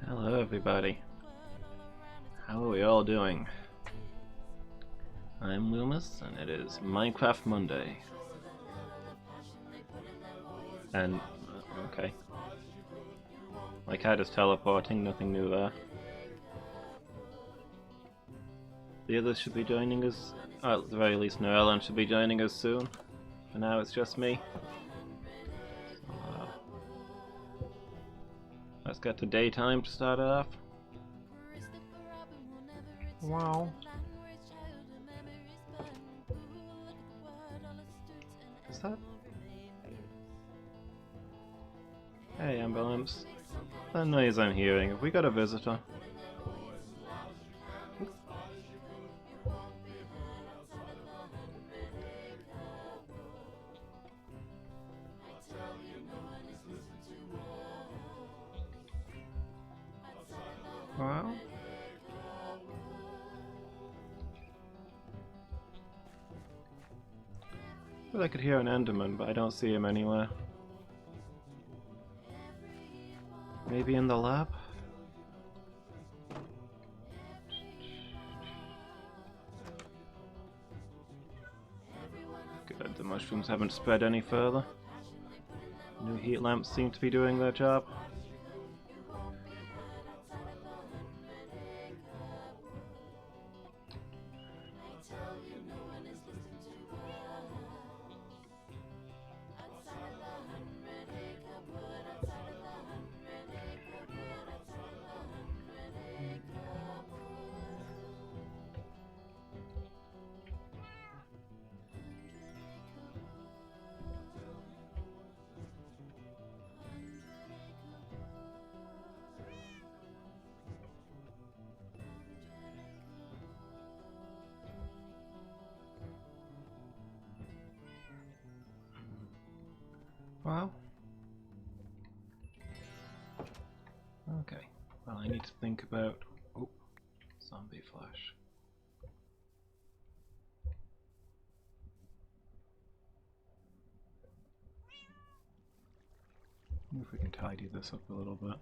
Hello everybody. How are we all doing? I'm Loomis and it is Minecraft Monday. And, okay. My cat is teleporting, nothing new there. The others should be joining us, at the very least Noellen should be joining us soon. For now it's just me. Let's get to daytime to start it off. Wow. Is that? Hey ambulance. That noise I'm hearing, have we got a visitor? Well, I feel I could hear an Enderman, but I don't see him anywhere. Maybe in the lab? Good, the mushrooms haven't spread any further. New heat lamps seem to be doing their job. Wow. Okay. Well, I need to think about... Oh, zombie flash. If we can tidy this up a little bit.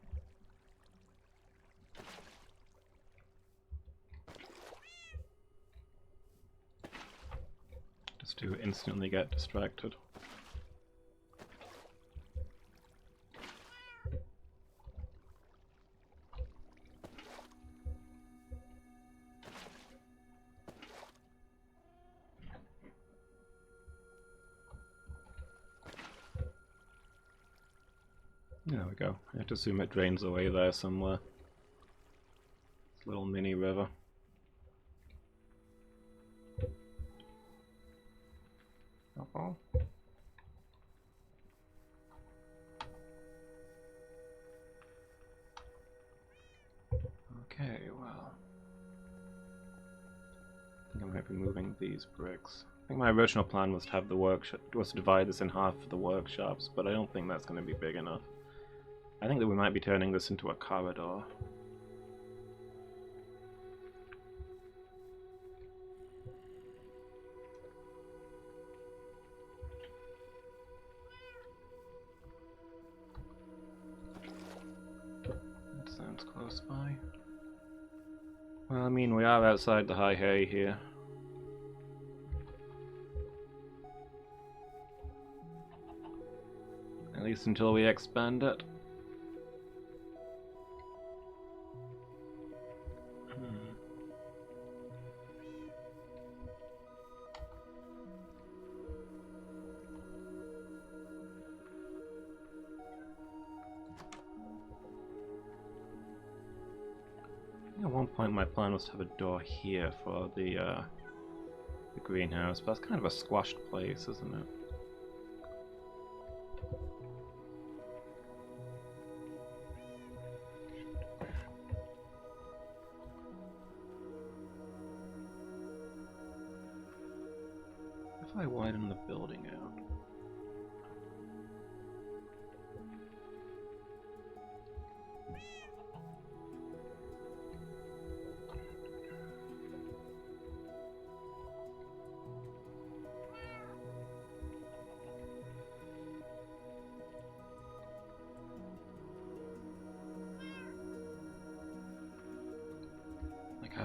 Just to instantly get distracted. There we go. I have to assume it drains away there somewhere. This little mini river. Uh-oh. Okay, well. I think I might be moving these bricks. I think my original plan was to have the was to divide this in half for the workshops, but I don't think that's going to be big enough. I think that we might be turning this into a corridor. That sounds close by. Well, I mean, we are outside the high hay here. At least until we expand it. At one point my plan was to have a door here for the greenhouse, but that's kind of a squashed place, isn't it? If I widen the building out.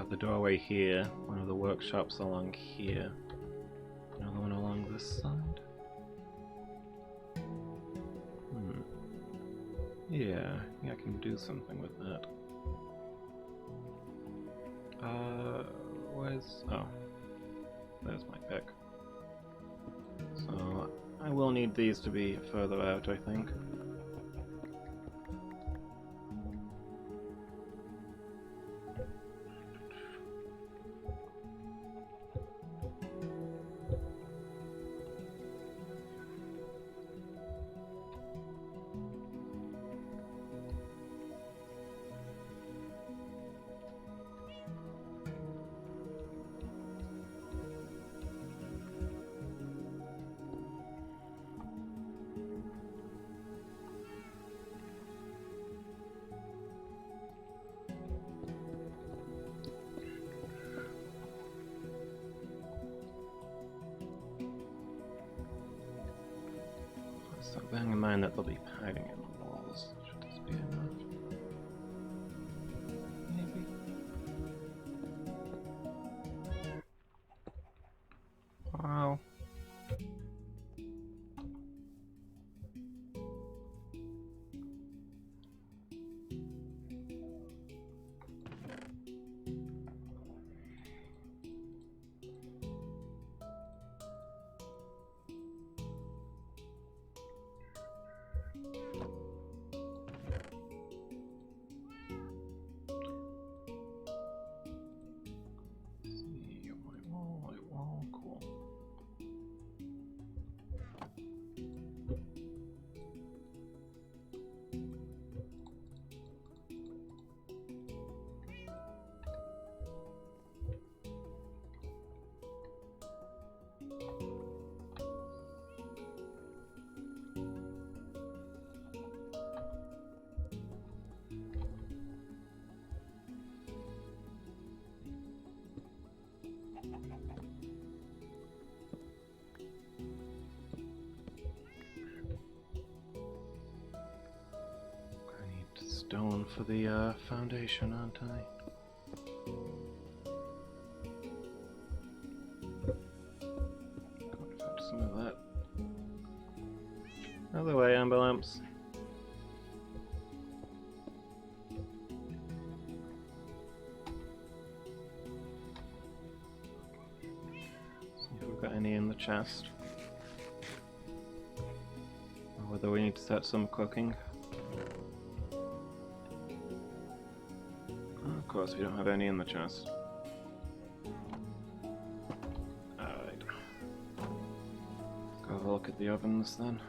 have the doorway here, one of the workshops along here, another one along this side. Yeah, I can do something with that. Where's... oh. There's my pick. So, I will need these to be further out, I think. So bearing in mind that they'll be hiding in the walls, should this be enough? Maybe? Wow. Stone for the foundation, aren't I? Gotta fetch some of that. Other way, amber lamps. See if we've got any in the chest. Or whether we need to set some cooking. Of course, we don't have any in the chest. Alright. Let's go have a look at the ovens then.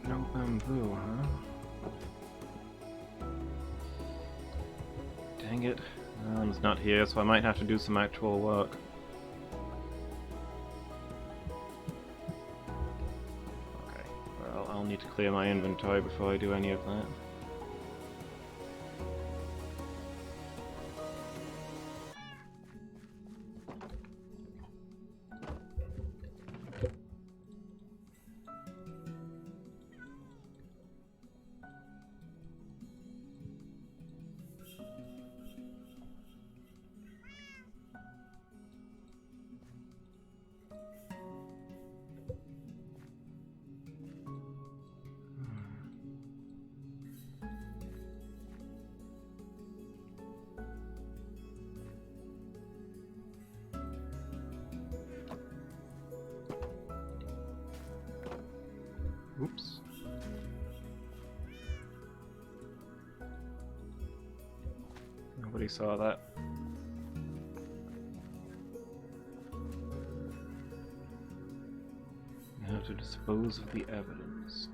No bamboo, huh? Dang it. Alan's not here, so I might have to do some actual work. Okay, well, I'll need to clear my inventory before I do any of that. Nobody saw that. How to dispose of the evidence.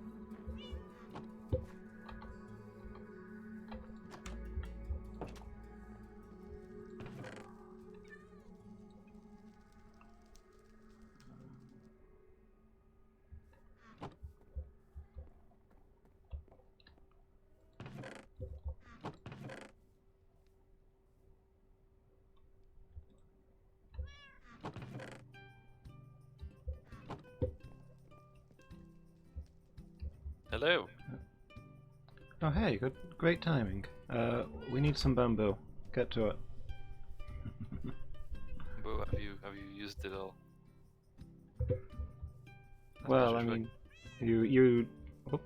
Hello. Oh hey, great timing. We need some bamboo. Get to it. Boo, have you used it all? Well, I mean, you. Oh,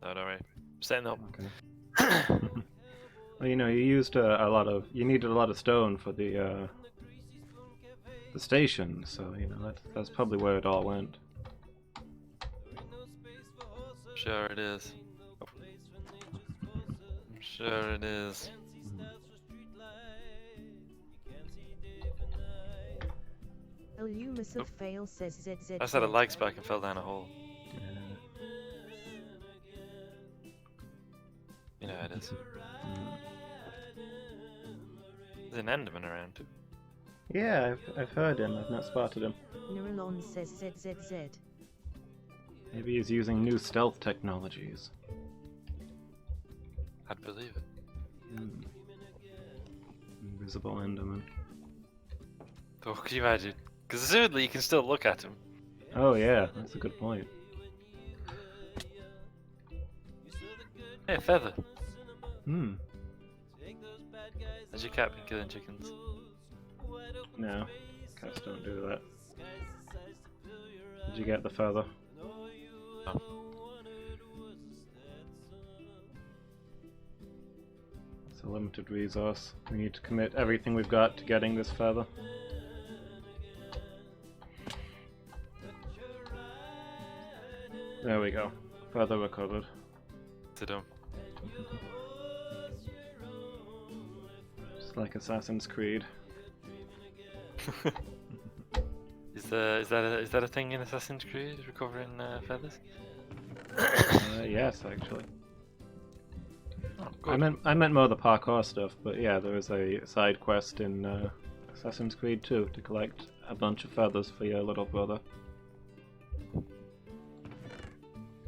No, don't worry. Setting up. okay. Well, you know, you used a lot of. You needed a lot of stone for the station, so you know that's probably where it all went. Sure it is. I'm sure it is. Illumus of fail says ZZ. I set a lag spike and fell down a hole. You know how it is. There's an Enderman around. Yeah, I've heard him. I've not spotted him. Neuralon says ZZZ. Maybe he's using new stealth technologies. I'd believe it. Invisible Enderman. Oh, can you imagine? Because assumedly you can still look at him. Oh yeah, that's a good point. Hey, feather. Has your cat been killing chickens? No, cats don't do that. Did you get the feather? No. It's a limited resource. We need to commit everything we've got to getting this feather. There we go. Feather recovered. To do. Just like Assassin's Creed. Is that a thing in Assassin's Creed? Recovering feathers? Yes, actually. Oh, I meant more the parkour stuff, but yeah, there is a side quest in Assassin's Creed 2 to collect a bunch of feathers for your little brother.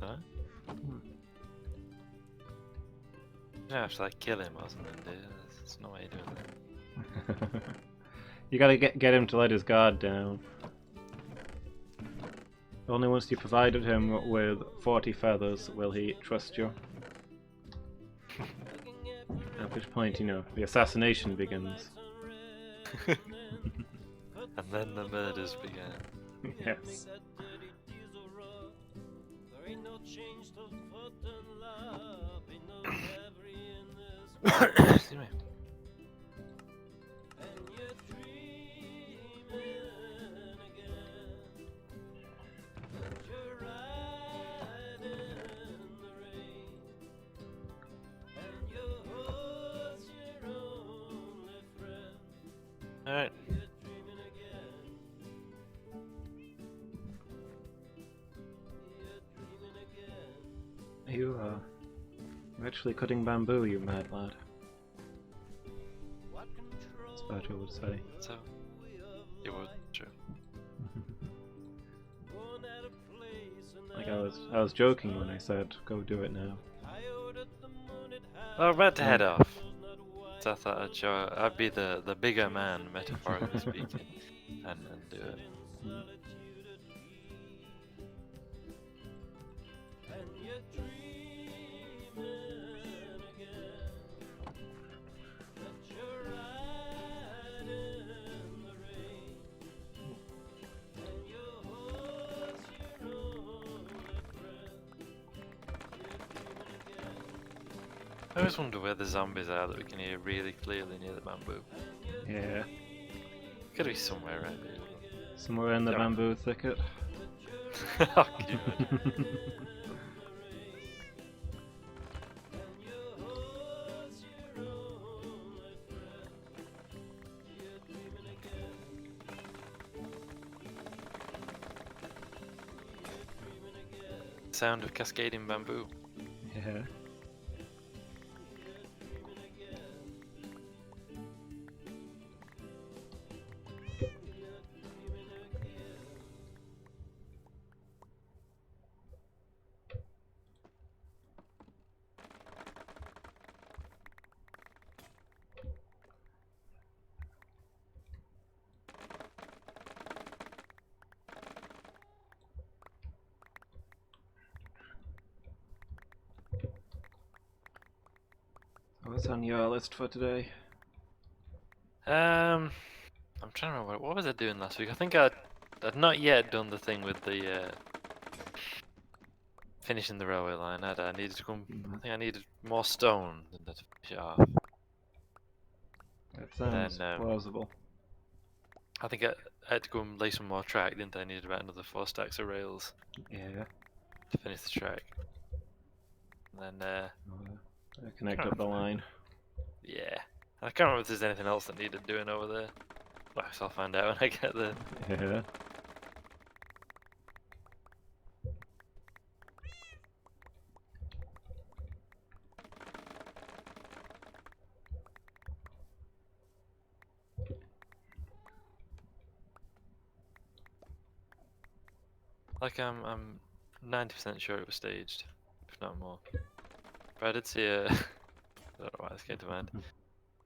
Huh? You have to like kill him or something, dude. There's no way you're doing that. You gotta get him to let his guard down. Only once you provided him with 40 feathers will he trust you. At which point, you know, the assassination begins. And then the murders began. Yes. Excuse me. Alright. You, you're actually cutting bamboo, you mad lad. That's what I would say. So, it would, true. Like I was joking when I said, go do it now. Well, I'm about to head off. So I thought I'd be the bigger man, metaphorically speaking, and do it. I always wonder where the zombies are that we can hear really clearly near the bamboo. Yeah. Gotta be somewhere around here. Somewhere in the Yeah. bamboo thicket. Oh, can you imagine? Sound of cascading bamboo. Yeah. What's on your list for today? I'm trying to remember what was I doing last week. I think I'd not yet done the thing with the finishing the railway line. I needed to come. I think I needed more stone than to finish it off. That sounds Then plausible. I think I had to go and lay some more track, didn't I? I needed about another 4 stacks of rails Yeah. to finish the track. And then Connect up the line. yeah, I can't remember if there's anything else that needed doing over there. Well, I guess I'll find out when I get there. Yeah. Like I'm 90% sure it was staged, if not more. But I did see a I don't know why this came to mind.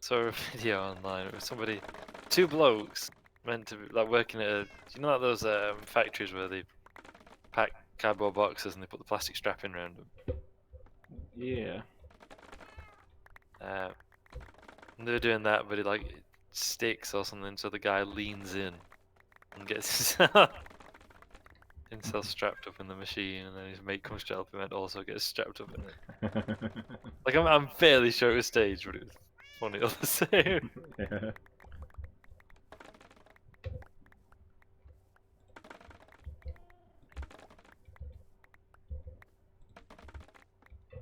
Saw a video online. It was somebody, 2 blokes meant to be like working at you know like those factories where they pack cardboard boxes and they put the plastic strapping around them. Yeah. And they were doing that, but it like sticks or something, so the guy leans in and gets himself strapped up in the machine, and then his mate comes to help him and also gets strapped up in it. Like I'm fairly sure it was staged, but it was funny all the same. Yeah.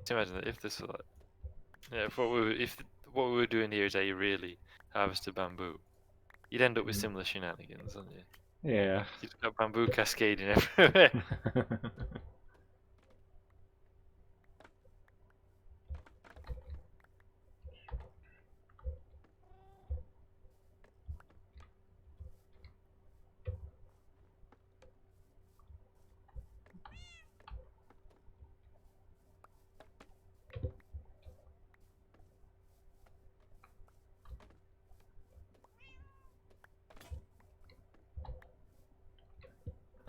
Can you imagine that if this was like, yeah, if what we were doing here is how you really harvested bamboo, you'd end up with similar shenanigans, wouldn't you? Yeah. You've got bamboo cascading everywhere.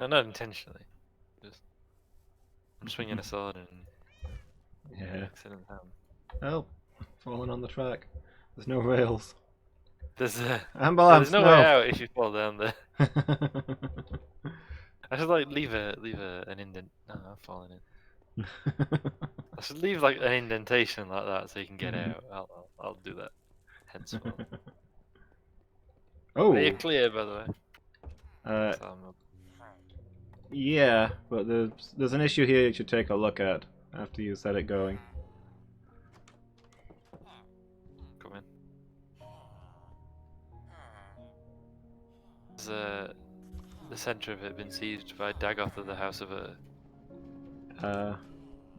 No, not intentionally. Just I'm swinging a sword and Yeah. accident happened. Help! Falling on the track. There's no rails. There's yeah, Ambulance! there's no way out if you fall down there. I should like leave an indent. No, I'm falling in. I should leave like an indentation like that so you can get out. I'll do that henceforth. Oh! Are you clear, by the way? So Yeah, but there's an issue here you should take a look at after you set it going. come in. Has the centre of it been seized by Dagoth of the House of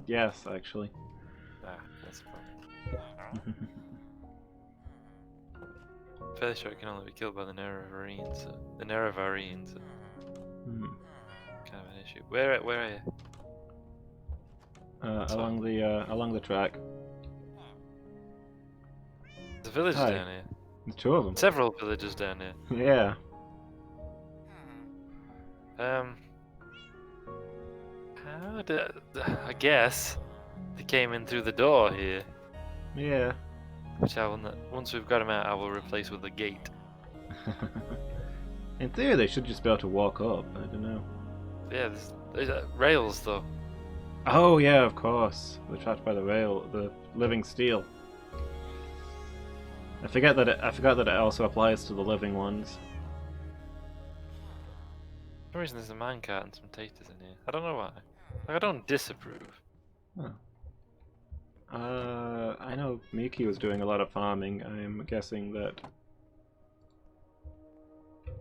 Yes, actually. Ah, that's a problem. Fairly sure it can only be killed by the Nerevarines. The Nerevarines are kind of an issue. Where are you? Along the track. There's a village Hi. down here. There's 2 of them. Several villages down here. Yeah. How did I guess they came in through the door here, Yeah. which I will not. Once we've got them out, I will replace with a gate. In theory, they should just be able to walk up. I don't know. Yeah, there's rails though. Oh yeah, of course. They're trapped by the living steel. I forgot that it also applies to the living ones. For some reason, there's a minecart and some taters in here. I don't know why. Like, I don't disapprove. Oh. I know Miki was doing a lot of farming. I'm guessing that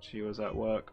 she was at work.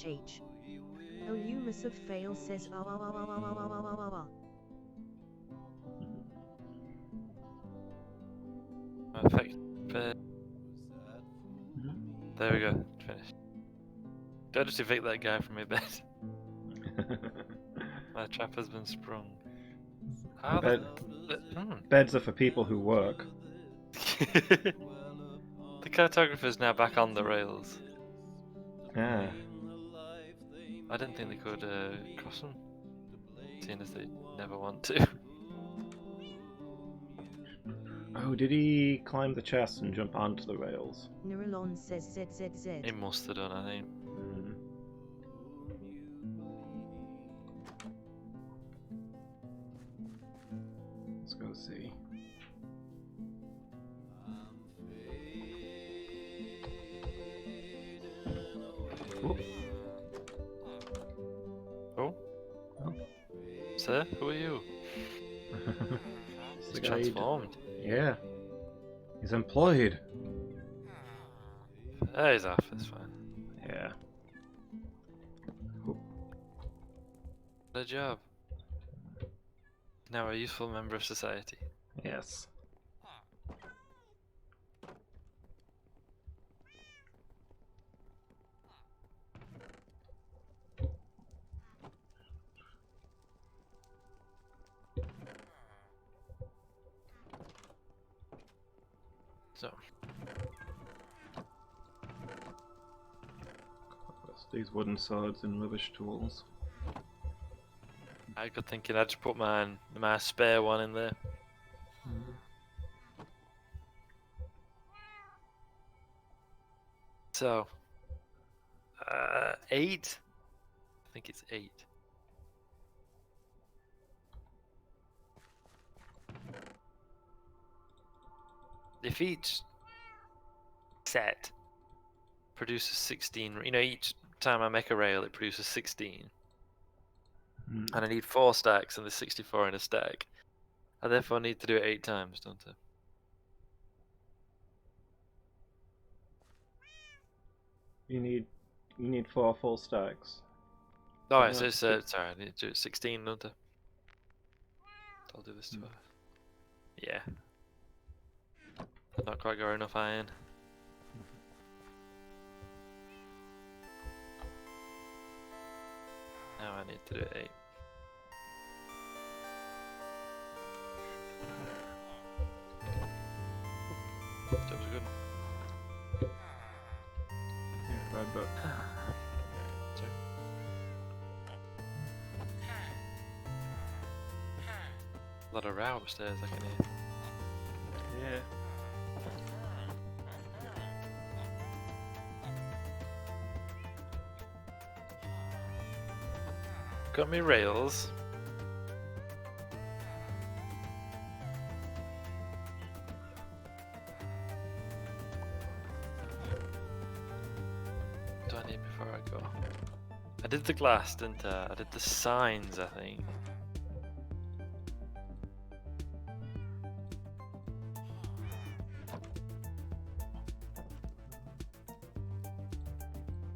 HHH. Oh, you massive fail, says ah ah ah ah ah ah ah ah ah ah. Perfect. Mhm. There we go. Finished. Don't just evict that guy from my bed. My trap has been sprung. How Bed, the... beds are for people who work. The cartographer's now back on the rails. Yeah. I didn't think they could cross them, seeing as they never want to. Oh, did he climb the chest and jump onto the rails? Neuralon says ZZZ. He must have done, I think. Mm. Let's go see. Oh. Oh? Oh. Sir, who are you? It's He's the guy you transformed. Yeah. He's employed. He's off, it's fine. Yeah. Good job. Now a useful member of society. Yes. So, These wooden swords and rubbish tools. I got thinking I'd just put my spare one in there. So, 8? I think it's 8. If each set produces 16, you know, each time I make a rail it produces 16, and I need 4 stacks and there's 64 in a stack, I therefore need to do it 8 times, don't I? You need 4 full stacks. Alright, so that's it's, sorry, I need to do it 16, don't I? I'll do this twice. Yeah. I've not quite got enough iron. Now I need to do 8. That was good. Yeah, right, but Sorry. A lot of row upstairs I can hear. yeah. Got me rails. What do I need before I go? I did the glass, didn't I? I did the signs, I think.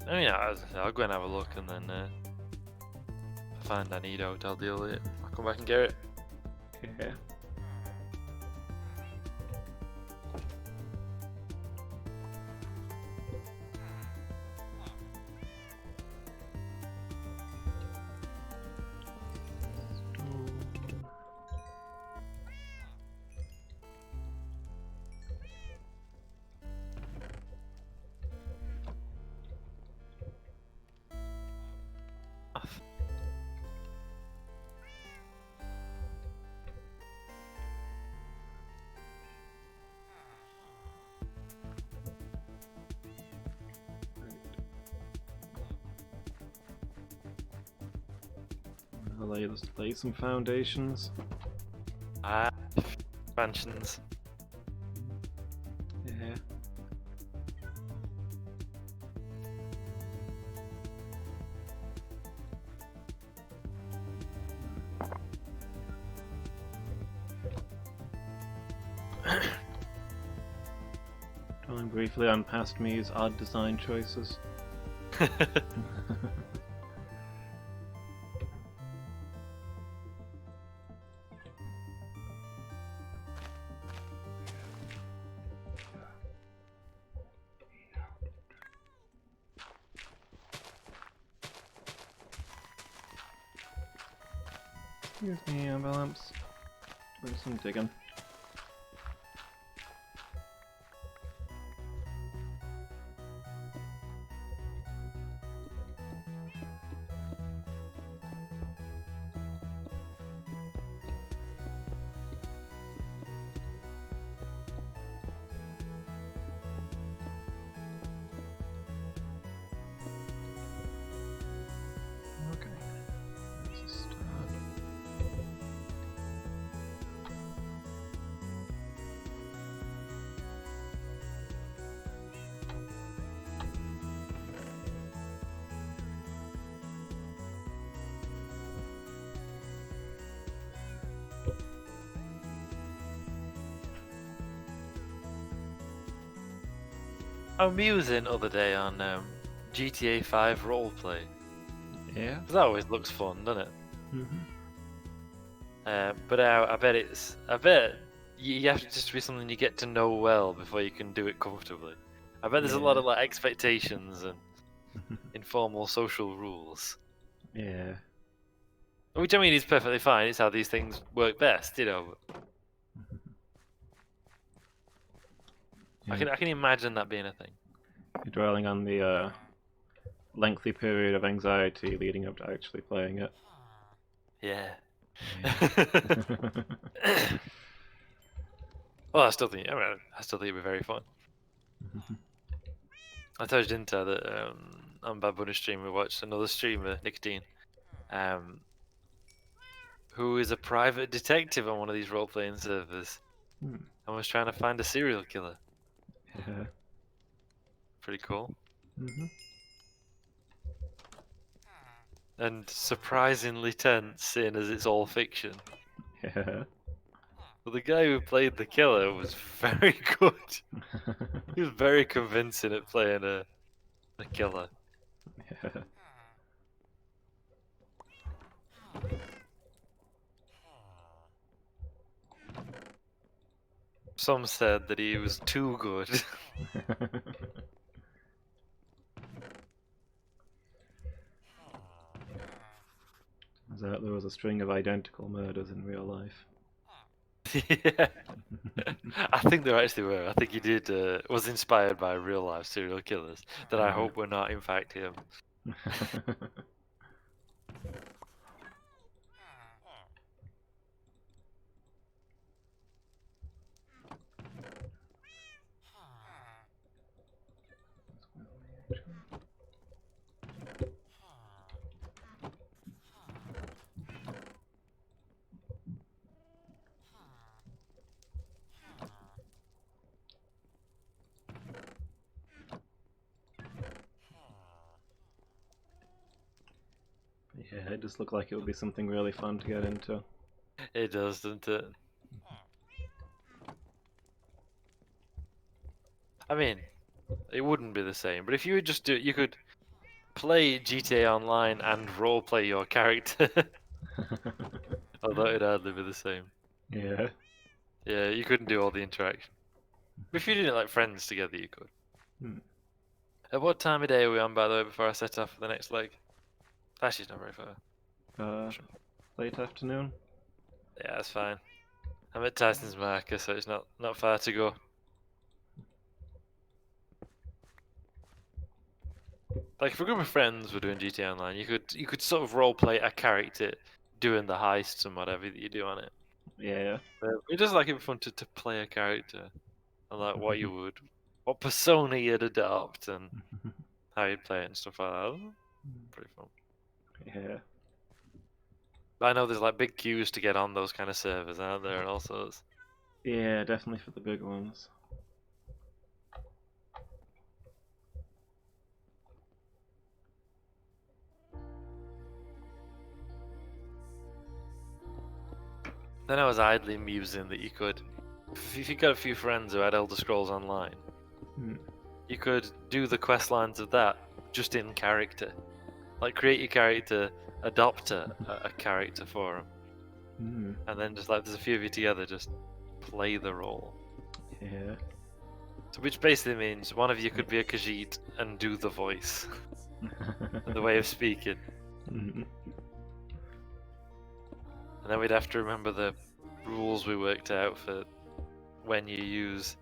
Oh yeah, I'll go and have a look, and then if I find I need out, I'll deal with it. I'll come back and get it. Yeah. I'll lay some foundations. Ah, expansions. Yeah. Dwelling briefly on past me's odd design choices. Excuse me, ambulance. Doing some digging. Okay. Let's start. I was musing the other day on GTA 5 roleplay. Yeah. That always looks fun, doesn't it? But I bet you have to just be something you get to know well before you can do it comfortably. I bet there's a lot of like expectations and informal social rules. Yeah. Which I mean is perfectly fine. It's how these things work best, you know. I can imagine that being a thing. You're dwelling on the lengthy period of anxiety leading up to actually playing it. Yeah. Yeah. Well, I still think it'd be very fun. I told you, didn't I, that on Bad Bunny stream we watched another streamer, Nicotine, who is a private detective on one of these role-playing servers, and was trying to find a serial killer. Yeah. Pretty cool. And surprisingly tense, seeing as it's all fiction. Yeah. But the guy who played the killer was very good. He was very convincing at playing a killer. Yeah. Some said that he was too good. As out there was a string of identical murders in real life. Yeah. I think there actually were. I think he did was inspired by real life serial killers that I hope were not in fact him. Yeah, it just looked like it would be something really fun to get into. It does, doesn't it? I mean, it wouldn't be the same, but if you would just you could play GTA Online and roleplay your character. Although it'd hardly be the same. Yeah. Yeah, you couldn't do all the interaction. But if you did it like friends together, you could. At what time of day are we on, by the way, before I set off for the next leg? Actually, it's not very far. Late afternoon? Yeah, that's fine. I'm at Tyson's marker, so it's not far to go. Like if a group of friends were doing GTA Online, you could sort of roleplay a character doing the heists and whatever that you do on it. Yeah. But it does like it fun to play a character and like what persona you'd adopt and how you'd play it and stuff like that. Pretty fun. Yeah. But I know there's like big queues to get on those kind of servers, aren't there? And all sorts. Yeah, definitely for the big ones. Then I was idly musing that you could, if you got a few friends who had Elder Scrolls Online, you could do the quest lines of that just in character. Like create your character, adopt a character for them, and then just like there's a few of you together, just play the role. Yeah. So which basically means one of you could be a Khajiit and do the voice, the way of speaking. And then we'd have to remember the rules we worked out for when you use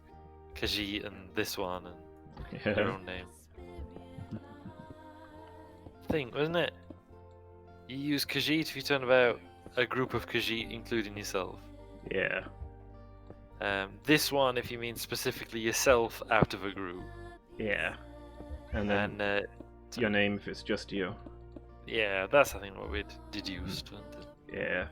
Khajiit and this one and their own name. Thing, wasn't it? You use Khajiit if you turn about a group of Khajiit, including yourself. Yeah. This one, if you mean specifically yourself out of a group. Yeah. And then your name if it's just you. Yeah, that's I think what we deduced. Yeah.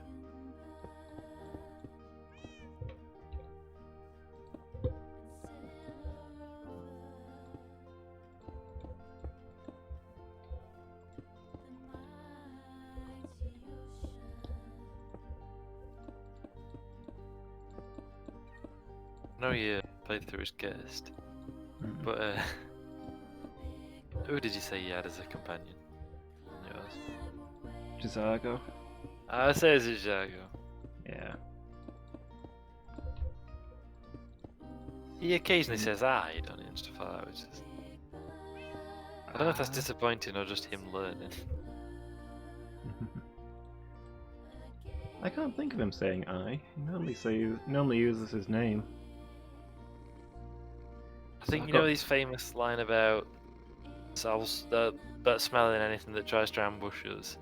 I know you played through as guest, but who did you say you had as a companion? Yours? Gizago. I say it's Jago. Yeah. He occasionally says I, don't he, and stuff like that, which is... I don't know if that's disappointing or just him learning. I can't think of him saying I. He normally uses his name. I think you know his famous line about that smelling anything that tries to ambush us.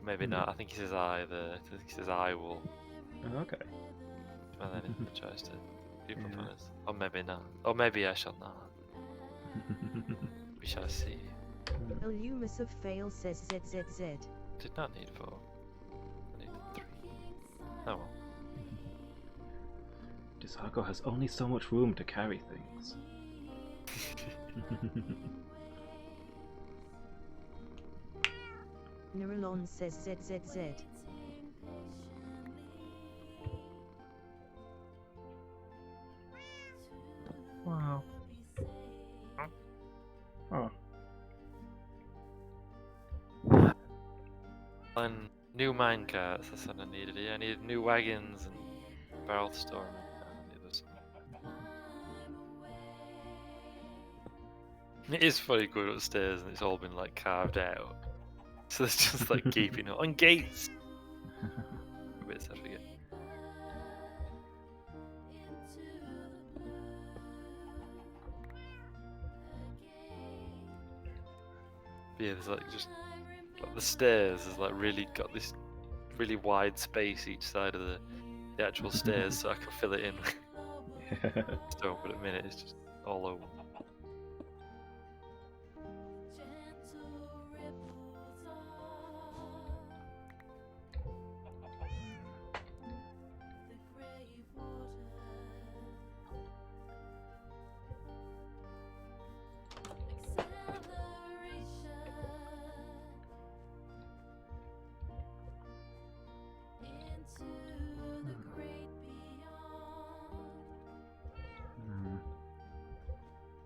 Maybe not. I think he says I there. I think he says I will Oh, okay. smell anything that tries to creep up on us. Or maybe not. Or maybe I shall not. We shall see. Illumus of Fail says ZZZ. Did not need 4. I needed 3. Oh well. Disarco has only so much room to carry things. Neuralon says ZZZ. Wow. Oh. And new minecarts, that's what I needed. Yeah, I needed new wagons and barrel storming. It is funny going upstairs and it's all been like carved out. So it's just like keeping it on gates. Bits I forget. But yeah, there's like just like the stairs has like really got this really wide space each side of the actual stairs, so I can fill it in. So, but at the minute it's just all over.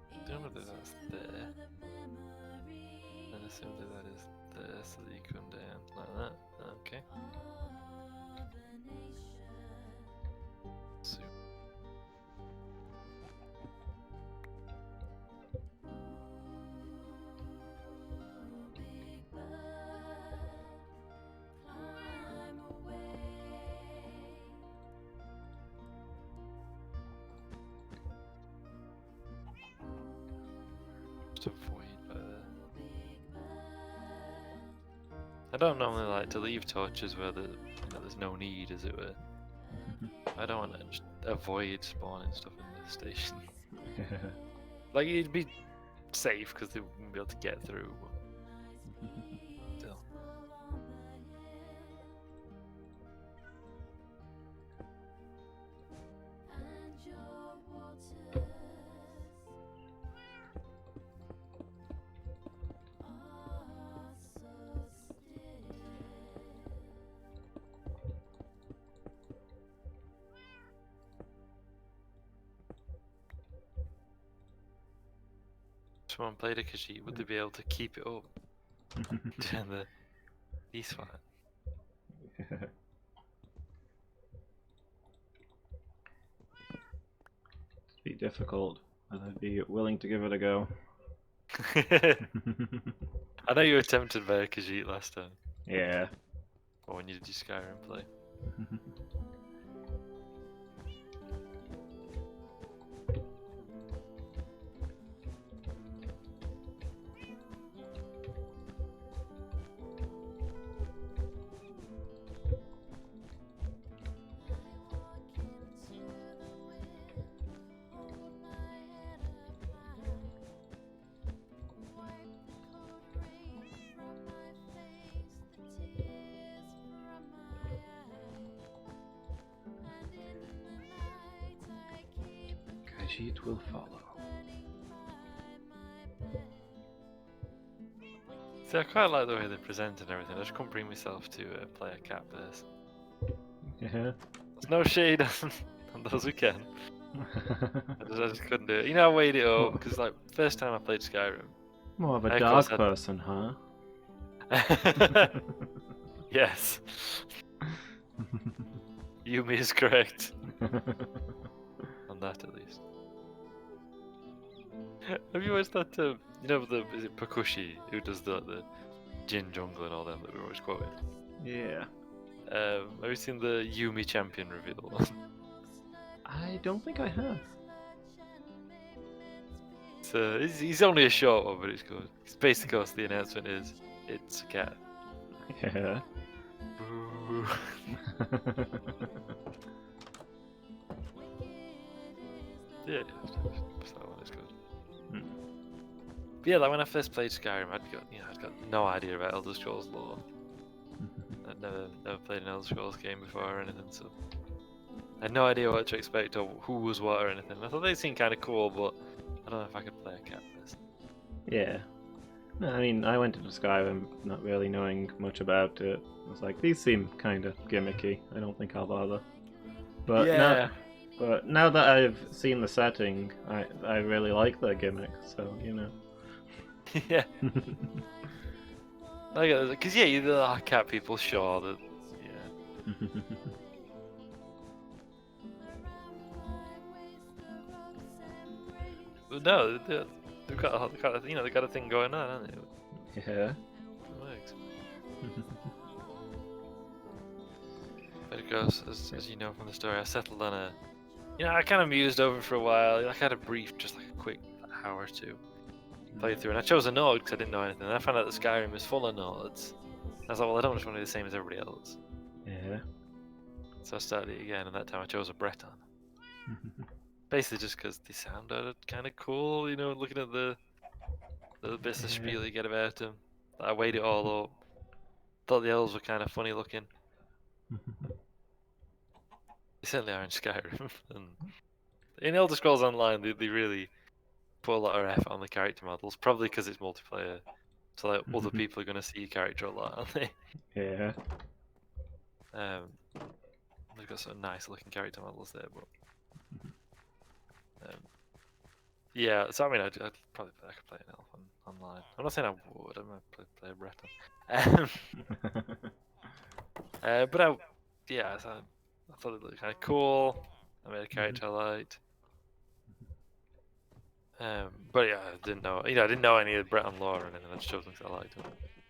I don't know whether that's there. And assume that is there, so that you come down like that. Okay. So. Just avoid I don't normally like to leave torches where there's no need, as it were. I don't want to just avoid spawning stuff in the station. Like, it'd be safe because they wouldn't be able to get through. But still. If someone played a Khajiit, would they be able to keep it up during the peace fight? It'd be difficult, but I'd be willing to give it a go. I know you were tempted by a Khajiit last time. Yeah. Or when you did your Skyrim play. Khajiit will follow. See, I quite like the way they present and everything. I just couldn't bring myself to play a cat person. Yeah. There's no shade on those who can. I just couldn't do it. You know, I weighed it up because, like, first time I played Skyrim. More of a I, of dog course, person, huh? Yes. Yumi is correct. On that at least. Have you watched that, you know, is it Pakushi, who does the Jin Jungle and all them that we were always quoting? Yeah. Have you seen the Yumi champion reveal? I don't think I have. So he's only a short one, but it's good. It's basically, the announcement is, it's a cat. Yeah. Boo. Yeah, that one is good. But yeah, like when I first played Skyrim, I'd got no idea about Elder Scrolls lore. I'd never played an Elder Scrolls game before or anything, so I had no idea what to expect or who was what or anything. I thought they seemed kind of cool, but I don't know if I could play a cat person. Yeah. No, I mean, I went into Skyrim not really knowing much about it. I was like, these seem kind of gimmicky. I don't think I'll bother. But Yeah. now that I've seen the setting, I really like their gimmick. So you know. Yeah. Because yeah, there are cat people, sure. That yeah. But no, they've got they've got a thing going on, haven't they? Yeah. It works. But it goes, as you know from the story, I settled on a. I kind of mused over for a while. Like I had a brief, just like a quick hour or two playthrough, and I chose a node because I didn't know anything. And I found out that Skyrim is full of nodes. I was like, well, I don't just want to do the same as everybody else. Yeah. So I started it again, and that time I chose a Breton. Basically, just because they sounded kind of cool, looking at the bits of spiel you get about them. I weighed it all up. Thought the elves were kind of funny looking. They certainly are in Skyrim. And in Elder Scrolls Online, they really put a lot of effort on the character models, probably because it's multiplayer. So like other people are going to see your character a lot, aren't they? Yeah. They've got some nice looking character models there, but yeah. So I mean, I could play an elf online. I'm not saying I would. I might play a Breton. But I thought it looked kind of cool. I made a character I liked. But yeah, I didn't know. I didn't know any of the Breton lore or anything. I just chose them because I liked them.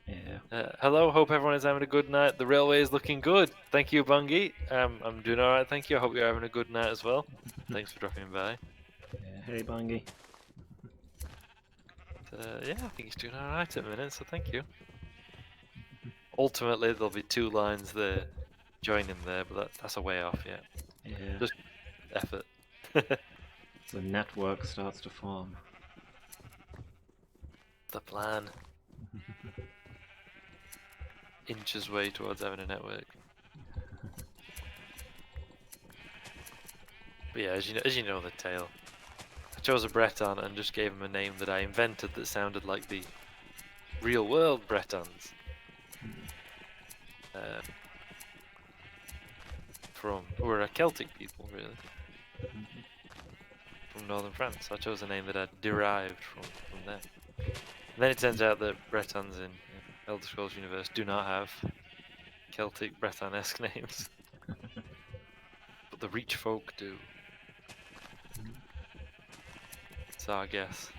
Yeah. Hello, hope everyone is having a good night. The railway is looking good. Thank you, Bungie. I'm doing alright, thank you. I hope you're having a good night as well. Thanks for dropping by. Yeah. Hey, Bungie. Yeah, I think he's doing alright at the minute, so thank you. Ultimately, there'll be 2 lines there joining there, but that's a way off yet. Yeah. Just effort. The network starts to form. The plan. Inches way towards having a network. But yeah, as you know the tale. I chose a Breton and just gave him a name that I invented that sounded like the real world Bretons. Who are a Celtic people, really. From northern France. I chose a name that I derived from them. And then it turns out that Bretons in Elder Scrolls universe do not have Celtic Breton-esque names. But the Reach folk do. So I guess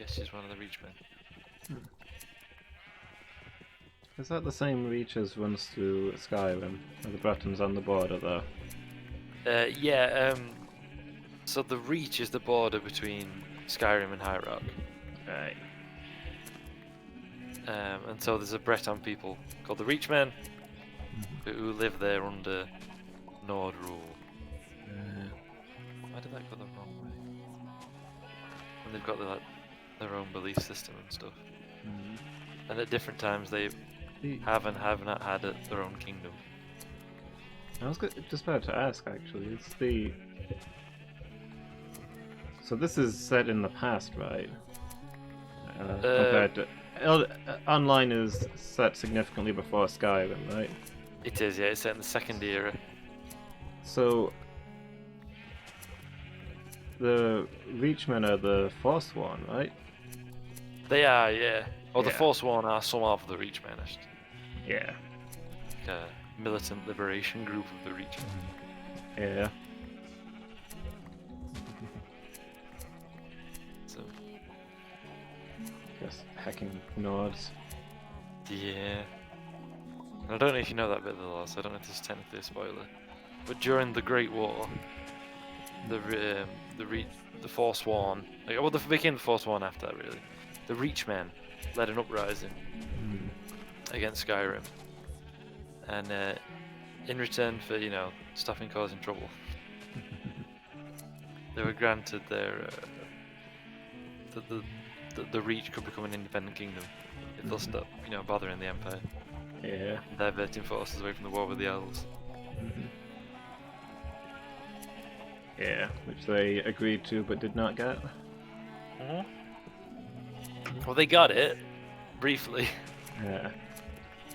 she's one of the Reach men. Is that the same reach as runs through Skyrim? Are the Bretons on the border there? Yeah, so the Reach is the border between Skyrim and High Rock. Right. And so there's a Breton people called the Reachmen who live there under Nord rule. Why did that go the wrong way? And they've got their own belief system and stuff. And at different times they have and have not had their own kingdom. I was just about to ask, actually. It's the... So this is set in the past, right? Compared to... Online is set significantly before Skyrim, right? It is, yeah. It's set in the second era. So... The Reachmen are the Forsworn, right? They are, yeah. Or the Yeah. Forsworn are some of the Reachmen, Yeah. like a militant liberation group of the Reachmen. Yeah. So, Just hacking Nords. yeah. And I don't know if you know that bit of the lore, so I don't know if this is technically a spoiler. But during the Great War, the Forsworn, well, they became the Forsworn after that, really. The Reachmen led an uprising against Skyrim, and in return for stopping causing trouble, they were granted their the Reach could become an independent kingdom if they'll stop bothering the Empire, Yeah. diverting forces away from the war with the elves. Yeah, which they agreed to but did not get. Well, they got it briefly. Yeah.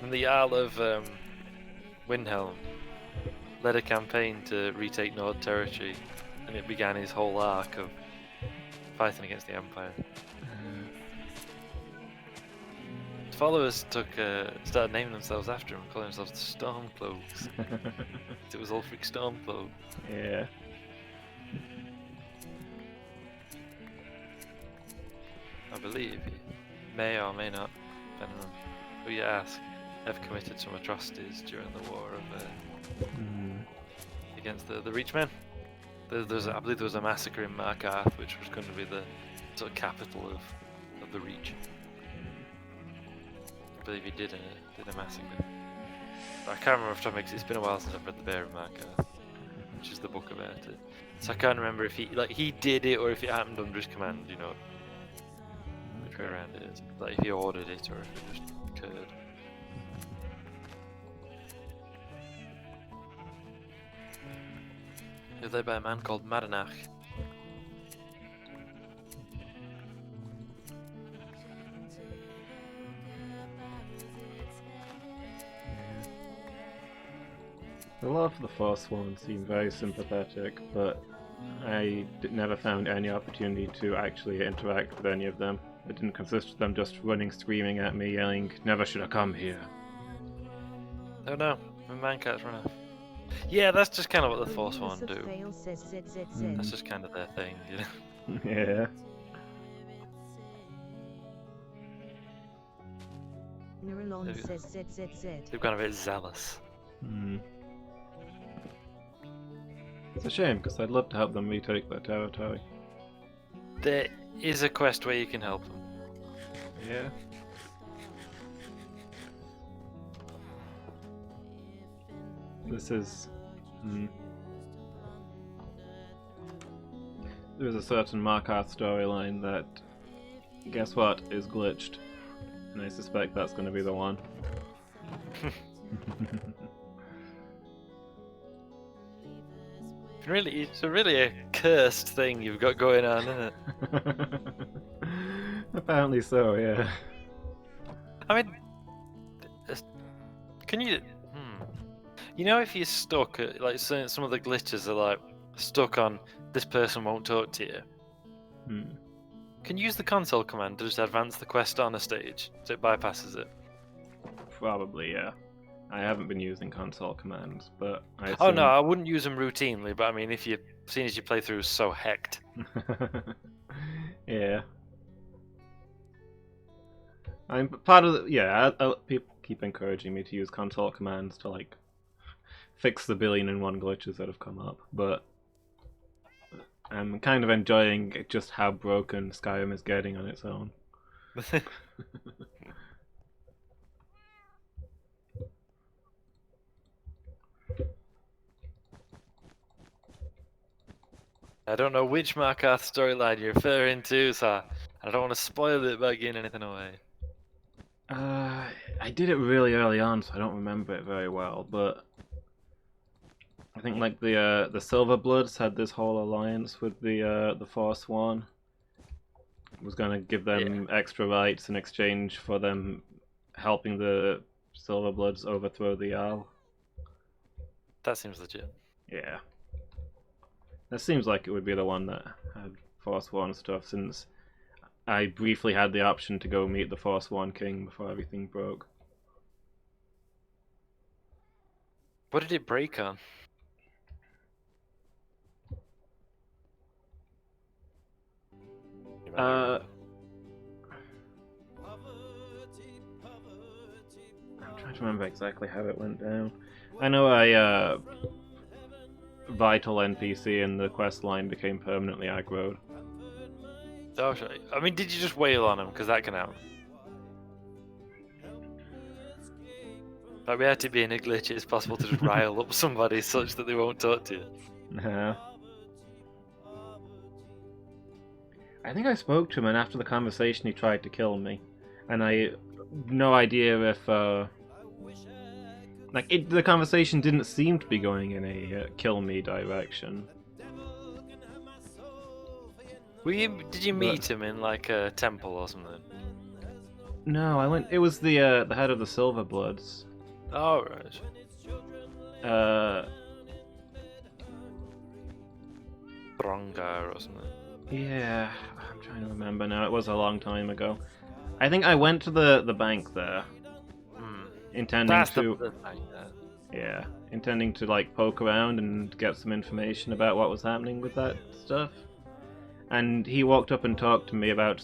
And the Jarl of Windhelm led a campaign to retake Nord territory, and it began his whole arc of fighting against the Empire. His followers started naming themselves after him, calling themselves the Stormcloaks. It was Ulfric Stormcloak. Yeah. I believe he may or may not, depending on who you ask, have committed some atrocities during the war of against the Reachmen. I believe there was a massacre in Markarth, which was going to be the sort of capital of the Reach. I believe he did a massacre. But I can't remember off the top of my head 'cause it's been a while since I've read the Bear of Markarth, which is the book about it. So I can't remember if he did it or if it happened under his command. Which way around it is. Like if he ordered it or if it just occurred. They're led by a man called Madanach. The lore for the Forsworn seemed very sympathetic, but I never found any opportunity to actually interact with any of them. It didn't consist of them just running, screaming at me, yelling, "Never should have come here." Oh no, my man cat's run off. Yeah, that's just kind of what the Oh, Forsworn Mr. do. Fail says ZZZ. That's just kind of their thing, Yeah. Neuralon Maybe. says ZZZ. They've gone a bit zealous. It's a shame, because I'd love to help them retake their territory. There is a quest where you can help them. Yeah. This is... There's a certain Markarth storyline that, guess what, is glitched. And I suspect that's going to be the one. It's really a cursed thing you've got going on, isn't it? Apparently so, yeah. I mean, can you... if you're stuck, like some of the glitches are like stuck on this person won't talk to you. Can you use the console command to just advance the quest on a stage so it bypasses it? Probably, yeah. I haven't been using console commands, but I Oh assume... no, I wouldn't use them routinely, but I mean, seeing as your playthrough is so hecked. Yeah. I'm part of the... Yeah, people keep encouraging me to use console commands to, like, fix the 1,000,000,001 glitches that have come up, but I'm kind of enjoying just how broken Skyrim is getting on its own. I don't know which Markarth storyline you're referring to, so I don't want to spoil it by giving anything away. I did it really early on, so I don't remember it very well, but I think like the Silverbloods had this whole alliance with the Forsworn. It was going to give them extra rights in exchange for them helping the Silverbloods overthrow the Jarl. That seems legit. Yeah. That seems like it would be the one that had Forsworn stuff, since I briefly had the option to go meet the Forsworn King before everything broke. What did it break on? You might not Uh, remember. I'm trying to remember exactly how it went down. I know a vital NPC in the quest line became permanently aggroed. Oh, right. I mean, did you just wail on him? Because that can happen. Like, we had to be in a glitch. It's possible to just rile up somebody such that they won't talk to you. Yeah. I think I spoke to him, and after the conversation, he tried to kill me, and I no idea if the conversation didn't seem to be going in a kill me direction. Did you meet him in like a temple or something? No, I went. It was the head of the Silver Bloods. Oh, right. Brongar or something. Yeah, I'm trying to remember now. It was a long time ago. I think I went to the bank there, intending That's to the thing, yeah, intending to like poke around and get some information about what was happening with that stuff. And he walked up and talked to me about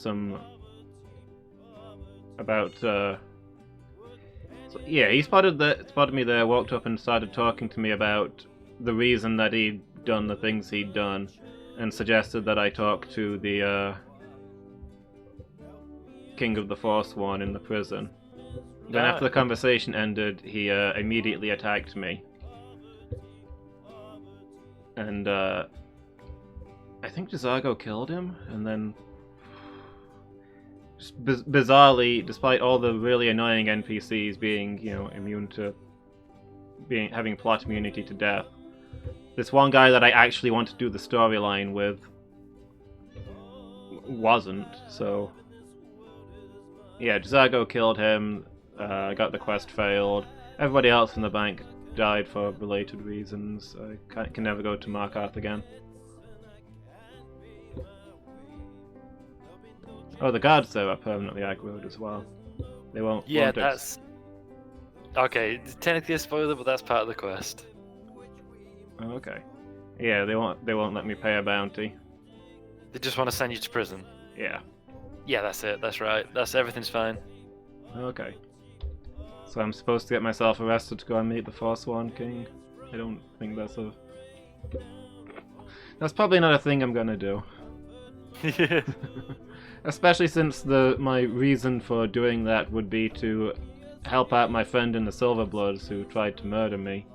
he spotted me there, walked up and started talking to me about the reason that he'd done the things he'd done, and suggested that I talk to the King of the Forsworn in the prison. Then after the conversation ended, he immediately attacked me. And I think Jazago killed him, and then just bizarrely, despite all the really annoying NPCs being, immune to having plot immunity to death, this one guy that I actually want to do the storyline with wasn't. So yeah, Jazago killed him. Got the quest failed. Everybody else in the bank died for related reasons. I can never go to Markarth again. Oh, the guards there are permanently aggroed as well. They won't. Yeah, won't that's okay. It's technically a spoiler, but that's part of the quest. Oh, okay. Yeah, they won't let me pay a bounty. They just want to send you to prison. Yeah. Yeah, that's it. That's right. Everything's fine. Okay. So I'm supposed to get myself arrested to go and meet the Forsworn King? I don't think that's probably not a thing I'm gonna do. Yeah. Especially since my reason for doing that would be to help out my friend in the Silver Bloods who tried to murder me,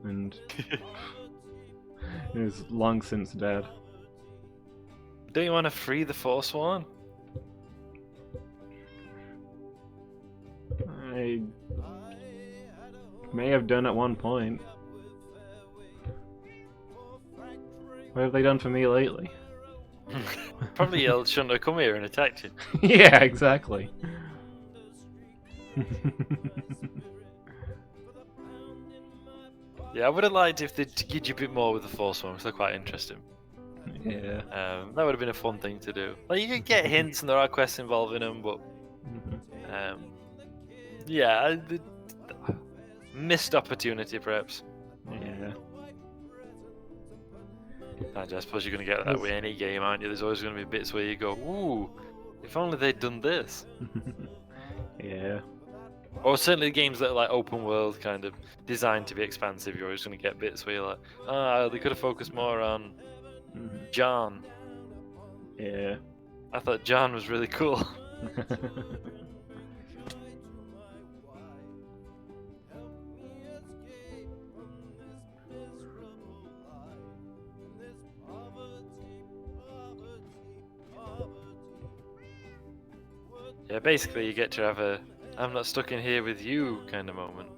and is long since dead. Don't you want to free the Forsworn? I may have done at one point. What have they done for me lately? Probably you shouldn't have come here and attacked you. Yeah, exactly. Yeah, I would have liked if they'd give you a bit more with the Forsworn, because they're quite interesting. Yeah. That would have been a fun thing to do. Like, you could get hints and there are quests involving them, but yeah, missed opportunity perhaps. Yeah. I suppose you're going to get that with any game, aren't you? There's always going to be bits where you go, ooh, if only they'd done this. Yeah. Or certainly games that are like open world, kind of designed to be expansive, you're always going to get bits where you're like, they could have focused more on John. Yeah. I thought John was really cool. Yeah, basically you get to have a I'm not stuck in here with you kind of moment.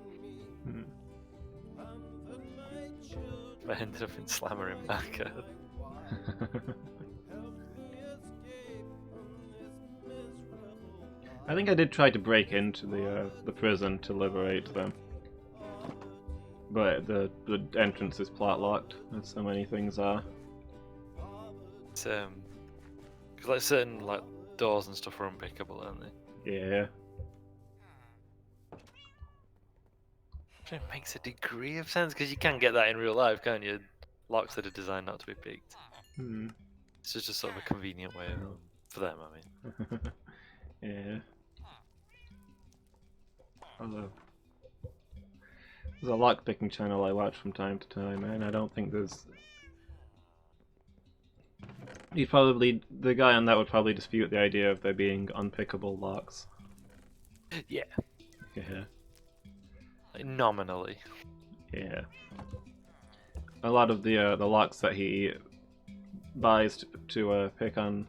I ended up in Slammer in back. I think I did try to break into the prison to liberate them, but the entrance is plot locked, as so many things are. It's because like certain like doors and stuff are unpickable, aren't they? Yeah. It makes a degree of sense because you can get that in real life, can't you? Locks that are designed not to be picked. Hmm. It's just sort of a convenient way of, for them, I mean. Yeah. Although there's a lockpicking channel I watch from time to time, and I don't think there's. The guy on that would probably dispute the idea of there being unpickable locks. Yeah, Yeah. like nominally. Yeah. A lot of the locks that he buys to pick on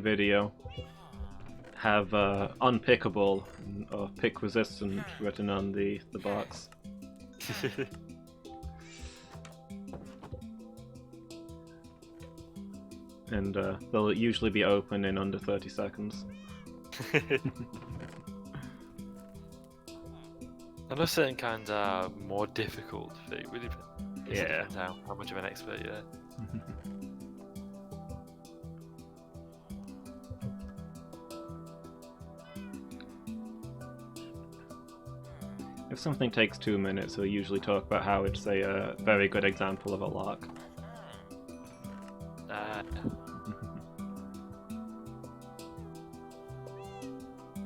video have unpickable or pick resistant written on the box. And they'll usually be open in under 30 seconds. I know certain kinds are more difficult. It really Yeah. depends how much of an expert you are. If something takes 2 minutes, we'll usually talk about how it's a very good example of a lock.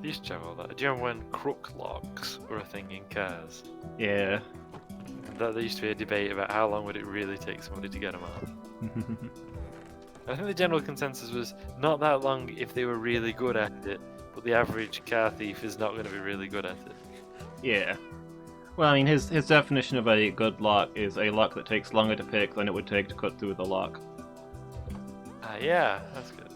They used to have all that. Do you remember when crook locks were a thing in cars? Yeah. And that there used to be a debate about how long would it really take somebody to get them out. I think the general consensus was not that long if they were really good at it, but the average car thief is not going to be really good at it. Yeah. Well, I mean, his definition of a good lock is a lock that takes longer to pick than it would take to cut through the lock. Yeah, that's good.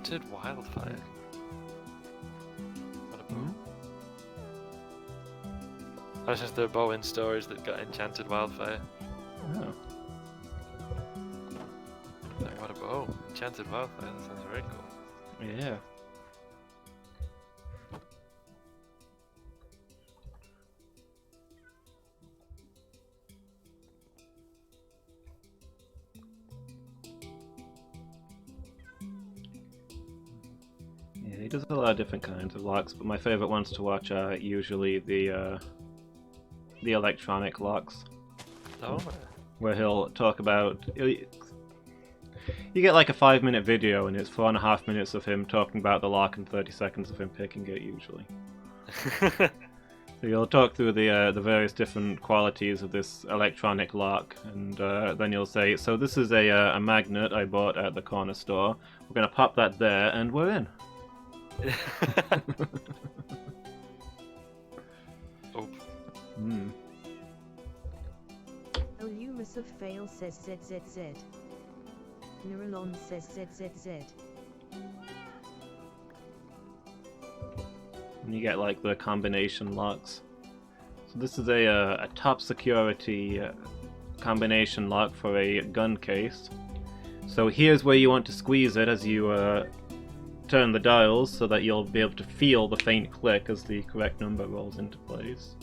Did wildfire? What a bow. That's just the bow in storage that got enchanted wildfire. Oh. Like, what a bow. Enchanted wildfire, that sounds very cool. Yeah. Yeah, he does a lot of different kinds of locks, but my favorite ones to watch are usually the electronic locks, Oh, where he'll talk about. You get like a 5-minute video, and it's 4.5 minutes of him talking about the lock and 30 seconds of him picking it, usually. So you'll talk through the various different qualities of this electronic lock, and then you'll say, "So this is a magnet I bought at the corner store. We're gonna pop that there, and we're in." Oh. Lumus of fail says ZZZ. Neuralon says ZZZ. And you get like the combination locks. So this is a top security combination lock for a gun case. So here's where you want to squeeze it as you turn the dials so that you'll be able to feel the faint click as the correct number rolls into place.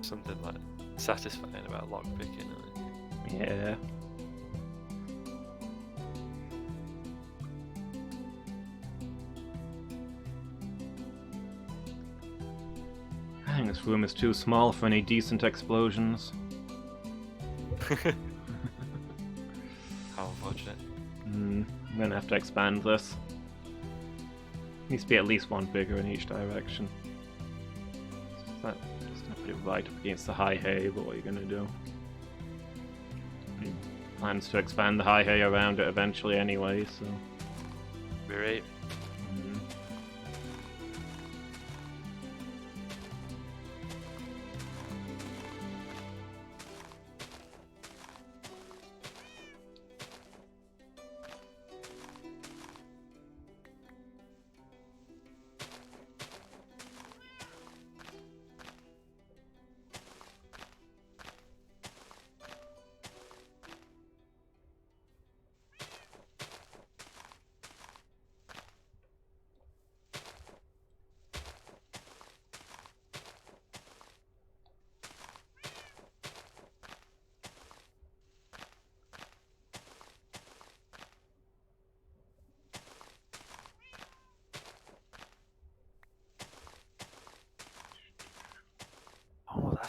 Something like satisfying about lockpicking, isn't it? Yeah. I think this room is too small for any decent explosions. How unfortunate. I'm gonna have to expand this. Needs to be at least one bigger in each direction. Just gonna put it right up against the high hay, but what are you gonna do? He plans to expand the high hay around it eventually anyway, so. Be right.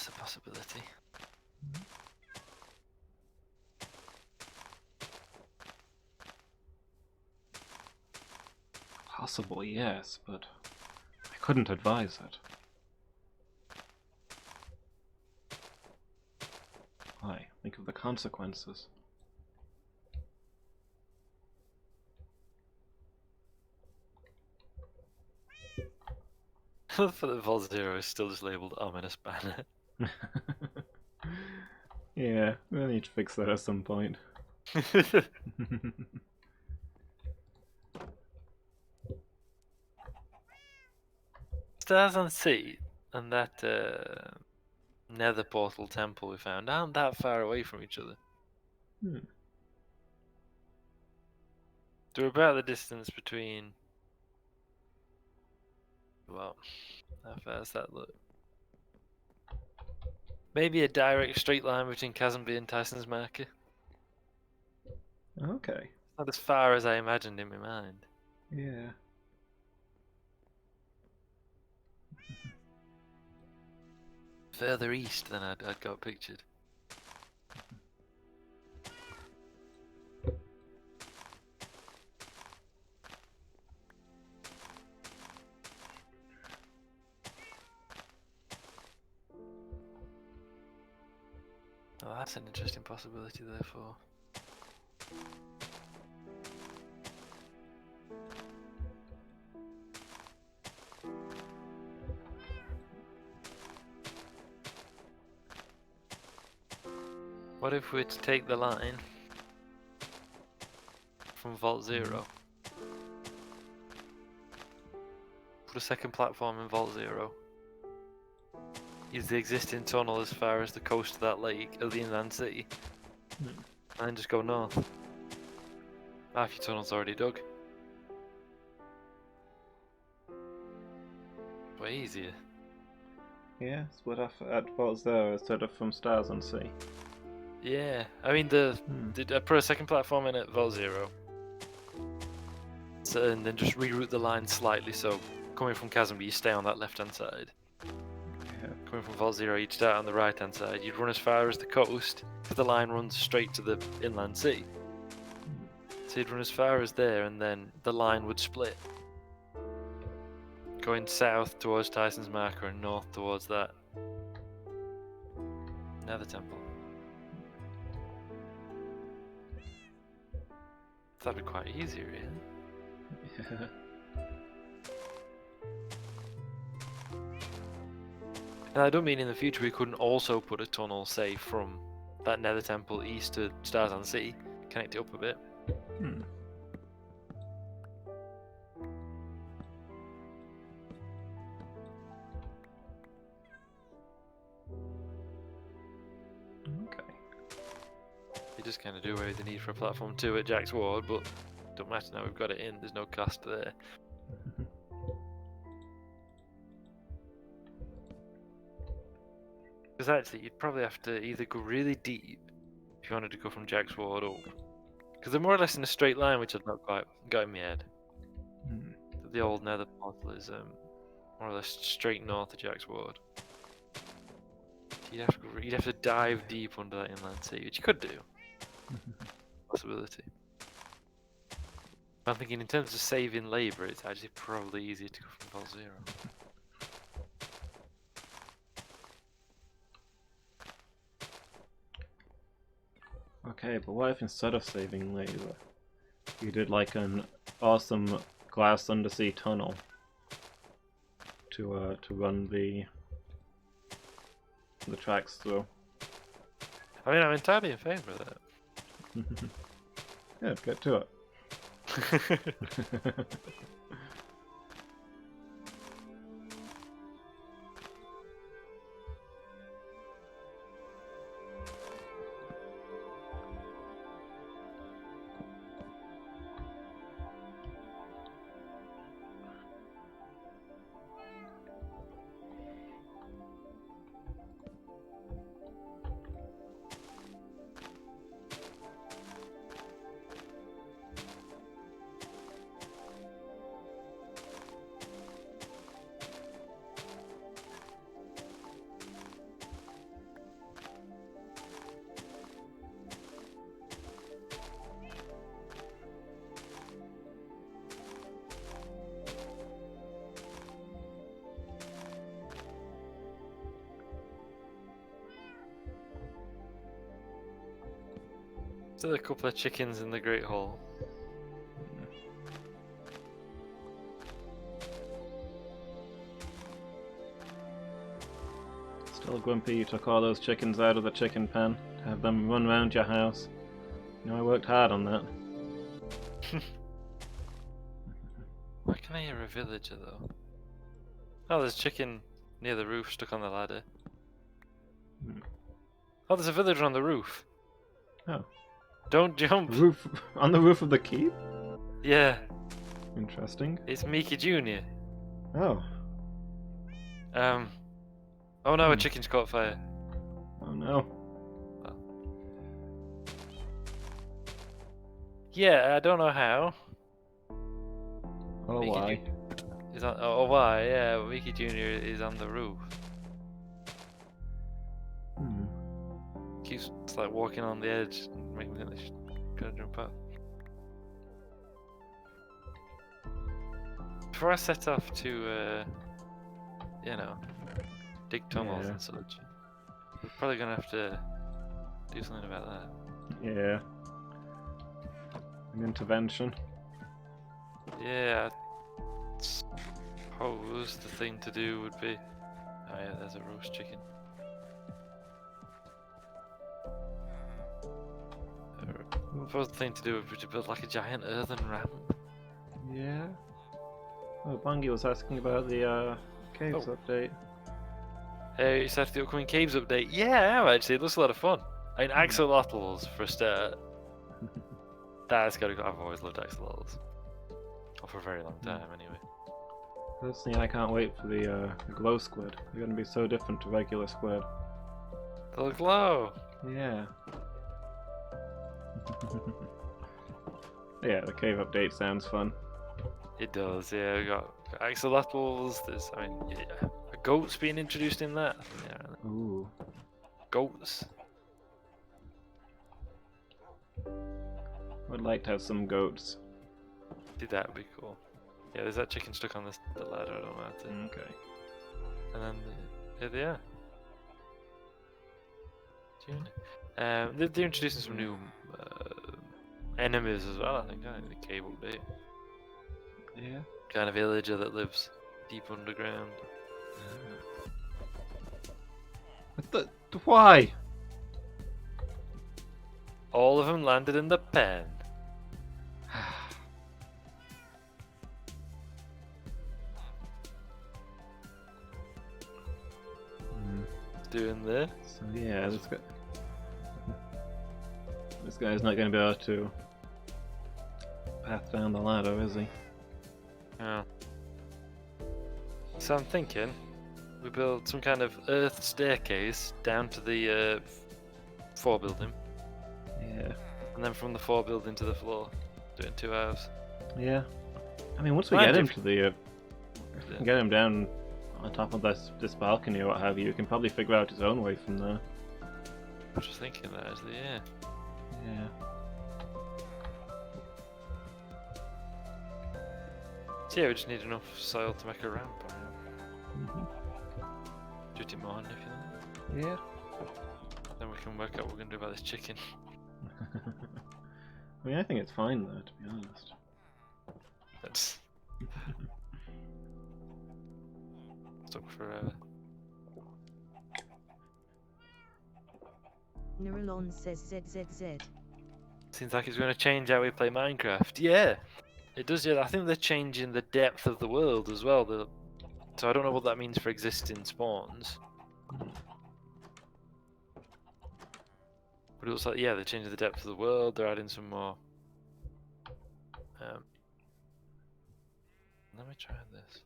that's a possibility. Possible, yes, but I couldn't advise it. Why? Think of the consequences. For the Vault Zero is still just labeled ominous banner. Yeah, we'll need to fix that at some point. Stars on Sea and that nether portal temple we found aren't that far away from each other. Hmm. They're about the distance between. Well, how far does that look? Maybe a direct straight line between Chasmby and Tyson's Marker. Okay. Not as far as I imagined in my mind. Yeah. Further east than I'd got pictured. Oh, that's an interesting possibility, therefore. What if we take the line from Vault Zero? Put a second platform in Vault Zero. Use the existing tunnel as far as the coast of that lake, of the inland sea. And then just go north. Half your tunnel's already dug. Way easier. Yeah, split off at Vault Zero instead of from Stars on Sea. Yeah, I mean I put a second platform in at Vault Zero. So, and then just reroute the line slightly so coming from Chasmby you stay on that left hand side. Yeah. Coming from Vault Zero you'd start on the right hand side. You'd run as far as the coast because the line runs straight to the inland sea. So you'd run as far as there and then the line would split. Going south towards Tyson's Marker and north towards that Nether Temple. That'd be quite easy, really. Yeah. And I don't mean in the future we couldn't also put a tunnel, say, from that Nether Temple east to Stars on Sea, connect it up a bit. Hmm. Okay. You just kind of do away with the need for a platform 2 at Jack's Ward, but don't matter now we've got it in, there's no cost there. Because actually you'd probably have to either go really deep if you wanted to go from Jack's Ward up. Because they're more or less in a straight line, which I've not quite got in my head. Hmm. The old Nether portal is more or less straight north of Jack's Ward. You'd have to dive deep under that inland sea, which you could do. Possibility. But I'm thinking in terms of saving labour, it's actually probably easier to go from Vault Zero. Okay, but what if instead of saving laser, you did like an awesome glass undersea tunnel to run the tracks through? I mean, I'm entirely in favour of that. Yeah, get to it. Still a couple of chickens in the Great Hall. Still grumpy you took all those chickens out of the chicken pen to have them run round your house. You know, I worked hard on that. Why can I hear a villager though? Oh, there's a chicken near the roof stuck on the ladder. Hmm. Oh, there's a villager on the roof. Oh. Don't jump! Roof on the roof of the keep? Yeah, Interesting. it's Mickey Jr. Oh. Oh no, a Hmm. chicken's caught fire. Oh no. Yeah, I don't know how. Oh Mickey why? Jr. is on. Oh, why? Yeah, Mickey Jr. is on the roof. Hmm. Keeps like walking on the edge, and making me think they should try to jump out. Before I set off to, you know, dig tunnels Yeah. and such, we're probably gonna have to do something about that. Yeah. An intervention. Yeah, I suppose the thing to do would be. Oh yeah, there's a roast chicken. I suppose the thing to do would be to build like a giant earthen ramp. Yeah. Oh, Bungie was asking about the caves Oh. update. Hey, you said the upcoming caves update. Yeah, I have actually. It looks a lot of fun. I mean, axolotls for a start. That's gotta go. I've always loved axolotls. Oh, for a very long time, anyway. Personally, I can't wait for the glow squid. They're gonna be so different to regular squid. They'll glow. Yeah. Yeah, the cave update sounds fun. It does. Yeah, we got axolotls. There's, I mean, yeah, goats being introduced in that. Yeah, Ooh. goats. Would like to have some goats. Did that would be cool. Yeah, there's that chicken stuck on the ladder. I don't know how to. Okay. And then here they are. They're introducing some new enemies as well. I think the cave update. Yeah. Kind of villager that lives deep underground. Why? All of them landed in the pen. Doing this. So yeah, this guy's not going to be able to path down the ladder, is he? Yeah. So I'm thinking we build some kind of earth staircase down to the 4 building, Yeah. and then from the 4 building to the floor, do it in 2 hours. Yeah. I mean, once we Mind get him if- to the, if we can get him down on top of this balcony or what have you, we can probably figure out his own way from there. I was just thinking that actually, yeah. Yeah. So yeah, we just need enough soil to make a ramp. Mm-hmm. Just it more if you like. Yeah. Then we can work out what we're gonna do about this chicken. I mean, I think it's fine though, to be honest. That's took forever. Neuralon says ZZZ. Seems like it's going to change how we play Minecraft. Yeah, it does. Yeah, I think they're changing the depth of the world as well. So I don't know what that means for existing spawns. But it looks like, yeah, they're changing the depth of the world. They're adding some more. Let me try this.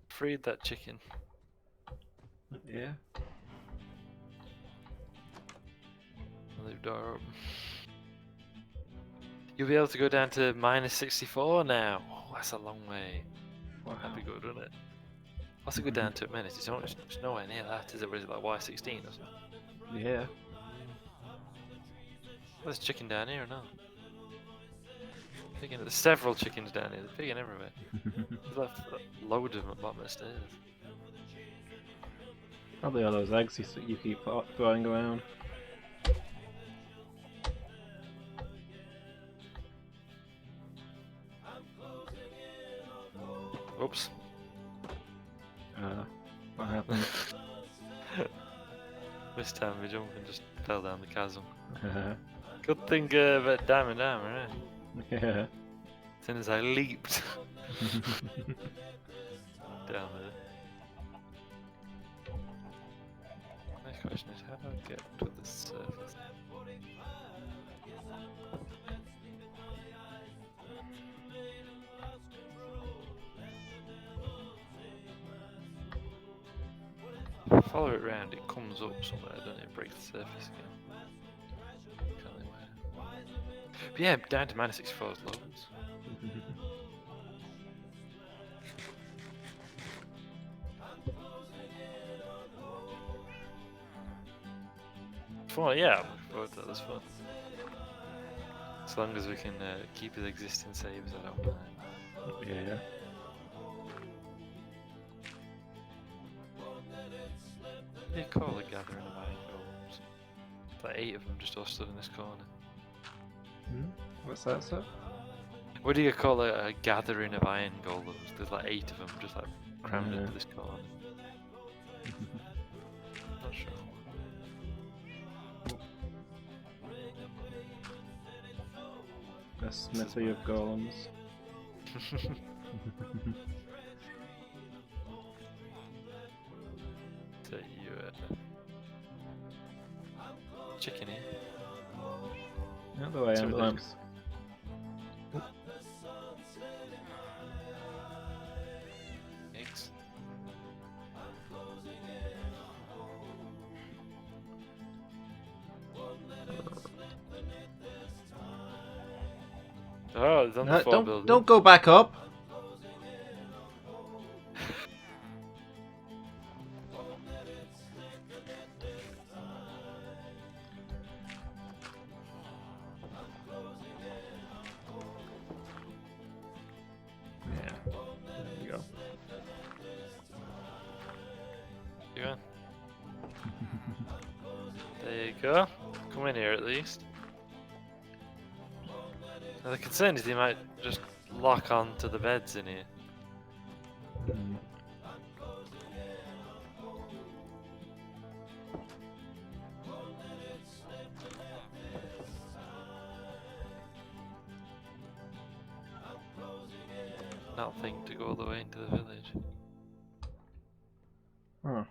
Freed that chicken. Yeah. Leave door open. You'll be able to go down to -64 now. Oh, that's a long way. Wow. That'd be good, wouldn't it? What's it go down to a minute? It's nowhere near that, is it? Or is it like Y16 or something? Yeah. There's chicken down here or not? Picking, there's several chickens down here. They're picking everywhere. There's like loads of them at the bottom of the stairs. Probably all those eggs you keep throwing around. Oops. What happened? This time we jumped and just fell down the chasm. Good thing about diamond armor, eh? Yeah. As soon as I leaped down there. My question is, how do I get to the surface? If I follow it round, it comes up somewhere, doesn't it? It breaks the surface again. Can't think where. But yeah, down to -64 is loads. Fun, yeah, I'm looking forward to that. That's fun. As long as we can keep the existing saves, I don't mind. Yeah. What do you call a gathering of iron golems? Like 8 of them just all stood in this corner. What's that, sir? What do you call a gathering of iron golems? There's like 8 of them just like crammed into this corner. Not sure. A smithy of golems. So you chicken here. Out the way, So ambulance. Eggs. Oh, it's on the fort building. Don't go back up. Yeah, there you go. You on? There you go. Come in here at least. Now the concern is they might just lock on to the beds in here. Not think to go all the way into the village. Huh.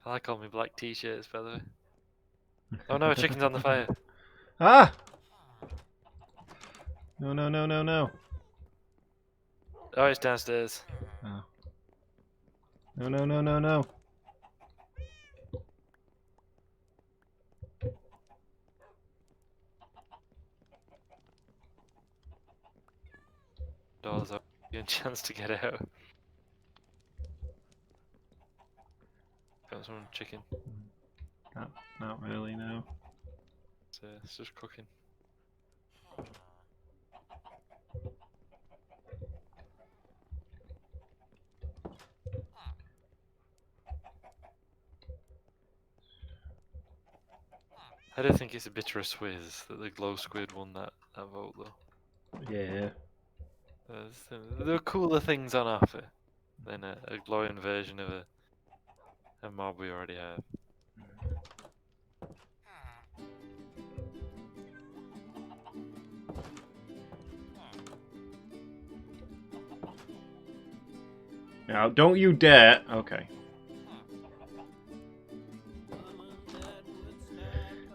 I like all my black t-shirts, by the way. Oh no, a chicken's on the fire. Ah! No, no, no, no, no. Oh, it's downstairs. Oh. No, no, no, no, no. Doors open. You have a chance to get out. Got some chicken. Not really, no. It's just cooking. I don't think it's a bitter swizz that the glow squid won that vote though. Yeah. There are cooler things on offer than a glowing version of a mob we already have. Now, don't you dare. Okay.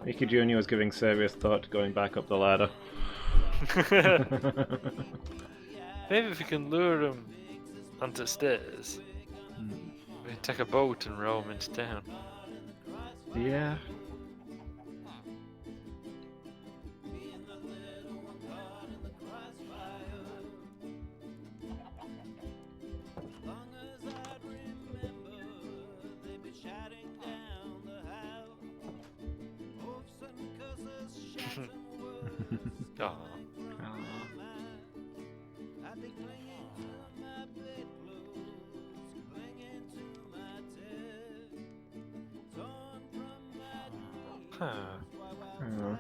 Mickey Jr. was giving serious thought to going back up the ladder. Maybe if we can lure him onto stairs, we can take a boat and row him into town. Yeah. Oh. Huh. Oh.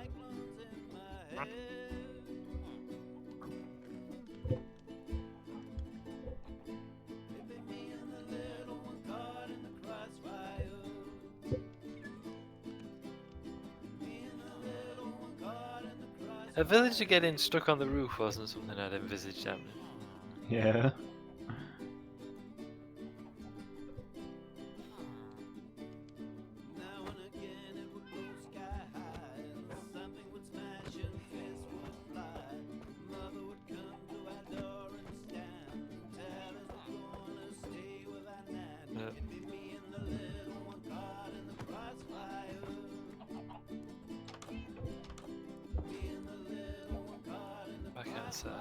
A villager getting stuck on the roof wasn't something I'd envisaged happening. Yeah. Back outside.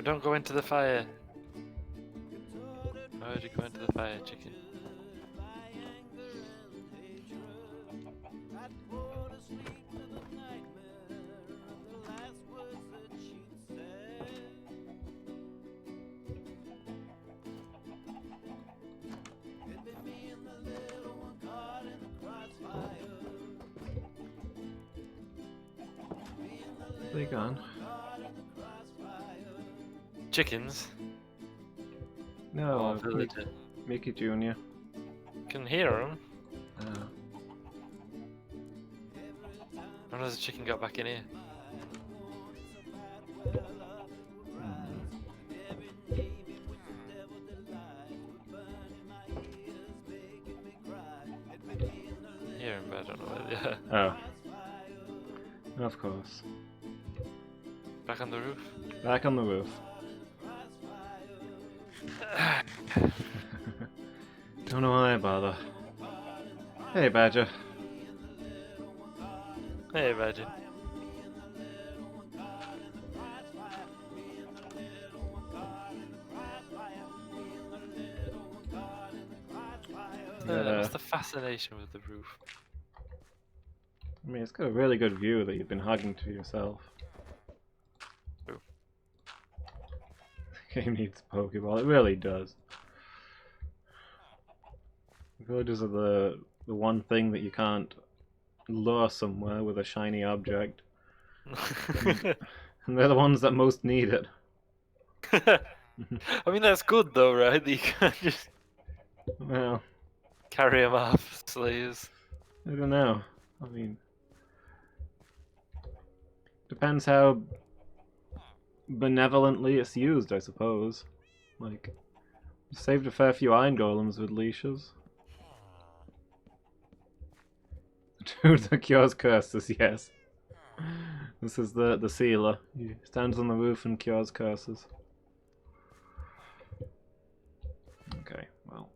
Don't go into the fire. Why would you go into the fire, chicken? They gone? Chickens? No, Oh, villager. Mickey Jr. Can hear them. Oh. When has the chicken got back in here? Hear him, but I don't know where they are. Oh. Of course. Back on the roof? Back on the roof. Don't know why I bother. Hey, Badger. Hey, Badger. What's the fascination with the roof? I mean, it's got a really good view that you've been hugging to yourself. True. The game needs a Pokeball. It really does. Villages are the one thing that you can't lure somewhere with a shiny object. And they're the ones that most need it. I mean, that's good though, right? That you can't just Well, carry them off slaves. I don't know. I mean, depends how benevolently it's used, I suppose. Like, saved a fair few iron golems with leashes. Dude that cures curses, yes. This is the sealer. He stands on the roof and cures curses. Okay, well.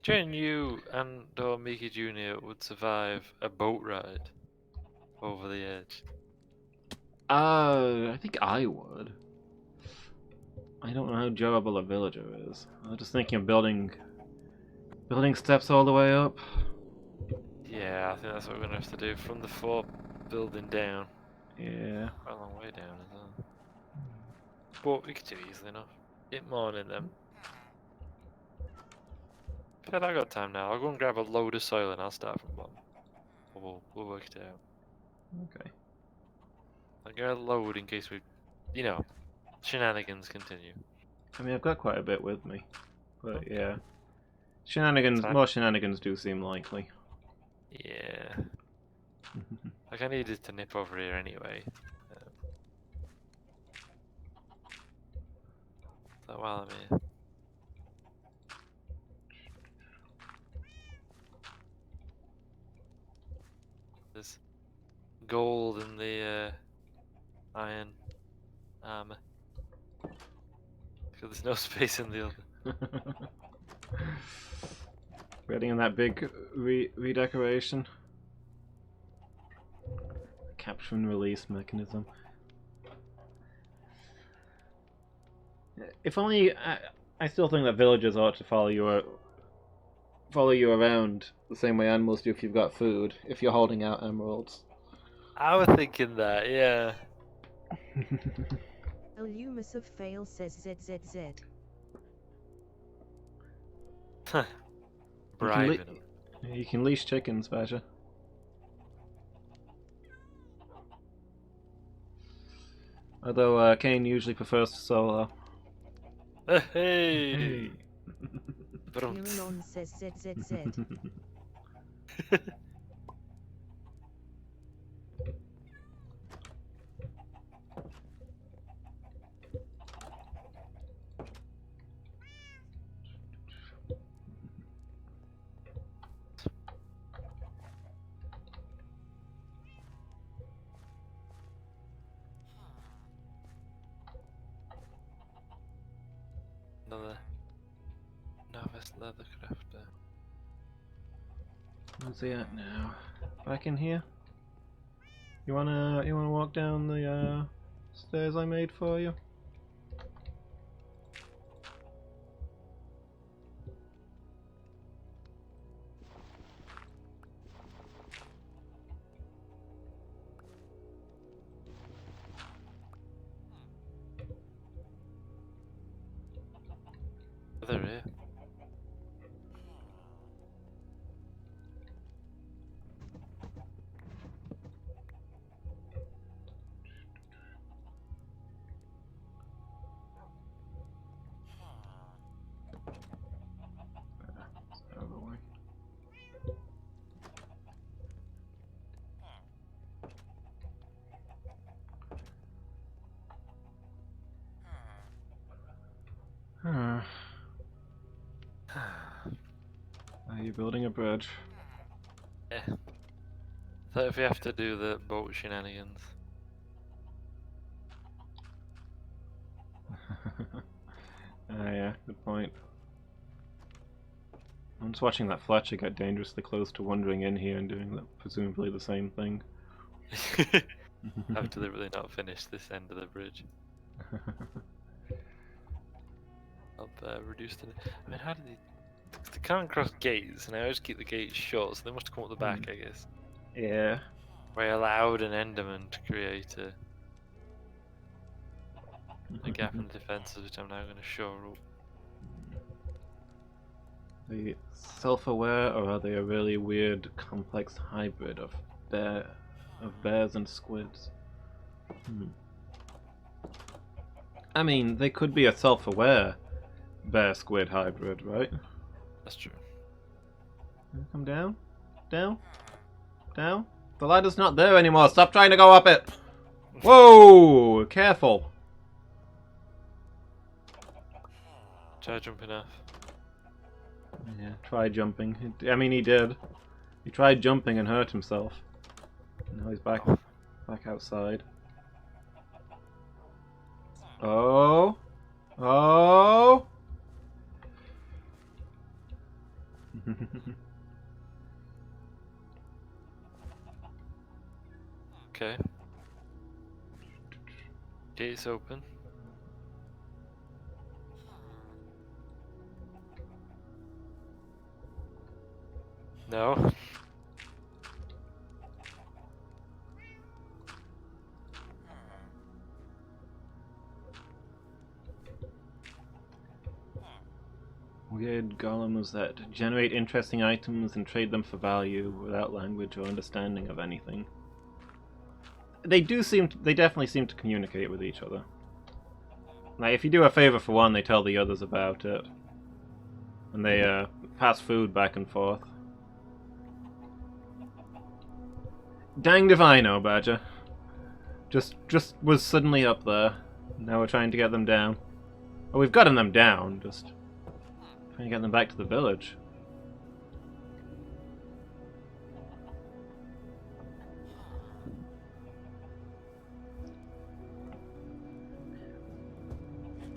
Do you reckon you and or Mickey Jr. would survive a boat ride over the edge? I think I would. I don't know how durable a villager is. I was just thinking of building steps all the way up. Yeah, I think that's what we're gonna have to do from the fort building down. Yeah. Quite a long way down as well. But we could do easily enough. Get morning then. But I got time now. I'll go and grab a load of soil and I'll start from bottom. We'll work it out. Okay. I'll get a load in case we, you know, shenanigans continue. I mean, I've got quite a bit with me, but yeah, shenanigans. Fine. More shenanigans do seem likely. Yeah. Like I needed to nip over here anyway. So while I'm here. There's gold in the iron armor. Because there's no space in the other. Ready in that big redecoration. capture and release mechanism. If only I still think that villagers ought to follow you around the same way animals do if you've got food. If you're holding out emeralds. I was thinking that, yeah. Illumus of Fail says ZZZ. Bribing them. You can leash chickens, Badger. Although Kane usually prefers to solo. Hey! Kiranon says ZZZ. Another novice leather crafter. Where's he at now? Back in here? You wanna walk down the stairs I made for you? They're here. Are you building a bridge? Yeah. So if we have to do the boat shenanigans. Yeah, good point. I'm just watching that Fletcher get dangerously close to wandering in here and doing presumably the same thing. I've deliberately not finished this end of the bridge. I'll reduce the. I mean, how did they can't cross gates, and I always keep the gates shut, so they must come up the back, I guess. Yeah. We allowed an Enderman to create a gap in the defences, which I'm now going to shore up. Are they self-aware, or are they a really weird, complex hybrid of bears and squids? I mean, they could be a self-aware bear-squid hybrid, right? That's true. Come down, down, down. The ladder's not there anymore. Stop trying to go up it. Whoa! Careful. Try jumping off. Yeah, try jumping. I mean, he did. He tried jumping and hurt himself. Now he's back outside. Oh. Oh. Okay. Gates open. No. Weird golems that generate interesting items and trade them for value without language or understanding of anything. They definitely seem to communicate with each other. Like, if you do a favor for one, they tell the others about it. And they pass food back and forth. Danged if I know, Badger. Just was suddenly up there. Now we're trying to get them down. Oh, we've gotten them down, just trying to get them back to the village.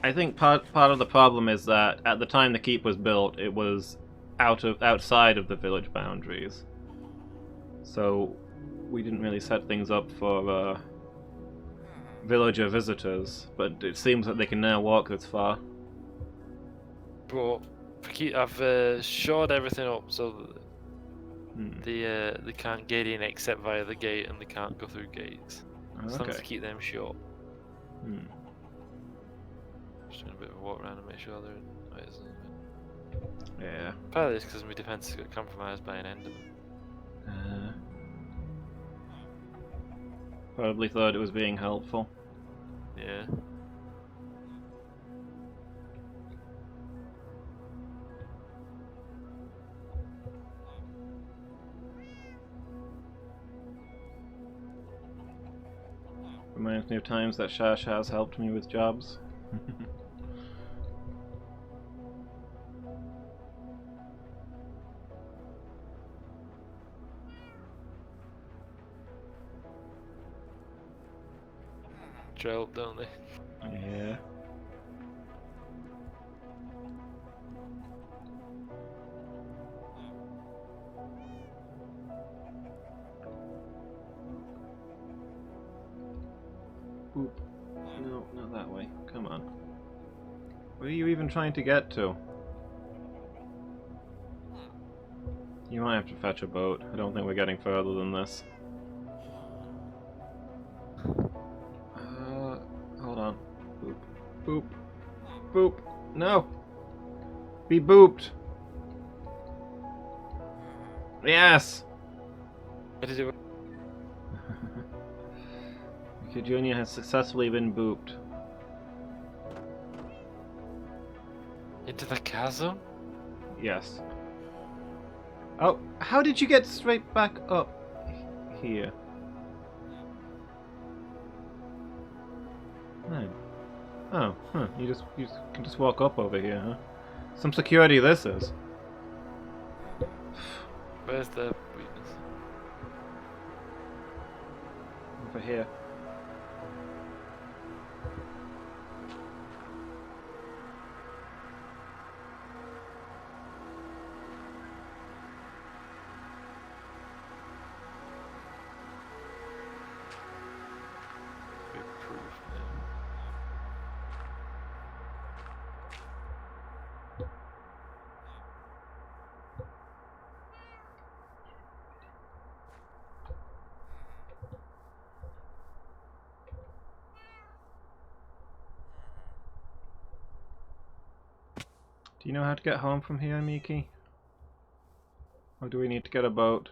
I think part of the problem is that at the time the keep was built, it was outside of the village boundaries. So we didn't really set things up for villager visitors, but it seems that they can now walk this far. But I've shored everything up so that Hmm. they can't get in except via the gate, and they can't go through gates. As long as Okay. to keep them short. Hmm. Just doing a bit of a walk around and make sure they're in. Right, isn't it? Yeah. Partly it's because my defense got compromised by an enderman. Probably thought it was being helpful. Yeah. Reminds me of times that Shash has helped me with jobs. Drill, don't they? Yeah. Oop. No, not that way. Come on. Where are you even trying to get to? You might have to fetch a boat. I don't think we're getting further than this. Hold on. Boop. Boop. Boop. No! Be booped! Yes! What did it? Okay, Junior has successfully been booped. Into the chasm? Yes. Oh, how did you get straight back up here? Man. Oh, huh. You can just walk up over here, huh? Some security this is. Where's the weakness? Over here. We approve now. Do you know how to get home from here, Miki? Or do we need to get a boat?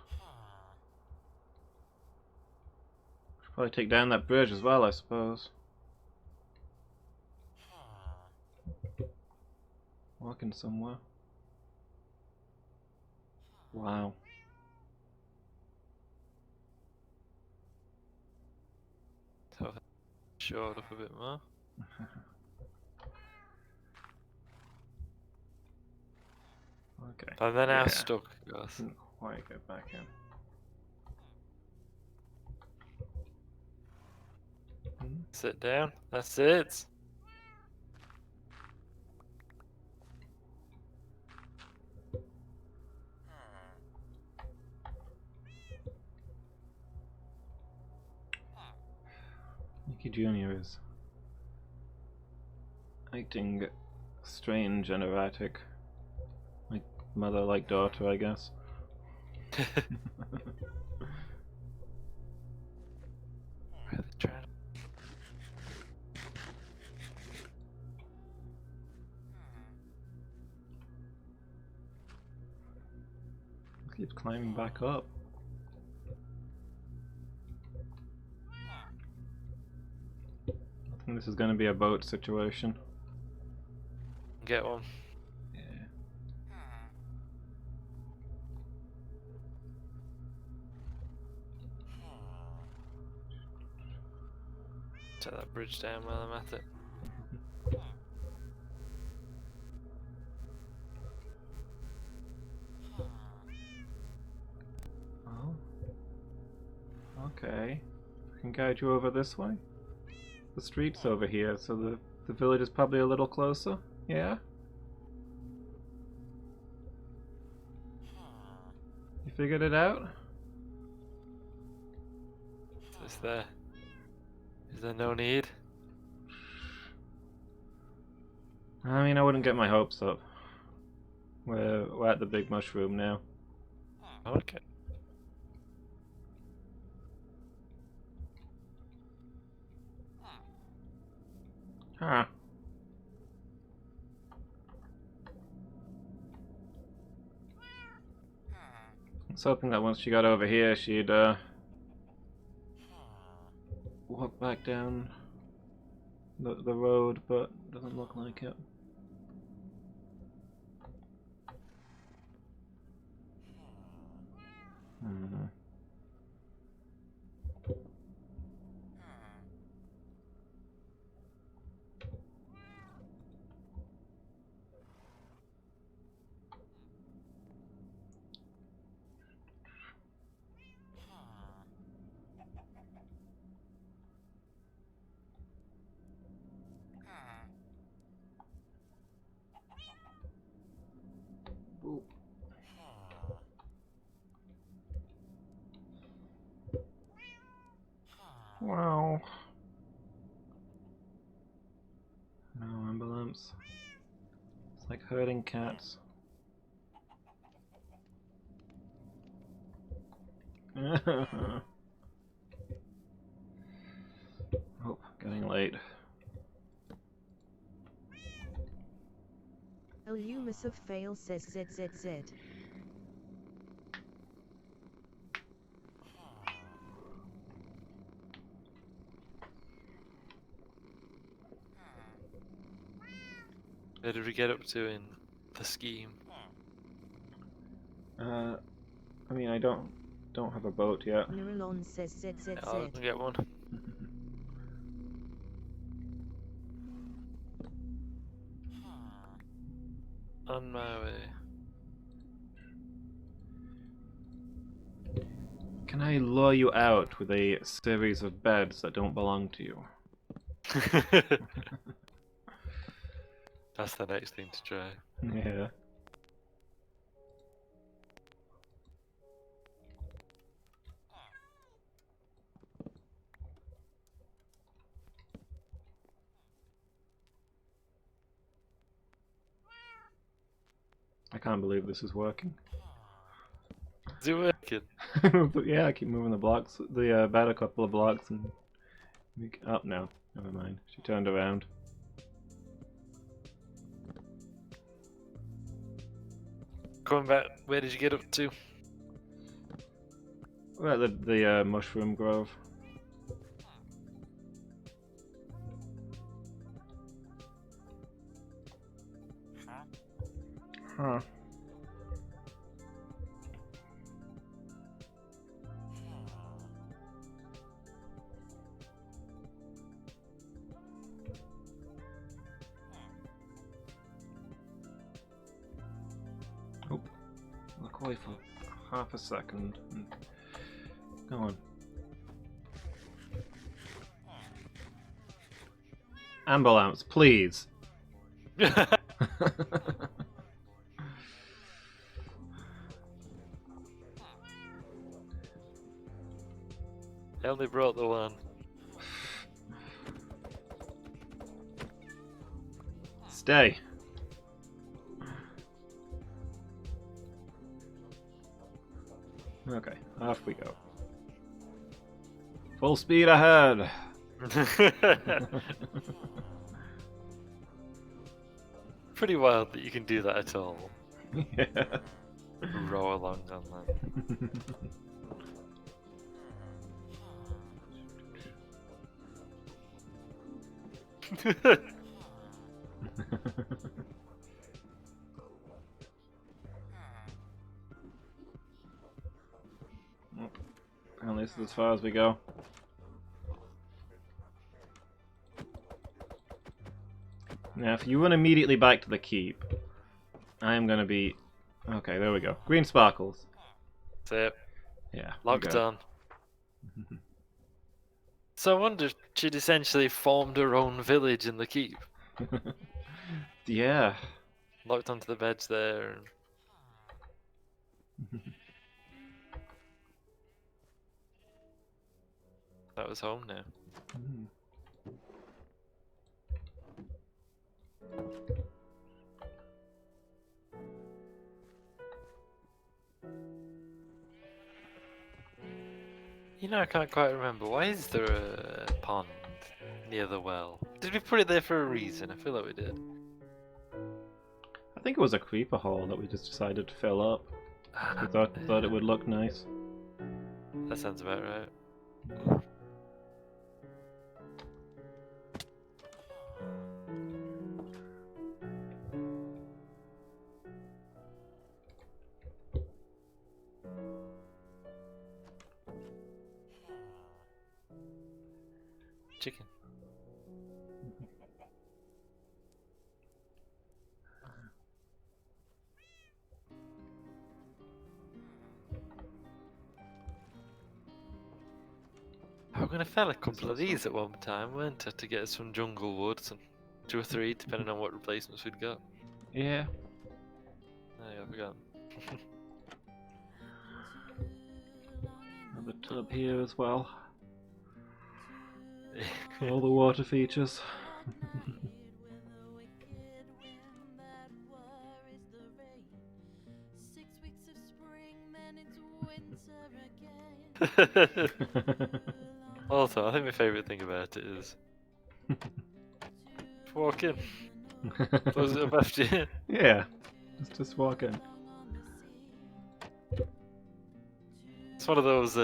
Should probably take down that bridge as well, I suppose. Walking somewhere. Wow. So I've shored up a bit more. Okay. But then Yeah. I'm stuck, guys. Didn't quite get back in. Sit down. That's it. Miki Jr. is acting strange and erratic. Like mother, like daughter, I guess. Really trying to... Keeps climbing back up. I think this is going to be a boat situation. Get one. Yeah. Take that bridge down while I'm at it. Oh. Okay. I can guide you over this way. The street's over here, so the village is probably a little closer. Yeah? You figured it out? Is there no need? I mean, I wouldn't get my hopes up. We're at the big mushroom now. Okay. Huh. I was hoping that once she got over here, she'd walk back down the road, but doesn't look like it. Hmm. Ooh. Wow. No ambulance. It's like herding cats. Oh, getting late. Illumis of fail says ZZZ. Where did we get up to in the scheme? I mean, I don't have a boat yet. Neuralon says ZZZ. I'll get one. On my way. Can I lure you out with a series of beds that don't belong to you? That's the next thing to try. Yeah. I can't believe this is working. Is it working? But yeah, I keep moving the blocks, the bed a couple of blocks, and up now. Never mind. She turned around. Coming back, where did you get up to? We're at the mushroom grove. Huh. Oh, look away for half a second. Go on. Ambulance, please. I only brought the one. Stay. Okay, off we go. Full speed ahead. Pretty wild that you can do that at all. Yeah. Row along on that. Apparently this is as far as we go. Now if you run immediately back to the keep, I am gonna be... Okay, there we go. Green sparkles. That's it. Yeah. Locked on. So I wonder, she'd essentially formed her own village in the keep. Yeah. Locked onto the beds there. That was home now. Mm. You know, I can't quite remember. Why is there a pond near the well? Did we put it there for a reason? I feel like we did. I think it was a creeper hole that we just decided to fill up. We thought it would look nice. That sounds about right. Chicken. We're gonna fell a couple of these at one time, weren't we, to get us some jungle woods and 2 or 3, depending on what replacements we'd got. Yeah. Oh, yeah, I forgot. Another tub here as well. All the water features. Also, I think my favourite thing about it is walk in, close it up after you. Yeah. Just walk in. It's one of those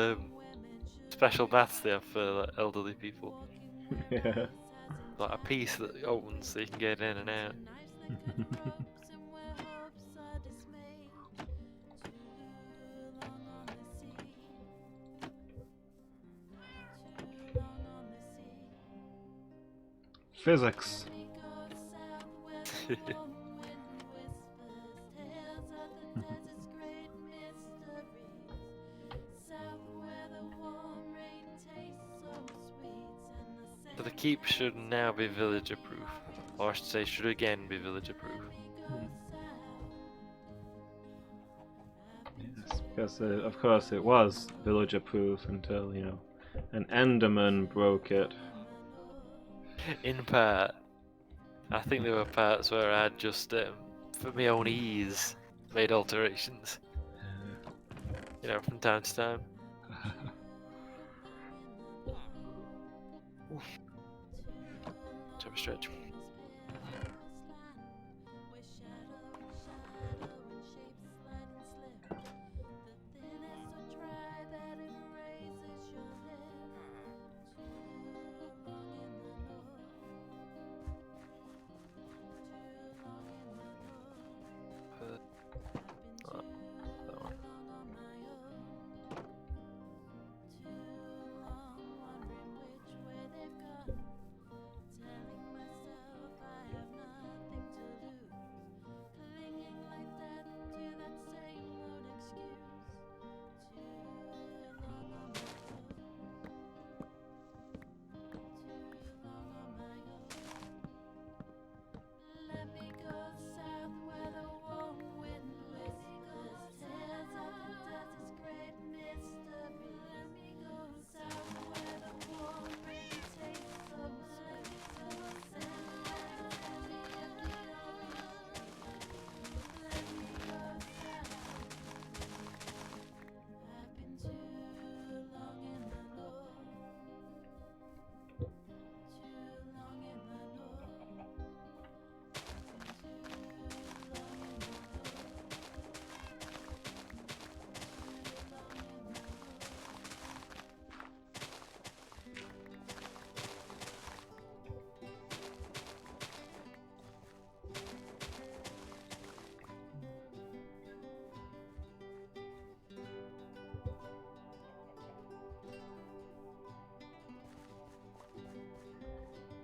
special baths they have for like, elderly people. Yeah. Like a piece that opens so you can get in and out. Physics. So the keep should now be villager proof. Or I should say, should again be villager proof. Yes, because of course it was villager proof until, you know, an Enderman broke it. In part, I think there were parts where I had just, for my own ease, made alterations. You know, from time to time. Jump stretch.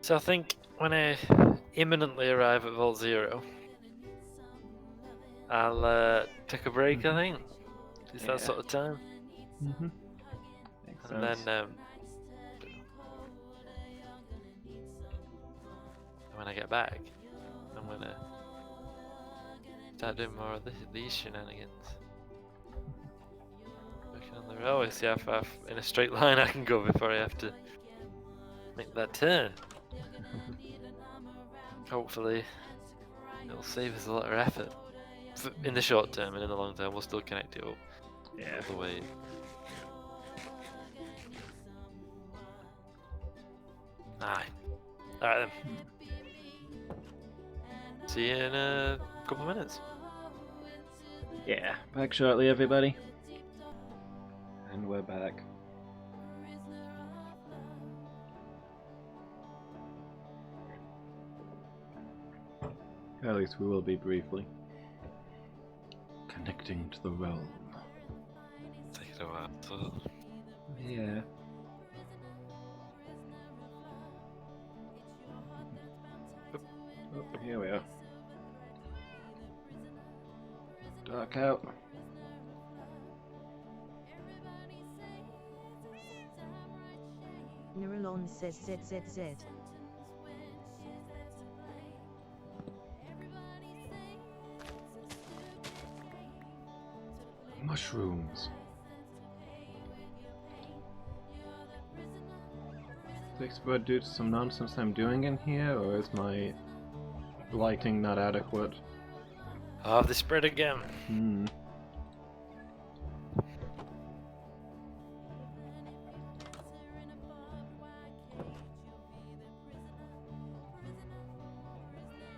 So I think when I imminently arrive at Vault Zero, I'll take a break, I think. It's that Yeah. sort of time. Mm-hmm. Makes And sense. then when I get back, I'm gonna start doing more of these shenanigans. Okay. on the railway, see how far in a straight line I can go before I have to make that turn. Hopefully, it'll save us a lot of effort. In the short term, and in the long term, we'll still connect it up Yeah. all the way. Aye. Alright then. See you in a couple of minutes. Yeah. Back shortly, everybody. And we're back. At least we will be briefly. Connecting to the realm. Take it a while. So, Yeah. Oh, here we are. Dark out. Neuralon says ZZZ. Mushrooms. Is this due to some nonsense I'm doing in here, or is my lighting not adequate? oh, they spread again. Hmm.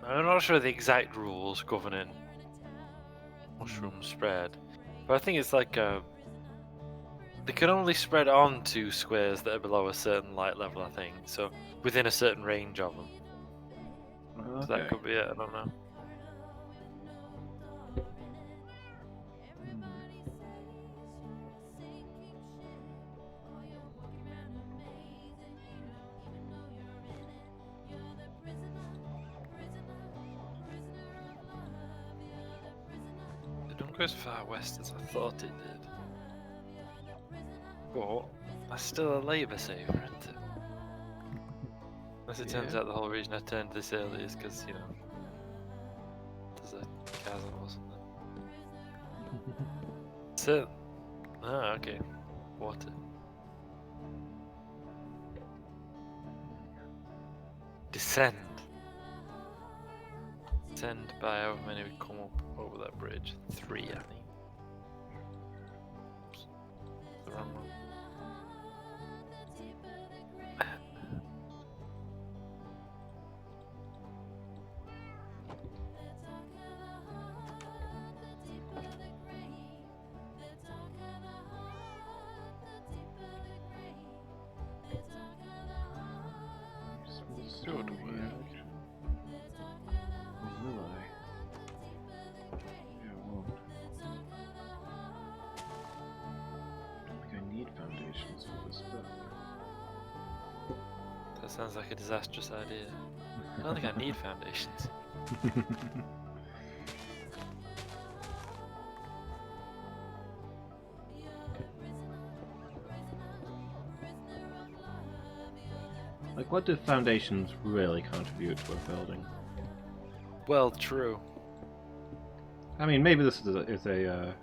I'm not sure the exact rules governing mushroom spread, but I think it's like they can only spread onto squares that are below a certain light level, I think, so within a certain range of them. So that could be it, I don't know. It don't go as far west as I thought it did. But that's still a labour saver, isn't it? Unless it turns Yeah. out the whole reason I turned this early is because, you know, there's a chasm or something. So, ah, okay. Water. Descend. Descend by however many we come up over that bridge. 3, I think. Oops. The wrong one. Good work. Will I? Yeah, I won't. I don't think I need foundations for this book. That sounds like a disastrous idea. I don't think I need foundations. Like, what do foundations really contribute to a building? Well, true. I mean, maybe this is a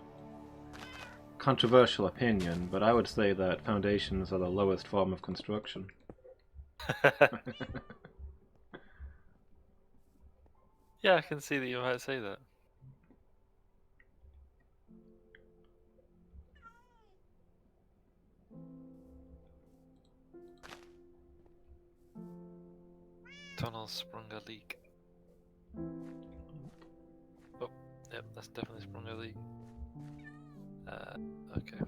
controversial opinion, but I would say that foundations are the lowest form of construction. Yeah, I can see that you might say that. Tunnel sprung a leak. Oh, yep, that's definitely sprung a leak. Okay.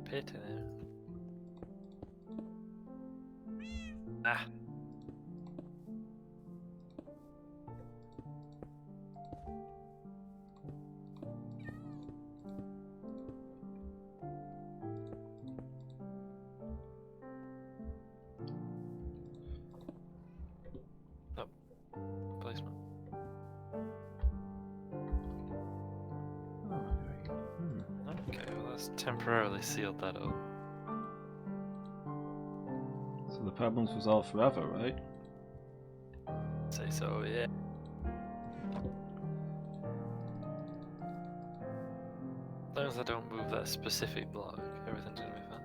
Pit in there. Ah. Placement. Okay, well that's temporarily sealed that up. So the problem's resolved forever, right? Say so, yeah. As long as I don't move that specific block, everything's gonna be fine.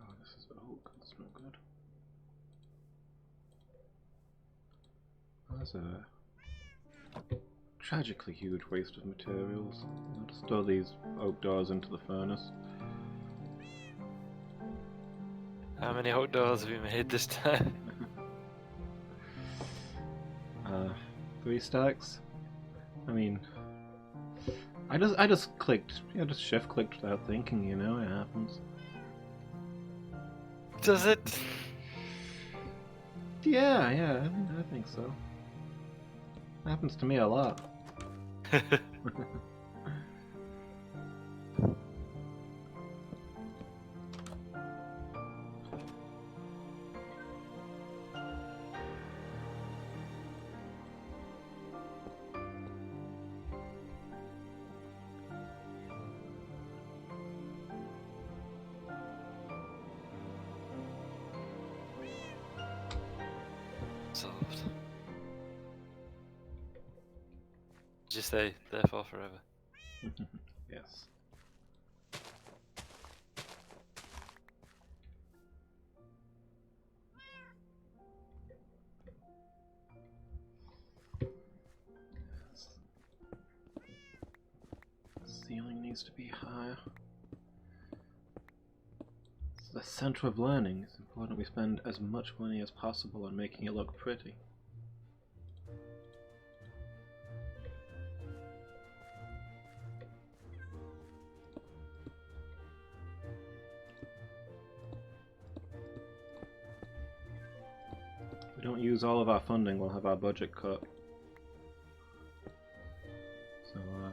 Oh, this is oak. That's not good. That's a tragically huge waste of materials. I'll just throw these oak doors into the furnace. How many hot doors have you made this time? 3 stacks. I mean, I just clicked. I just shift clicked without thinking. You know, it happens. Does it? Yeah, I think so. Happens to me a lot. Solved. Just stay there for forever. Yes. The ceiling needs to be higher. It's the center of learning. It's important we spend as much money as possible on making it look pretty. If we don't use all of our funding, we'll have our budget cut. So, time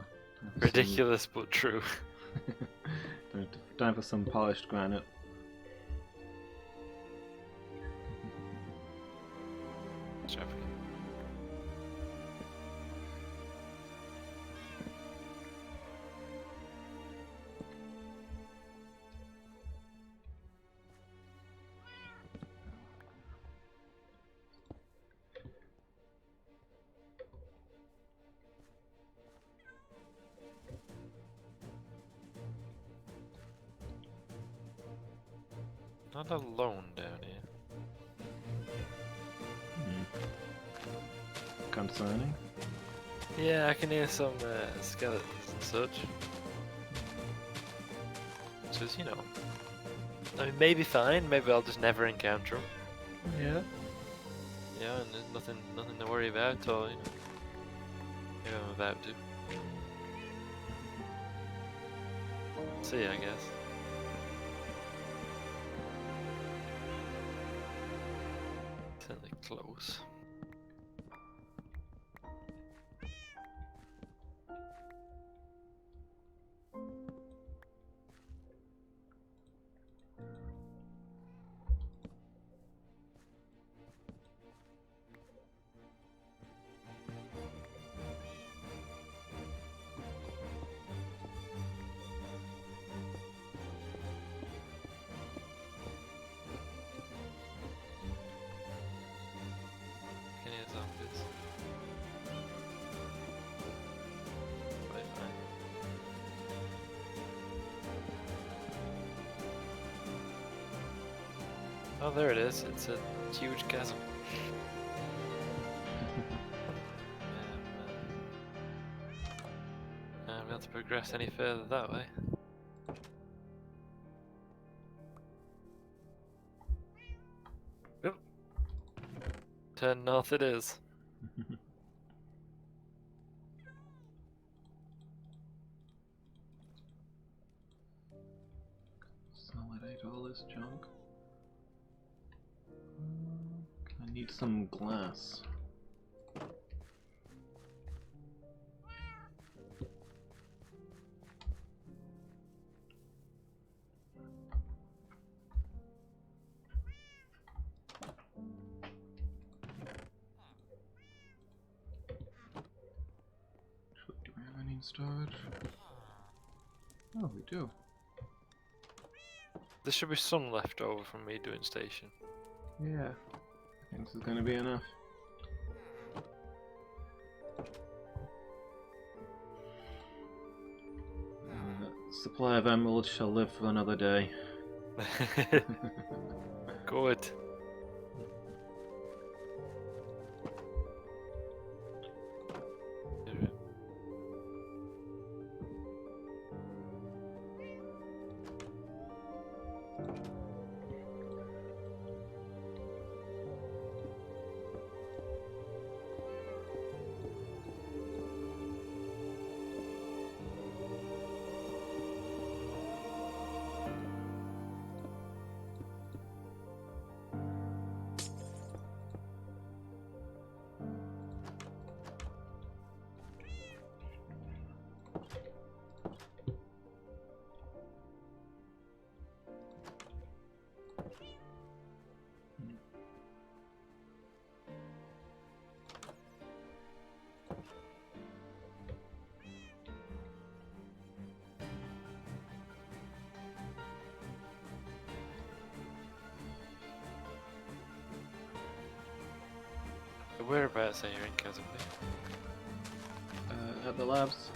for Ridiculous but true. time for some polished granite. Traffic. Not alone down here. Concerning. Yeah, I can hear some skeletons and such. Which is, you know, I mean, maybe fine. Maybe I'll just never encounter them. Yeah. Yeah, and there's nothing to worry about, or you know, maybe I'm about to. See, I guess. Certainly close. Can hear zombies. Quite fine. Oh, there it is. It's a huge chasm. I'm not able to progress any further that way. Oop. Turn north it is. Consolidate all this junk. I need some glass. Do we have any Machine storage. Oh, we do. There should be some left over from me doing station. Yeah. I think this is gonna be enough. Supply of emeralds shall live for another day. Good. Whereabouts are you in Kazumbi? At the labs.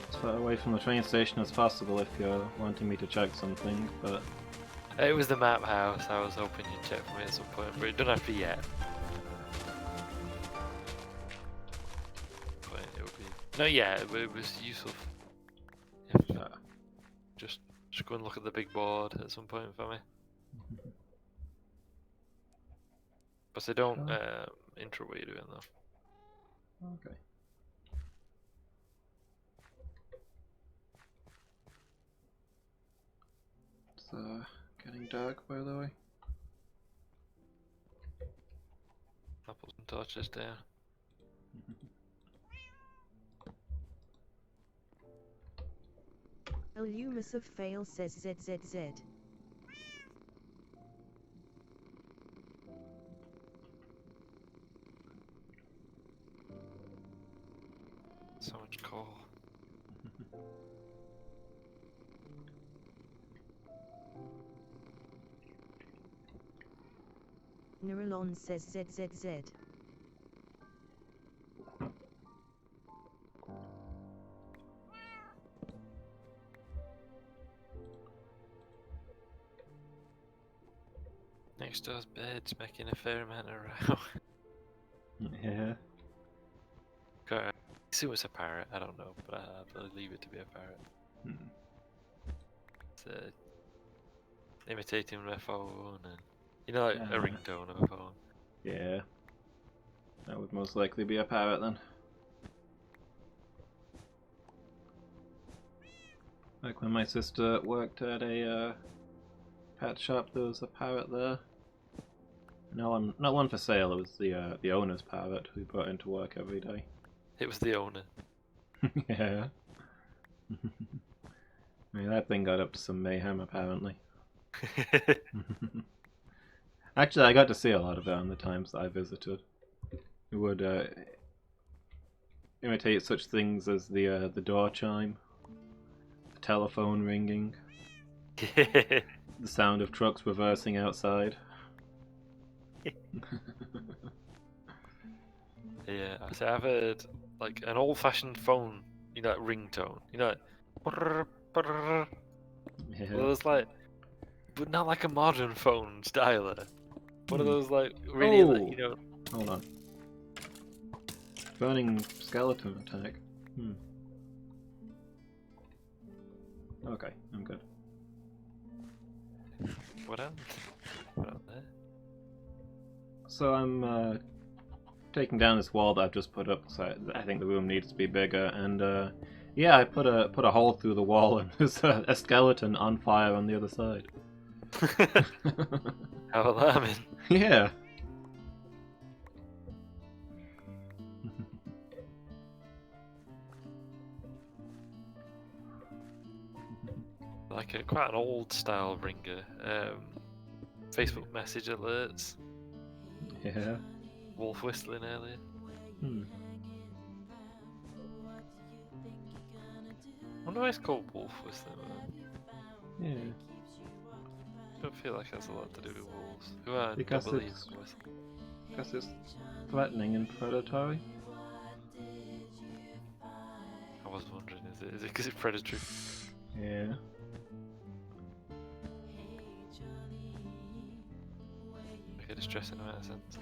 As far away from the train station as possible if you're wanting me to check something, but... It was the map house. I was hoping you'd check for me at some point, but it doesn't have to be yet. But it would be... No, yeah, but it was useful. Just go and look at the big board at some point for me. But they don't intro what you're doing though. Okay. It's getting dark, by the way. I'll put some torches down. Illumus of Fail says ZZZ. So much coal. Neuralon says ZZZ. Next door's bed's making a fair amount of row. Yeah. I assume it's a parrot, I don't know, but I'll leave it to be a parrot. It's imitating my phone and, you know, like a ringtone of a phone. Yeah. That would most likely be a parrot then. Like when my sister worked at a pet shop, there was a parrot there. Not one for sale. It was the owner's parrot who brought into work every day. It was the owner. Yeah. I mean, that thing got up to some mayhem apparently. Actually, I got to see a lot of it on the times that I visited. It would imitate such things as the door chime, the telephone ringing, the sound of trucks reversing outside. Yeah, so I've heard like an old-fashioned phone, you know, like ringtone, you know, like, brrr, brrr. Yeah. Well, it's like, but not like a modern phone styler. One of those like really, like, you know. Hold on. Burning skeleton attack. Okay, I'm good. What else? What else there? So I'm taking down this wall that I've just put up. So I think the room needs to be bigger. And yeah, I put a hole through the wall, and there's a skeleton on fire on the other side. How alarming! Yeah. Like quite an old style ringer. Facebook message alerts. Yeah. Wolf whistling earlier. Hmm. I wonder why it's called wolf with them. Yeah. I don't feel like it has a lot to do with wolves. Who I Because don't believe it's them with. because it's threatening and predatory. I was wondering, is it because it's predatory? Yeah. Like a distressing amount of sense.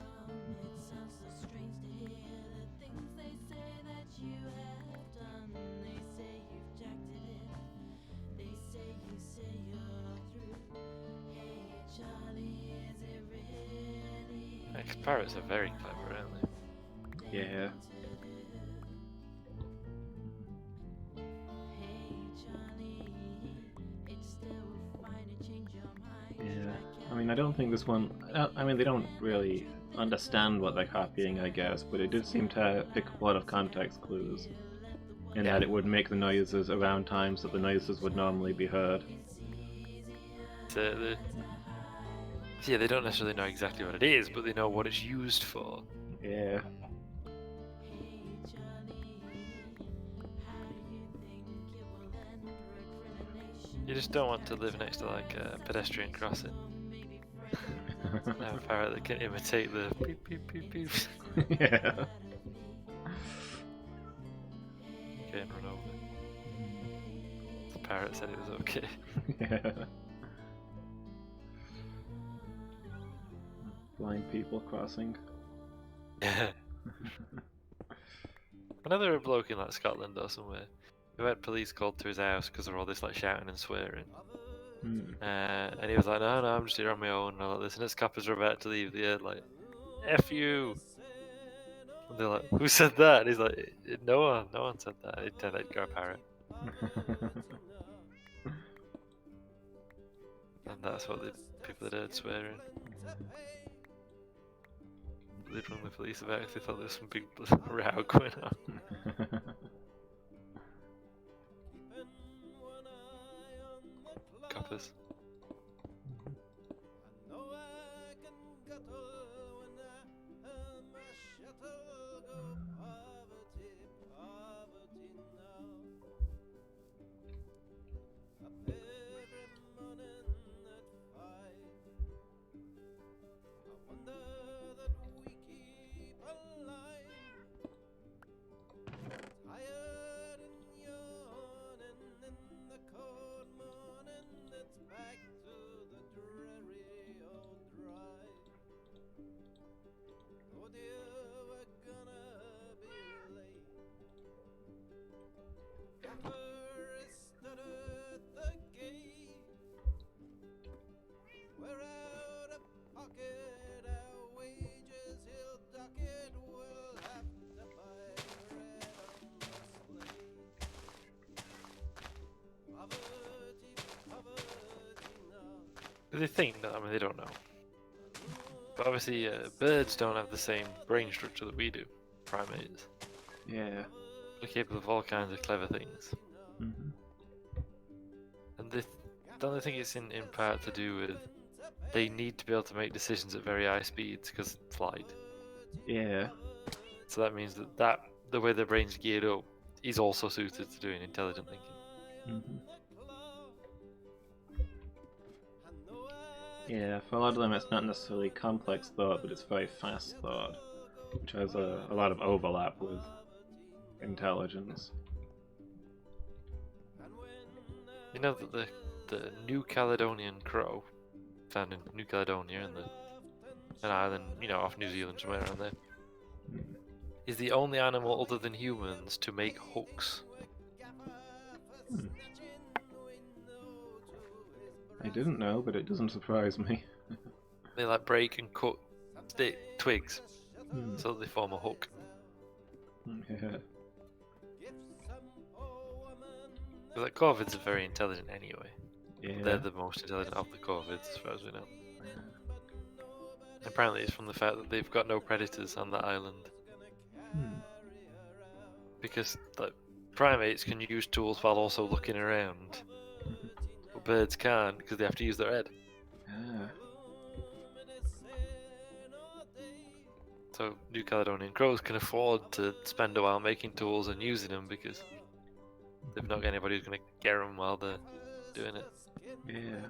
Yeah, 'cause parrots are very clever, aren't they? Yeah. Yeah. I mean, I don't think this one. I mean, they don't really understand what they're copying, I guess, but it did seem to pick up a lot of context clues. In Yeah. that it would make the noises around times that the noises would normally be heard. Yeah, they don't necessarily know exactly what it is, but they know what it's used for. Yeah. You just don't want to live next to like a pedestrian crossing. Have a parrot that can imitate the beep beep beep beep. Yeah. Getting run over. The parrot said it was okay. Yeah. Blind people crossing. Yeah. Another bloke in like Scotland or somewhere who had police called to his house because of all this like shouting and swearing. Hmm. And he was like, no, I'm just here on my own and all this. And his coppers were about to leave the air like, F you. And they're like, who said that? And he's like, no one said that. He turned out to go a parrot. And that's what the people that heard swearing. They'd rung the police about if they thought there was some big row going on. Coppers. They think that, I mean, they don't know. But obviously, birds don't have the same brain structure that we do, primates. Yeah. They're capable of all kinds of clever things. Mm-hmm. And don't they think it's in part to do with they need to be able to make decisions at very high speeds because flight. Yeah. So that means that the way their brain's geared up is also suited to doing intelligent thinking. Mm-hmm. Yeah, for a lot of them it's not necessarily complex thought, but it's very fast thought, which has a lot of overlap with intelligence. You know that the New Caledonian crow, found in New Caledonia an island, you know, off New Zealand, somewhere around there, is the only animal other than humans to make hooks. Hmm. I didn't know, but it doesn't surprise me. They like break and cut twigs, Hmm. so that they form a hook. Yeah. But like corvids are very intelligent anyway. Yeah. They're the most intelligent of the corvids, as far as we know. Apparently, it's from the fact that they've got no predators on that island. Hmm. Because like primates can use tools while also looking around, but birds can't because they have to use their head. Ah. So New Caledonian crows can afford to spend a while making tools and using them because they've not got anybody who's going to get them while they're doing it. Yeah.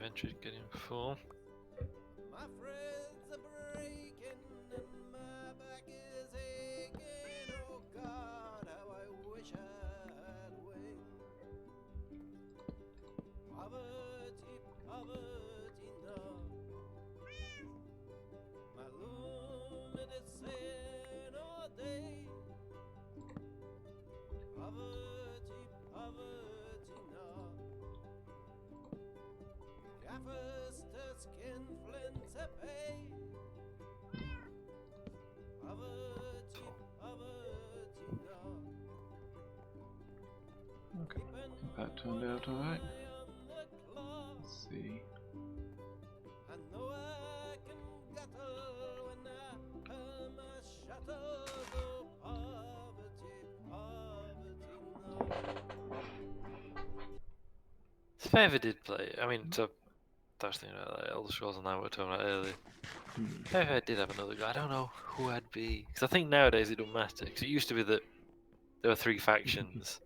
Inventory's getting full. Okay, that turned out alright. Let's see. If I ever did play, I mean, so that's the thing about like, Elder Scrolls Online we were talking about earlier. If I ever did have another guy, I don't know who I'd be. Because I think nowadays it don't matter. Because it used to be that there were 3 factions,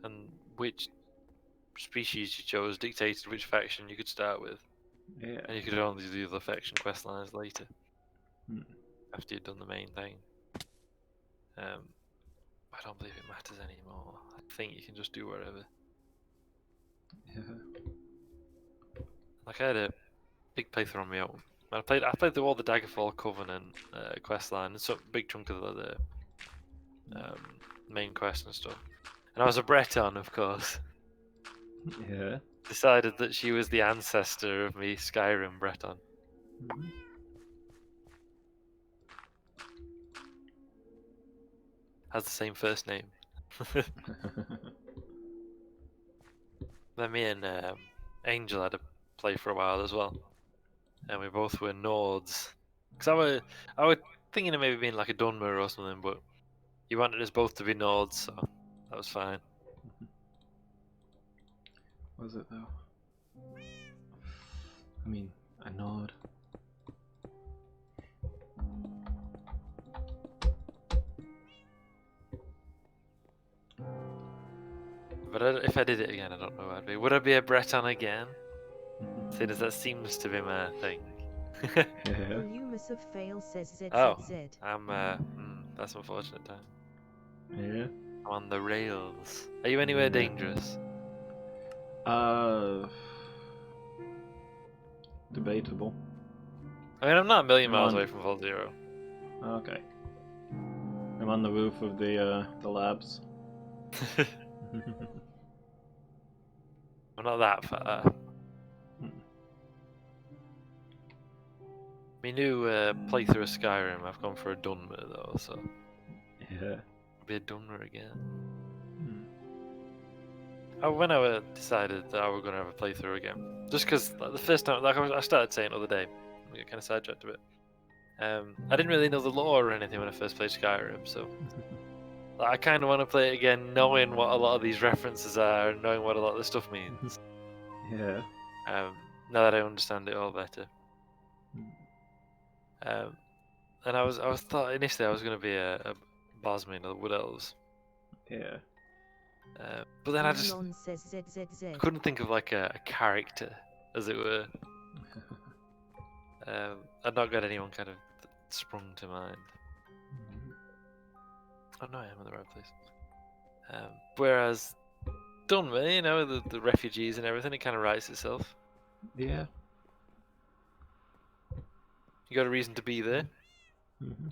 and which species you chose dictated which faction you could start with. Yeah. And you could only do the other faction quest lines later, Hmm. after you'd done the main thing. I don't believe it matters anymore. I think you can just do whatever. Yeah. Like I had a big playthrough on my own. I played through all the Daggerfall Covenant quest line and some big chunk of the main quest and stuff. And I was a Breton, of course. Yeah. Decided that she was the ancestor of me Skyrim Breton. Mhm. Has the same first name. Then me and Angel had a play for a while as well, and we both were Nords. Cause I was thinking of maybe being like a Dunmer or something, but he wanted us both to be Nords, so that was fine. Was it though? I mean, a nod. But if I did it again, I don't know who I'd be. Would I be a Breton again? Seeing as that seems to be my thing. Yeah. Volumus of fail says Oh, ZZZ. I'm that's unfortunate time. Yeah. I'm on the rails. Are you anywhere dangerous? Debatable. I mean, I'm not a million I'm miles on- away from Vault Zero. Okay. I'm on the roof of the labs. I'm not that far. My new playthrough of Skyrim, I've gone for a Dunmer though, so Yeah. I'll be a Dunmer again. Hmm. When I decided that I was going to have a playthrough again, just because like, the first time, like I started saying the other day, I get kind of sidetracked a bit. I didn't really know the lore or anything when I first played Skyrim, so like, I kind of want to play it again, knowing what a lot of these references are, and knowing what a lot of the stuff means. Yeah. Now that I understand it all better. And I was thought initially I was going to be a Bosman of the Wood Elves. Yeah. But then I just Elon says ZZZ. couldn't think of like a character, as it were. I'd not got anyone kind of sprung to mind. Oh no, I am in the right place. Whereas Dunmer, you know, the refugees and everything, it kind of writes itself. Yeah. You got a reason to be there. Hmm.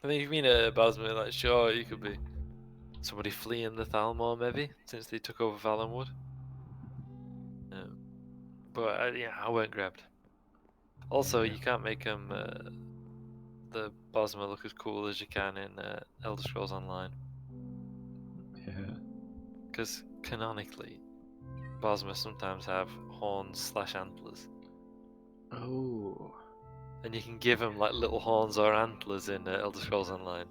I think if you mean a Bosmer, like, sure, you could be somebody fleeing the Thalmor, maybe, since they took over Valenwood. But yeah, I weren't grabbed. Also, you can't make them the Bosmer look as cool as you can in Elder Scrolls Online, Yeah. because canonically, Bosmer sometimes have horns / antlers, Oh. and you can give them like little horns or antlers in Elder Scrolls Online,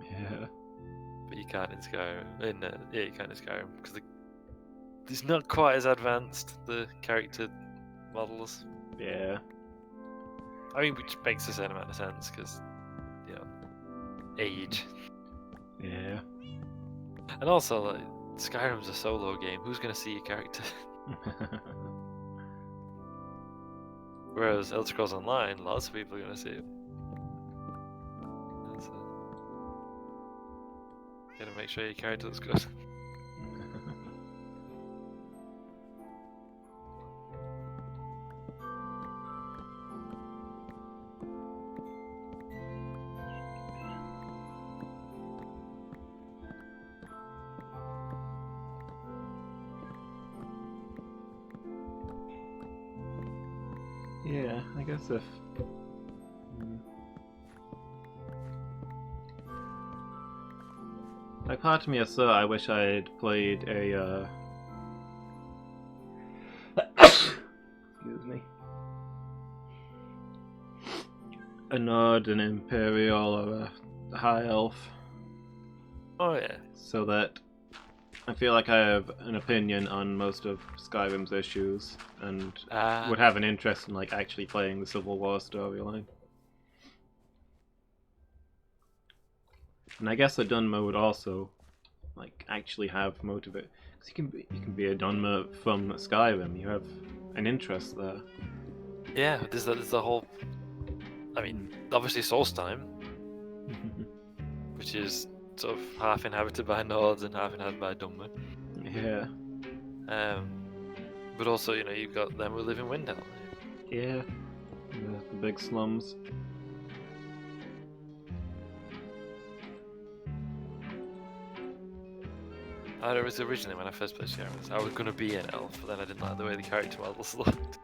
Yeah. but you can't in Skyrim. Yeah, you can't in Skyrim because it's not quite as advanced, the character models. Yeah. I mean, which makes a certain amount of sense because, you know, age. Yeah. And also, like, Skyrim's a solo game. Who's gonna see your character? Whereas Elder Scrolls Online, lots of people are gonna see it. And so, gotta make sure your character looks good. Yeah, I guess if... Like, part of me is so I wish I had played a, excuse me. A Nord, an Imperial, or a High Elf. Oh yeah. So that I feel like I have an opinion on most of Skyrim's issues, and would have an interest in like actually playing the Civil War storyline. And I guess a Dunmer would also like actually have motivate, because you can be a Dunmer from Skyrim. You have an interest there. Yeah, there's the whole. I mean, obviously Solstheim, which is sort of half inhabited by Nords and half inhabited by Dunmer. Yeah. But also, you know, you've got them who live in Windhelm. Yeah. The big slums. I was originally, when I first played Skyrim, I was going to be an elf, but then I didn't like the way the character models looked.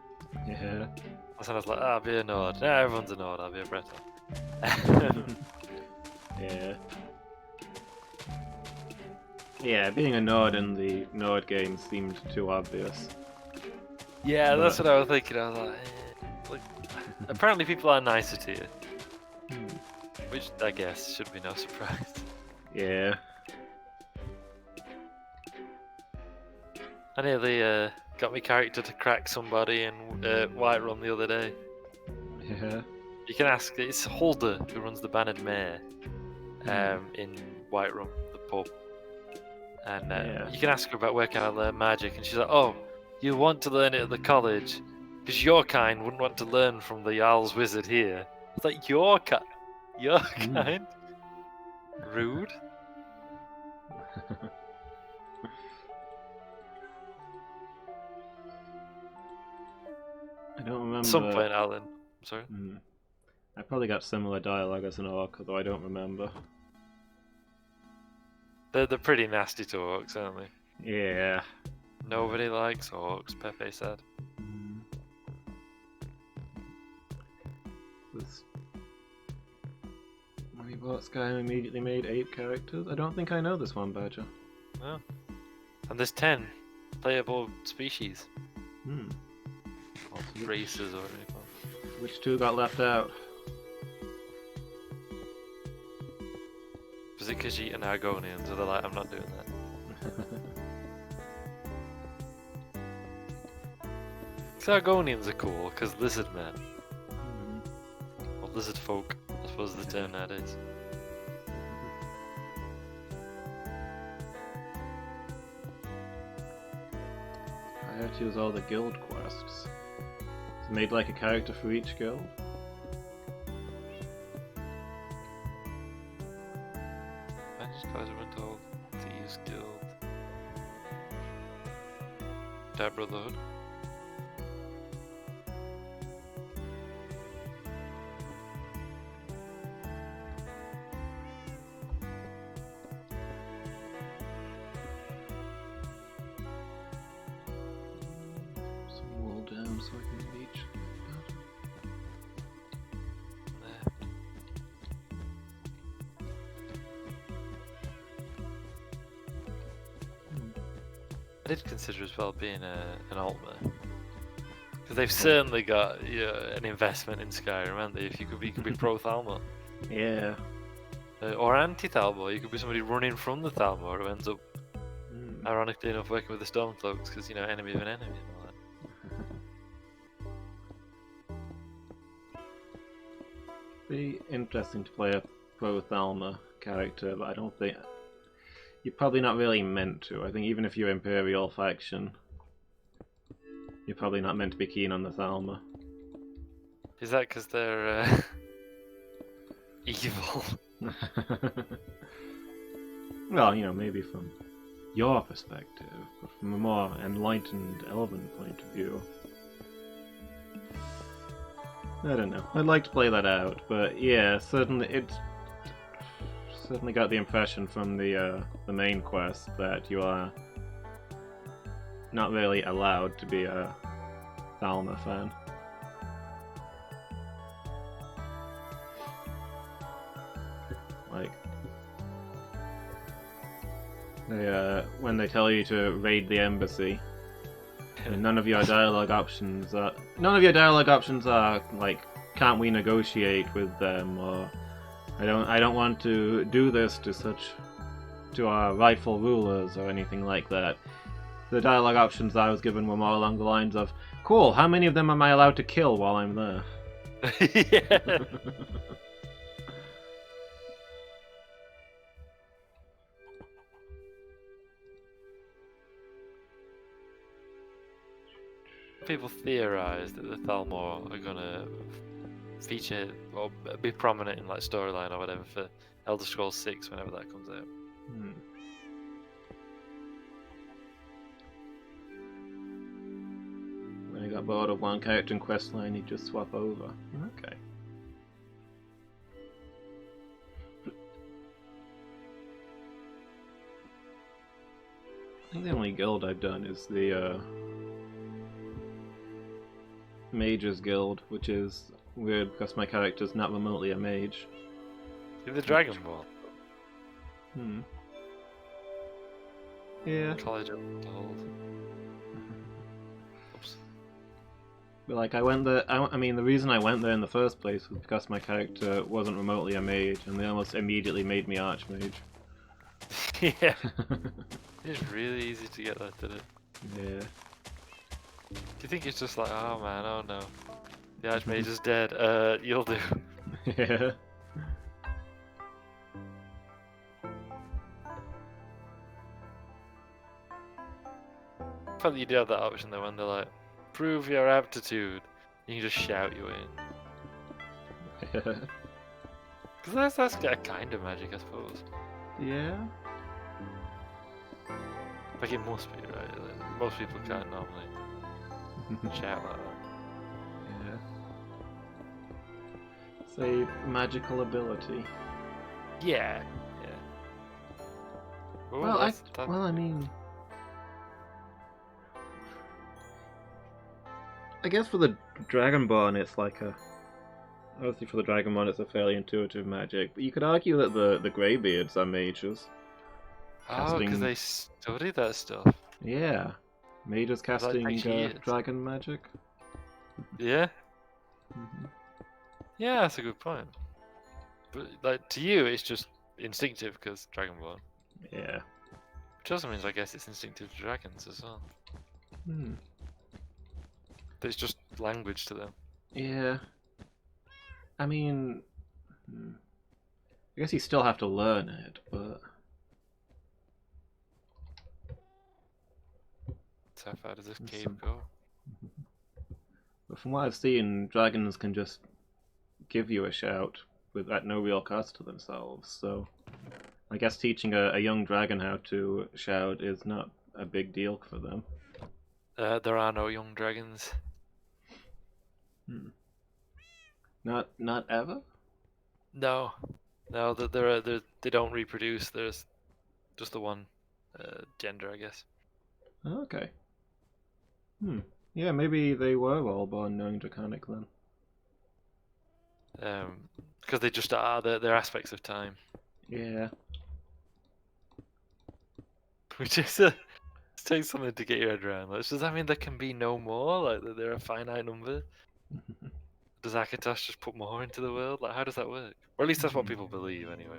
Yeah. So I was like, I'll be a Nord. Nah, everyone's a Nord, I'll be a Breton. Yeah. Yeah, being a Nord in the Nord game seemed too obvious. Yeah, that's what I was thinking. I was like, look, apparently people are nicer to you. Which, I guess, should be no surprise. Yeah. I nearly got my character to crack somebody in Whiterun the other day. Yeah. You can ask, it's Holder who runs the Bannered Mare in Whiterun, the pub. And you can ask her about where can I learn magic, and she's like, oh, you want to learn it at the college, because your kind wouldn't want to learn from the Jarl's wizard here. It's like, your kind? Rude. I don't remember. At some point, Alan. Sorry? I probably got similar dialogue as an orc, although I don't remember. They're pretty nasty to orcs, aren't they? Yeah. Nobody likes orcs, Pepe said. When we bought Skyrim, immediately made 8 characters. I don't think I know this one, Badger. Oh. And there's 10 playable species. Or races or anything. Which 2 got left out? Was it Khajiit and Argonians? So they're like, I'm not doing that. Because Argonians are cool, because lizard men. Or lizard folk, I suppose is the term nowadays. I had to use all the guild quests. It's made like a character for each guild. Managed Collider when told to use Guild. Dark Brotherhood. Some wall down so I can reach. There. I did consider as well being an Altmer. Because they've certainly got an investment in Skyrim, haven't they? If you could be pro Thalmor. Yeah. Or anti-Thalmor, you could be somebody running from the Thalmor who ends up, Hmm. ironically enough, working with the Stormcloaks, because, you know, enemy of an enemy and all that. Be interesting to play a pro Thalma character, but I don't think you're probably not really meant to. I think even if you're Imperial faction, you're probably not meant to be keen on the Thalma. Is that because they're evil? Well, you know, maybe from your perspective, but from a more enlightened Elven point of view. I don't know. I'd like to play that out, but yeah, certainly certainly got the impression from the main quest that you are not really allowed to be a Thalma fan. Like, when they tell you to raid the embassy, and none of your dialogue options are like, can't we negotiate with them, or I don't want to do this to our rightful rulers or anything like that. The dialogue options I was given were more along the lines of, cool, how many of them am I allowed to kill while I'm there? Yeah. People theorize that the Thalmor are gonna feature or be prominent in like storyline or whatever for Elder Scrolls 6 whenever that comes out. Hmm. When he got bored of one character in questline, he'd just swap over. Okay. I think the only guild I've done is the Mage's Guild, which is weird because my character's not remotely a mage. In the Dragon Ball. Hmm. Yeah. College of Hold. Oops. But like, I went there. I mean, the reason I went there in the first place was because my character wasn't remotely a mage, and they almost immediately made me Archmage. Yeah. It's really easy to get that, did it? Yeah. Do you think it's just like, oh man, oh no, the Archmage is dead? You'll do. Yeah. I felt that you do have that option though when they're like, prove your aptitude. You can just shout you in. Because that's kind of magic, I suppose. Yeah. Like it must be, right? Like, most people can't normally shout like that. Yeah. It's a magical ability. Yeah, yeah. Ooh, Well, that- I mean, I guess for the Dragonborn, it's like obviously for the Dragonborn, it's a fairly intuitive magic. But you could argue that the Greybeards are mages. Oh, because casting- they study that stuff. Yeah, mages casting takes years. dragon magic. Yeah, Mhm. yeah, that's a good point. But like to you, it's just instinctive because Dragonborn. Yeah. Which also means, I guess, it's instinctive to dragons as well. Hmm. But it's just language to them. Yeah. I mean, I guess you still have to learn it, but So how far does this There's cave some- go? from what I've seen, dragons can just give you a shout at no real cost to themselves. So I guess teaching a young dragon how to shout is not a big deal for them. There are no young dragons. Hmm. Not ever? No, no, they don't reproduce. There's just the one gender, I guess. Okay. Yeah, maybe they were all born knowing Draconic then. Because they just are. They're aspects of time. Yeah. Which is it takes something to get your head around. Like, does that mean there can be no more? Like that they're a finite number? Does Akatos just put more into the world? Like, how does that work? Or at least that's what people believe, anyway.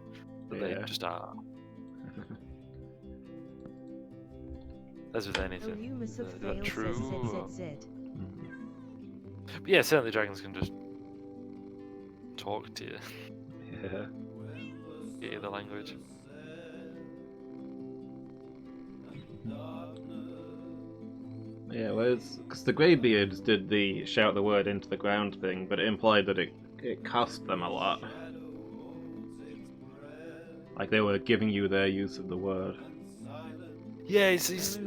That they Yeah. just are. As with Oh, anything. you must have Is that failed, true? says ZZZ. But yeah, certainly dragons can just talk to you, Yeah. get you the language. Yeah, whereas, because the Greybeards did the shout the word into the ground thing, but it implied that it cost them a lot. Like they were giving you their use of the word. Yeah, it's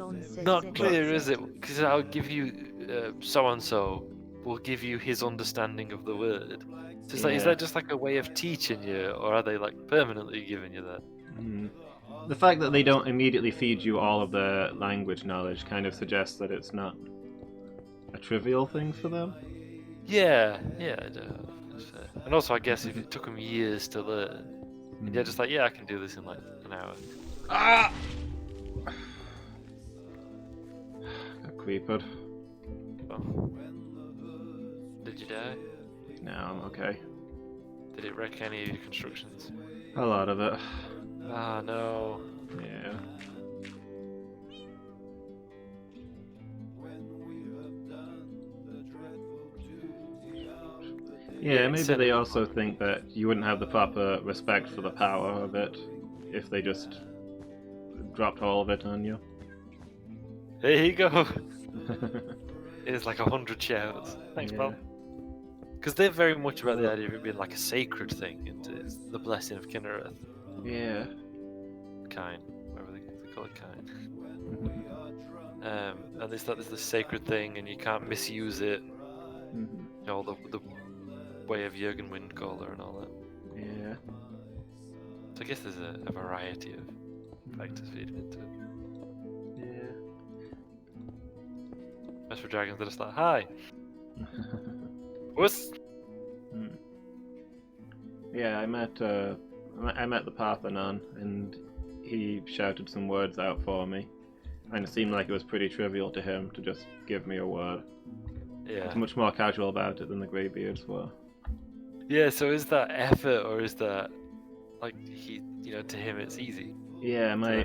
not clear, is it? Because I'll give you so and so will give you his understanding of the word. So it's like, is Yeah. that just like a way of teaching you, or are they like permanently giving you that? The fact that they don't immediately feed you all of their language knowledge kind of suggests that it's not a trivial thing for them. Yeah, that's fair. And also, I guess if it took them years to learn, and they're just like, yeah, I can do this in like an hour. Ah! Got creepered. Oh. Did you die? No, I'm okay. Did it wreck any of your constructions? A lot of it. Ah, no. Yeah. Yeah, maybe they also think that you wouldn't have the proper respect for the power of it if they just dropped all of it on you. There you go. It's like 100 shouts. Thanks, Yeah. pal. Because they're very much about the idea of it being like a sacred thing, and it's the blessing of Kinnereth. Yeah. Kine, whatever they call it, Kine. And it's that there's this sacred thing, and you can't misuse it. You know, the way of Jürgen Windcaller and all that. Yeah. So I guess there's a variety of factors feeding into it. Yeah. As for dragons, they're just like, hi! What's... Yeah, I met the Parthenon, and he shouted some words out for me. And it seemed like it was pretty trivial to him to just give me a word. Yeah. He's much more casual about it than the Greybeards were. Yeah, so is that effort, or is that, like, to him it's easy? Yeah, my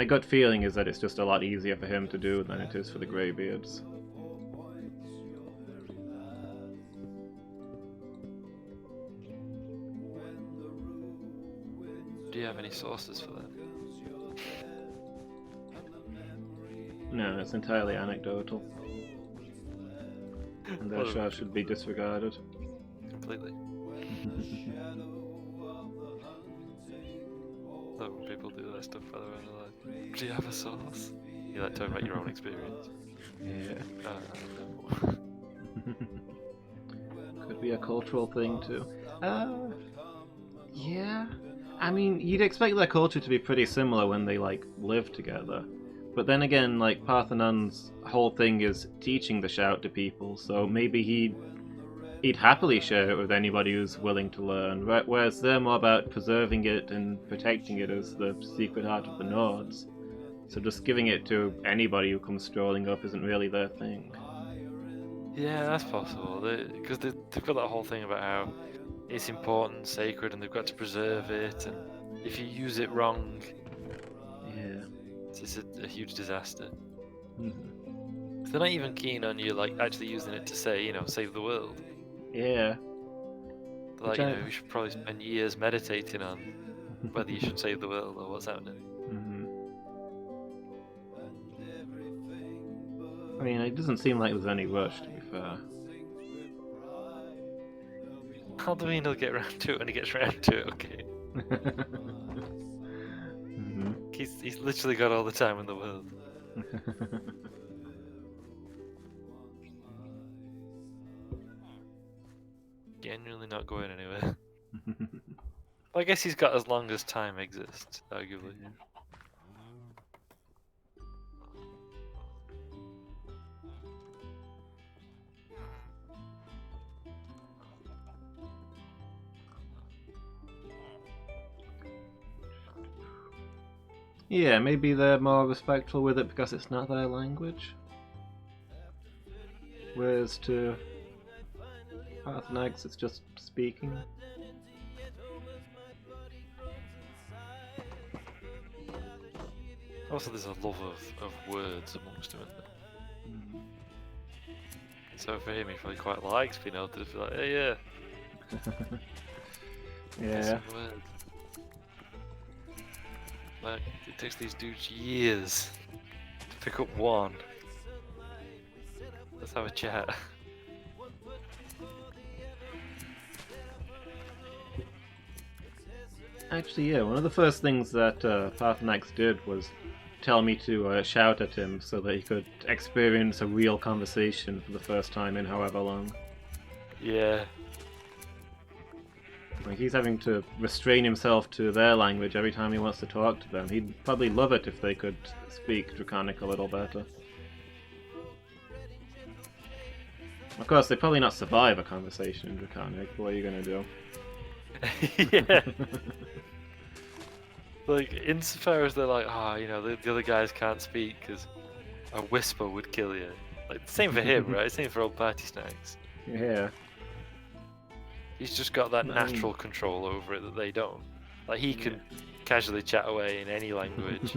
gut feeling is that it's just a lot easier for him to do than it is for the Greybeards. Do you have any sources for that? No, it's entirely anecdotal. And therefore should be disregarded. Completely. So when people do that stuff, by the way, they're like, do you have a source? You like talking about your own experience. Yeah. No. Could be a cultural thing too. Yeah. I mean, you'd expect their culture to be pretty similar when they, like, live together. But then again, like, Parthenon's whole thing is teaching the shout to people, so maybe he'd happily share it with anybody who's willing to learn, whereas they're more about preserving it and protecting it as the secret art of the Nords. So just giving it to anybody who comes strolling up isn't really their thing. Yeah, that's possible. Because they've got that whole thing about how it's important, sacred, and they've got to preserve it, and if you use it wrong, Yeah. it's a huge disaster. Mm-hmm. They're not even keen on you, like, actually using it to say, save the world. Yeah. They're like, we should probably spend years meditating on whether you should save the world or what's happening. I mean, it doesn't seem like there's any rush, to be fair. Alduin will get around to it when he gets around to it, okay. Mhm. He's literally got all the time in the world. Genuinely not going anywhere. Well, I guess he's got as long as time exists, arguably. Yeah, maybe they're more respectful with it because it's not their language. Whereas to Pathanax, it's just speaking. Also, there's a love of words amongst them, isn't there? Mm. So for him, he probably quite likes being able to be like, hey, yeah, Yeah. some words. Like, it takes these dudes years to pick up one. Let's have a chat. Actually, yeah, one of the first things that Pathanax did was tell me to shout at him so that he could experience a real conversation for the first time in however long. Yeah. Like, he's having to restrain himself to their language every time he wants to talk to them. He'd probably love it if they could speak Draconic a little better. Of course, they'd probably not survive a conversation in Draconic, but what are you gonna do? Yeah. Like, insofar as they're like, you know, the other guys can't speak because a whisper would kill you. Like, same for him, right? Same for old Party Snacks. Yeah. He's just got that I mean- natural control over it that they don't. Like, he can casually chat away in any language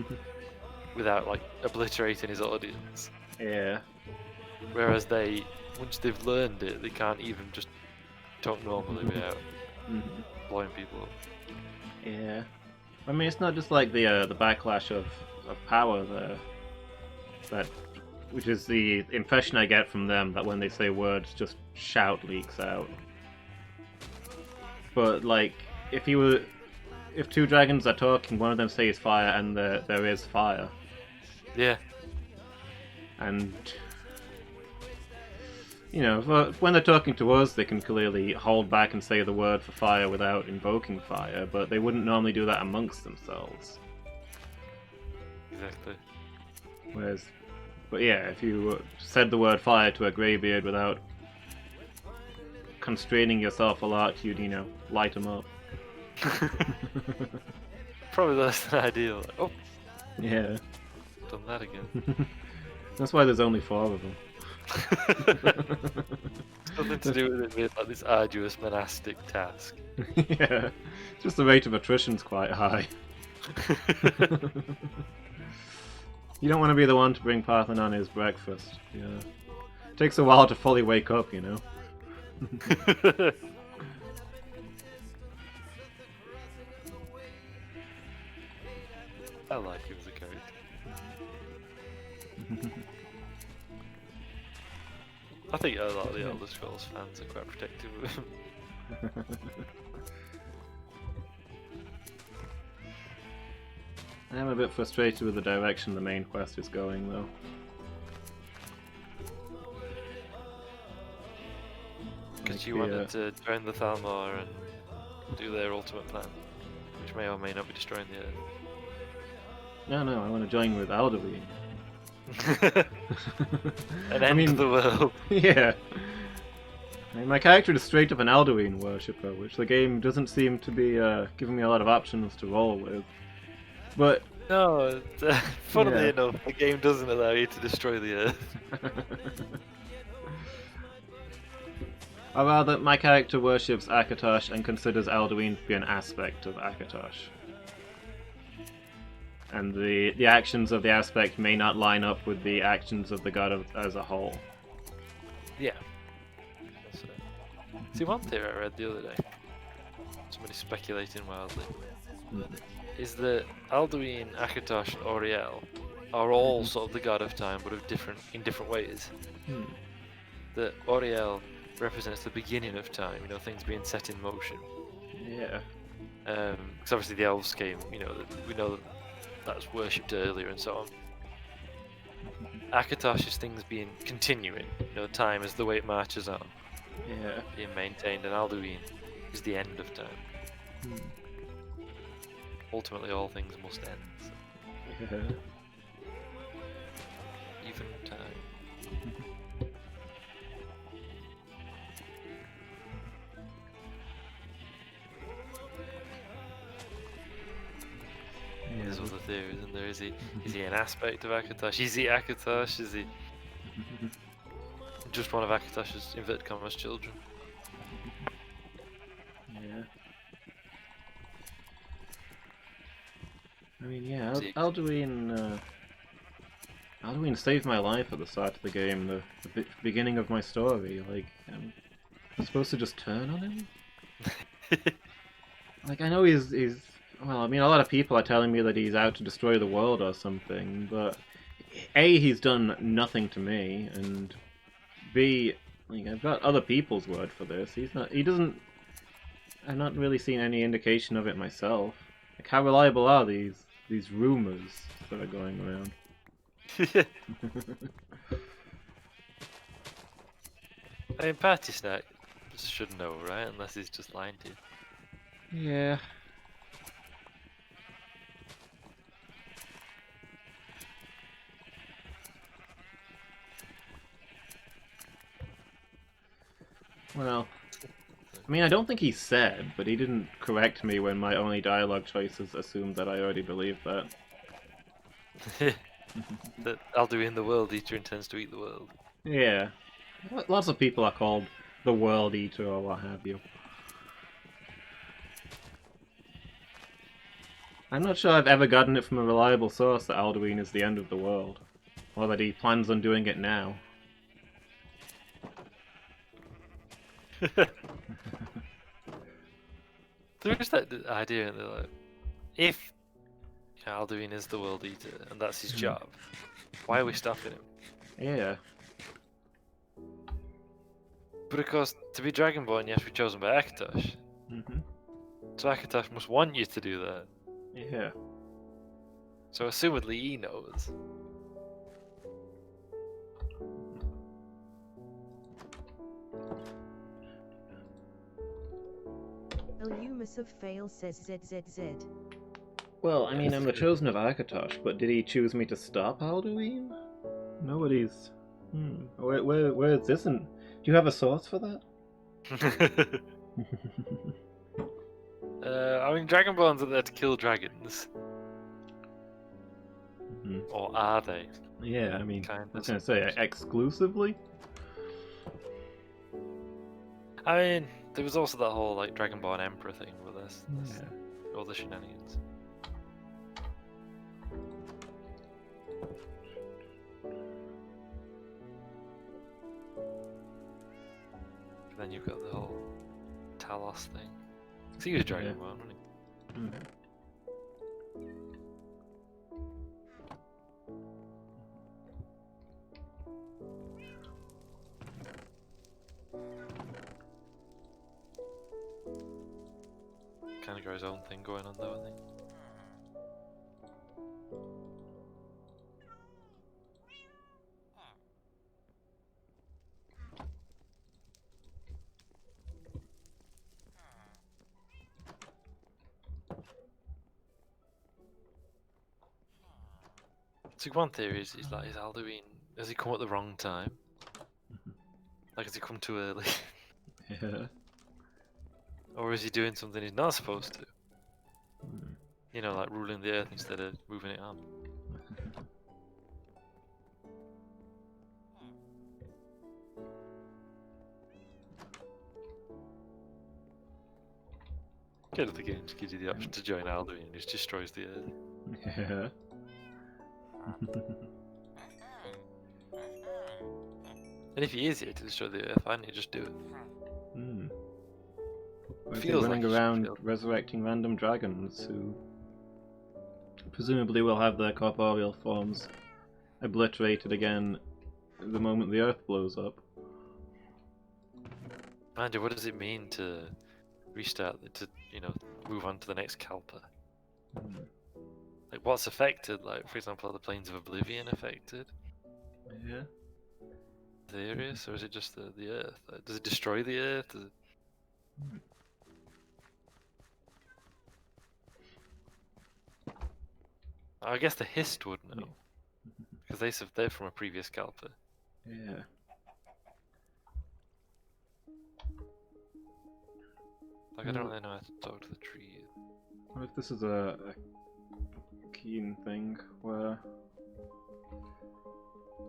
without, like, obliterating his audience. Yeah. Whereas they, once they've learned it, they can't even just talk normally without Mhm. blowing people up. Yeah. I mean, it's not just like the backlash of power there, which is the impression I get from them that when they say words, just shout leaks out. But like, if two dragons are talking, one of them says fire, and there is fire, Yeah. and you know, when they're talking to us, they can clearly hold back and say the word for fire without invoking fire, but they wouldn't normally do that amongst themselves. Exactly. But yeah, if you said the word fire to a greybeard without constraining yourself a lot, you'd, light them up. Probably less than ideal. Like, oh, Yeah. done that again. That's why there's only 4 of them. Nothing to do with it being like this arduous monastic task. Yeah. Just the rate of attrition's quite high. You don't want to be the one to bring Parthenon his breakfast. Yeah. Takes a while to fully wake up, you know. I like him as a character. I think a lot of the Elder Scrolls fans are quite protective of him. I am a bit frustrated with the direction the main quest is going, though. Because you wanted to join the Thalmor and do their ultimate plan, which may or may not be destroying the Earth. No, I want to join with Alduin. An end to the world. Yeah. I mean, my character is straight up an Alduin worshipper, which the game doesn't seem to be giving me a lot of options to roll with. But No, funnily Yeah. enough, the game doesn't allow you to destroy the Earth. or rather, my character worships Akatosh and considers Alduin to be an aspect of Akatosh. And the actions of the aspect may not line up with the actions of the god as a whole. Yeah. So, see, one theory I read the other day, somebody speculating wildly, is that Alduin, Akatosh, and Auriel are all sort of the god of time, but in different ways. That Auriel represents the beginning of time, things being set in motion. Yeah. Because obviously the elves came, you know, we know that that's worshipped earlier and so on. Akatosh is things being continuing, you know, time is the way it marches on, Yeah. being maintained, and Alduin is the end of time. Hmm. Ultimately, all things must end. So. Yeah. Even time. Yeah. There's other theories, and there is he an aspect of Akatosh? Is he Akatosh? Is he just one of Akatosh's inverted commas children? Yeah. I mean, yeah, Is he- Alduin saved my life at the start of the game, the beginning of my story. Like, I'm supposed to just turn on him? Like, I know he's well, I mean, a lot of people are telling me that he's out to destroy the world or something, but A, he's done nothing to me, and B, like, I've got other people's word for this. I've not really seen any indication of it myself. Like, how reliable are these rumors that are going around? I mean, Party Snack should know, right? Unless he's just lying to you. Yeah. Well, I mean, I don't think he said, but he didn't correct me when my only dialogue choices assumed that I already believed that. That Alduin the World Eater intends to eat the world. Yeah. Lots of people are called the World Eater or what have you. I'm not sure I've ever gotten it from a reliable source that Alduin is the end of the world. Or that he plans on doing it now. There is that idea that like, if Alduin is the World Eater and that's his job, why are we stopping him? Yeah. But of course, to be Dragonborn, you have to be chosen by Akatosh. So Akatosh must want you to do that. Yeah. So assumedly he knows. Elumus of Fail says ZZZ. Well, I mean, I'm the chosen of Akatosh, but did he choose me to stop Alduin? Nobody's... Where is this? Do you have a source for that? I mean, Dragonborns are there to kill dragons. Or are they? Yeah, I mean, Kind I was gonna say, exclusively? I mean, there was also that whole like Dragonborn Emperor thing with this, all the shenanigans. Then you've got the whole Talos thing. 'Cause he was Dragonborn, wasn't he? Kind of got his own thing going on though, I think. So one theory is like, is Alduin, has he come at the wrong time? Like, has he come too early? Yeah. Or is he doing something he's not supposed to? You know, like ruling the earth instead of moving it on. Get of the game just gives you the option to join Alduin and just destroys the earth. Yeah. And if he is here to destroy the earth, why don't you just do it? Or is he Feels running like he should around feel- resurrecting random dragons who presumably will have their corporeal forms obliterated again the moment the earth blows up? Mind you, what does it mean to restart, to you know, move on to the next Kalpa. Hmm. Like, what's affected? Like, for example, are the Plains of Oblivion affected? Yeah. The areas, or is it just the Earth? Like, does it destroy the Earth? Does it... I guess the Hist would know, because they're from a previous Kalpa. Yeah. Like, I don't really know how to talk to the trees. What if this is a keen thing where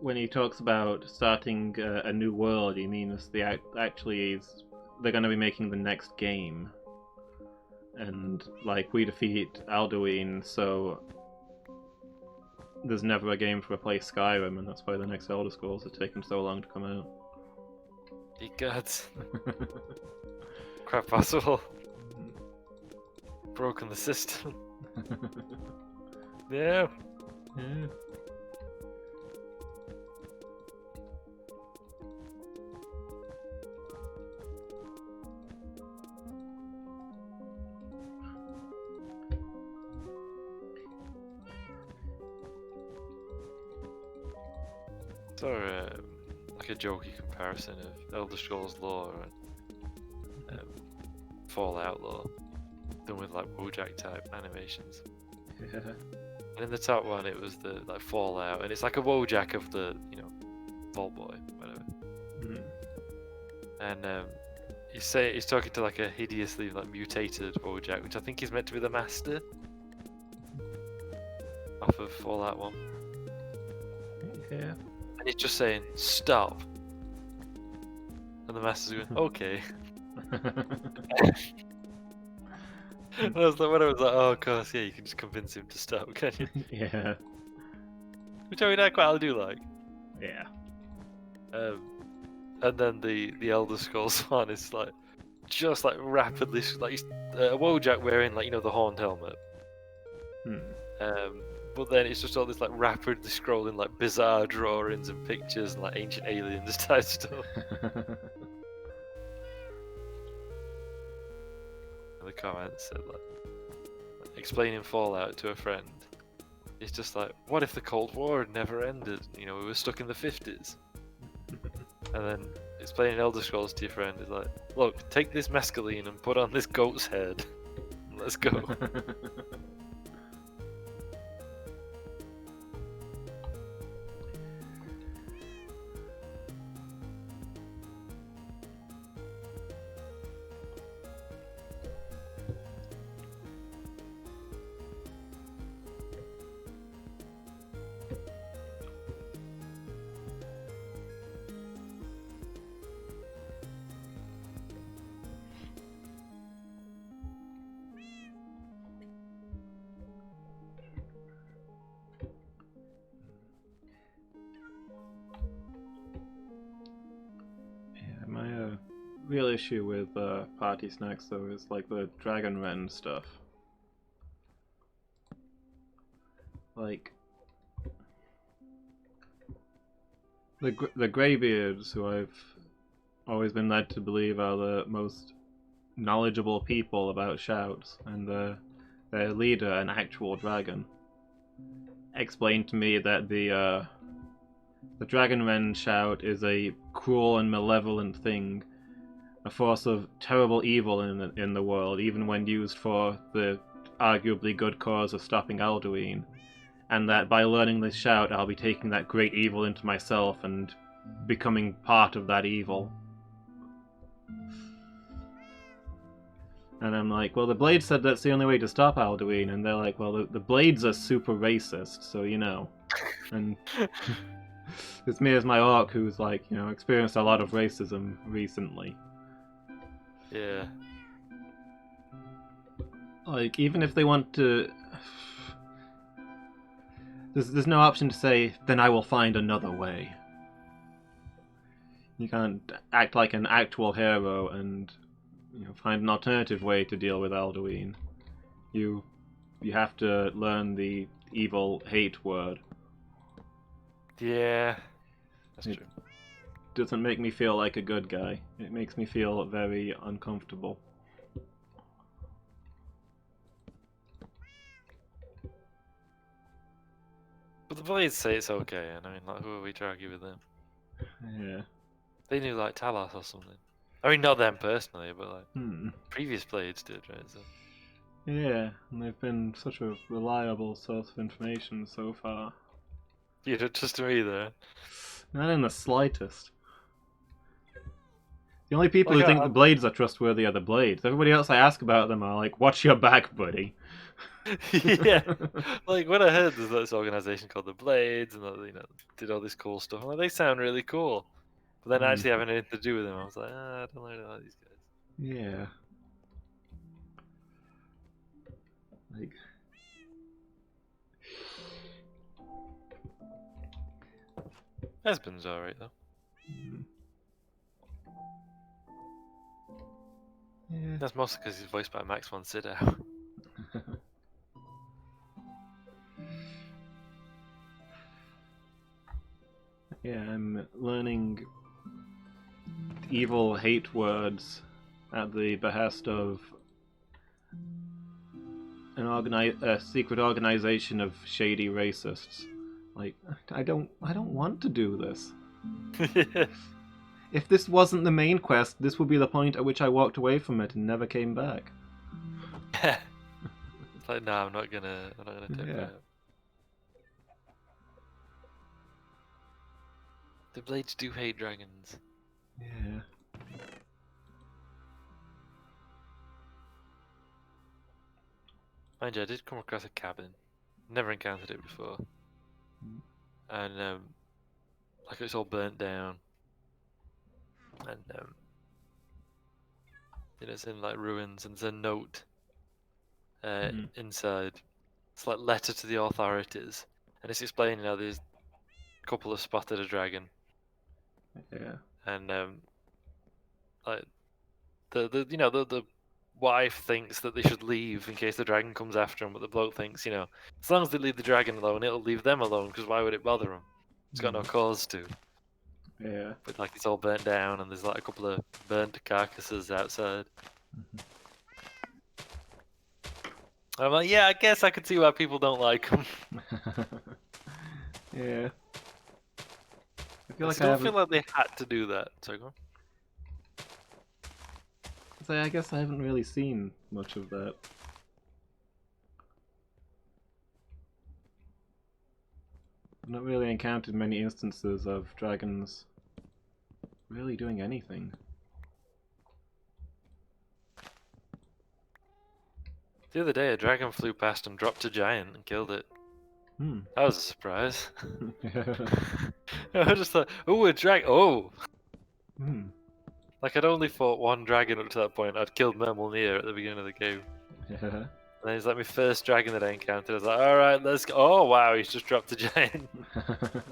when he talks about starting a new world, he means actually they're going to be making the next game, and like we defeat Alduin, so there's never a game to replace Skyrim, and that's why the next Elder Scrolls have taken so long to come out. Ye gods. Quite possible. Broken the system. No. Yeah. So, like a jokey comparison of Elder Scrolls lore and Fallout lore, done with like Wojak type animations. Yeah. And in the top one, it was the like Fallout, and it's like a Wojak of the Vault Boy, whatever. Mm. And he's talking to like a hideously like mutated Wojak, which I think is meant to be the Master off of Fallout 1. Yeah. And he's just saying, stop. And the Master's going, okay. And I was like, oh, of course, yeah, you can just convince him to stop, can you? Yeah. Which I mean, I quite do like. Yeah. And then the Elder Scrolls one is like, just like rapidly, like a Wojak wearing like the horned helmet. Hmm. But then it's just all this like rapidly scrolling like bizarre drawings and pictures and like ancient aliens type stuff. And the comments said like explaining Fallout to a friend. It's just like, what if the Cold War had never ended? We were stuck in the 50s. And then explaining Elder Scrolls to your friend is like, look, take this mescaline and put on this goat's head. Let's go. My real issue with party snacks though is like the Dragon Ren stuff. Like the Greybeards, who I've always been led to believe are the most knowledgeable people about shouts, and their leader, an actual dragon, explained to me that the Dragon Ren shout is a cruel and malevolent thing, a force of terrible evil in the world, even when used for the arguably good cause of stopping Alduin, and that by learning this shout I'll be taking that great evil into myself and becoming part of that evil. And I'm like, well, the Blades said that's the only way to stop Alduin, and they're like, well, the Blades are super racist, so And it's me as my orc who's like, experienced a lot of racism recently. Yeah. Like, even if they want to... There's no option to say, then I will find another way. You can't act like an actual hero and find an alternative way to deal with Alduin. You have to learn the evil hate word. Yeah. That's It true. doesn't make me feel like a good guy. It makes me feel very uncomfortable. the Blades say it's okay, and I mean, like, who are we to argue with them? Yeah. They knew like Talos or something. I mean, not them personally, but like Hmm. previous Blades did, right? So. Yeah, and they've been such a reliable source of information so far. You don't trust me either. Not in the slightest. The only people Like, who think the Blades are trustworthy are the Blades. Everybody else I ask about them are like, watch your back, buddy. yeah, like when I heard there's this organization called the Blades, and did all this cool stuff, I'm like, they sound really cool. But then actually having anything to do with them, I was like, I don't really like these guys. Yeah. Like. Husband's alright though. Yeah. That's mostly because he's voiced by Max von Sydow. Yeah, I'm learning evil hate words at the behest of a secret organization of shady racists. Like, I don't want to do this. If this wasn't the main quest, this would be the point at which I walked away from it and never came back. It's like, no, I'm not gonna take Yeah. that. The Blades do hate dragons. Yeah. Mind you, I did come across a cabin. Never encountered it before. And like it's all burnt down. And it's in like ruins, and there's a note inside. It's like letter to the authorities, and it's explaining how these couple have spotted a dragon. Yeah. And like the wife thinks that they should leave in case the dragon comes after them, but the bloke thinks, as long as they leave the dragon alone, it'll leave them alone, because why would it bother them? It's got no cause to. Yeah. But like it's all burnt down, and there's like a couple of burnt carcasses outside. I'm like, yeah, I guess I could see why people don't like them. Yeah. I feel I like still I feel haven't. like they had to do that. So go on. I guess I haven't really seen much of that. I've not really encountered many instances of dragons really doing anything. The other day, a dragon flew past and dropped a giant and killed it. That was a surprise. I just thought, oh, a dragon! Oh! Like, I'd only fought one dragon up to that point. I'd killed Mermulnir at the beginning of the game. Yeah. And then he's like my first dragon that I encountered. I was like, alright, let's go. Oh, wow, he's just dropped a giant. And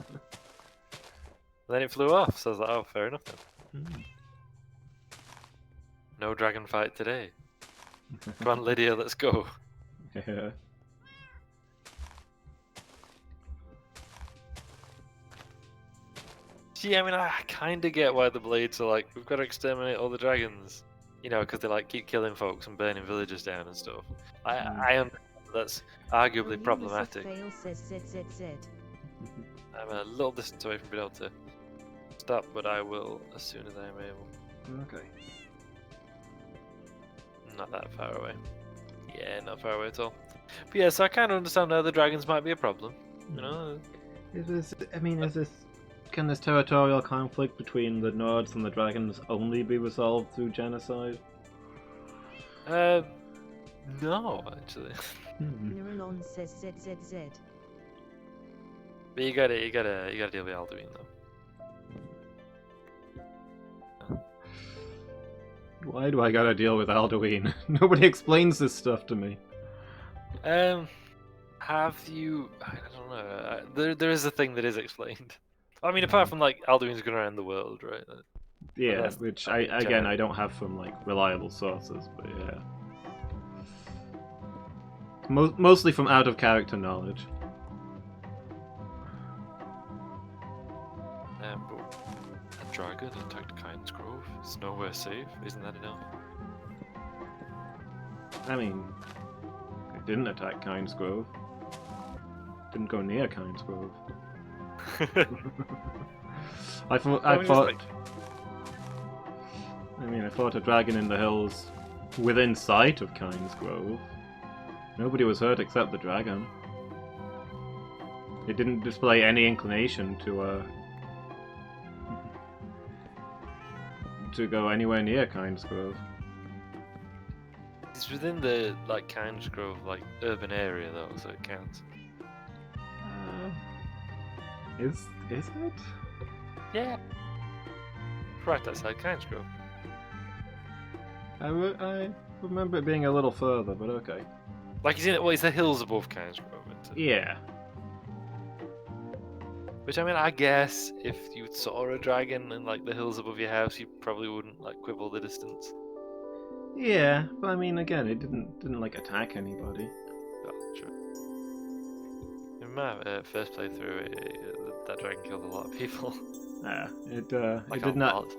then it flew off, so I was like, oh, fair enough then. No dragon fight today. Come on, Lydia, let's go. Yeah. See, I mean, I kind of get why the Blades are like, we've got to exterminate all the dragons. Because they like keep killing folks and burning villages down and stuff. I understand that's arguably problematic. I'm a little distance away from being able to stop, but I will as soon as I am able. Okay. Not that far away. Yeah, not far away at all. But yeah, so I kind of understand how the dragons might be a problem. Can this territorial conflict between the Nords and the dragons only be resolved through genocide? No, actually. Neuralon says ZZZ. But you gotta deal with Alduin though. Why do I gotta deal with Alduin? Nobody explains this stuff to me. Have you? I don't know. There is a thing that is explained. I mean, apart from like Alduin's gonna end the world, right? Yeah, which I don't have from like reliable sources, but yeah. Mostly from out of character knowledge. But a dragon attacked Kyne's Grove. It's nowhere safe. Isn't that enough? I mean, it didn't attack Kyne's Grove. didn't go near Kynes Grove. I I thought. I mean, I fought a dragon in the hills within sight of Kynes Grove. Nobody was hurt except the dragon. It didn't display any inclination to go anywhere near Kynes Grove. It's within the Kynes Grove urban area though, so it counts. Is it? Yeah. Right outside Kynes Grove. I remember it being a little further, but okay. It's the hills above Kynes Grove, isn't it? Yeah. Which, I mean, I guess if you saw a dragon in the hills above your house, you probably wouldn't quibble the distance. Yeah, but I mean, again, it didn't attack anybody. Oh, true. In my first playthrough, that dragon killed a lot of people. It did not. Lot.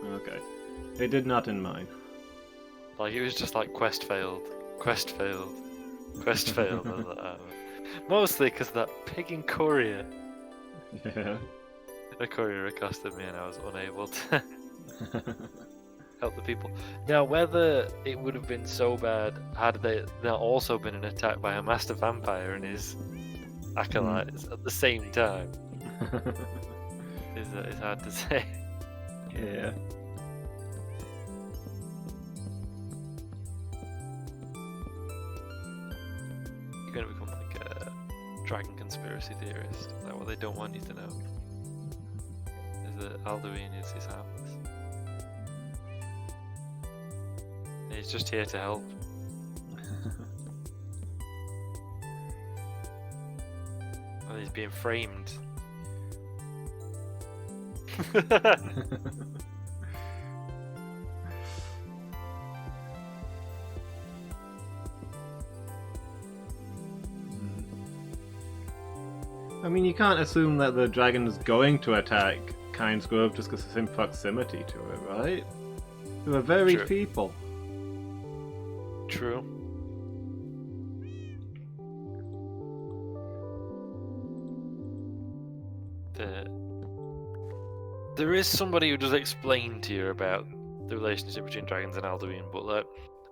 Okay, it did not in mine. It was just quest failed, quest failed, quest failed. I was mostly because that pig courier. Yeah. The courier accosted me and I was unable to help the people. Now, whether it would have been so bad had they not also been attacked by a master vampire and his acolytes at the same time is hard to say. Yeah. You're going to become a dragon conspiracy theorist. Is that what they don't want you to know? Is that Alduin is harmless? He's just here to help. Well, he's being framed. I mean, you can't assume that the dragon is going to attack Kynes Grove just because it's in proximity to it, right? There are varied True. people. True. There is somebody who does explain to you about the relationship between dragons and Alduin, but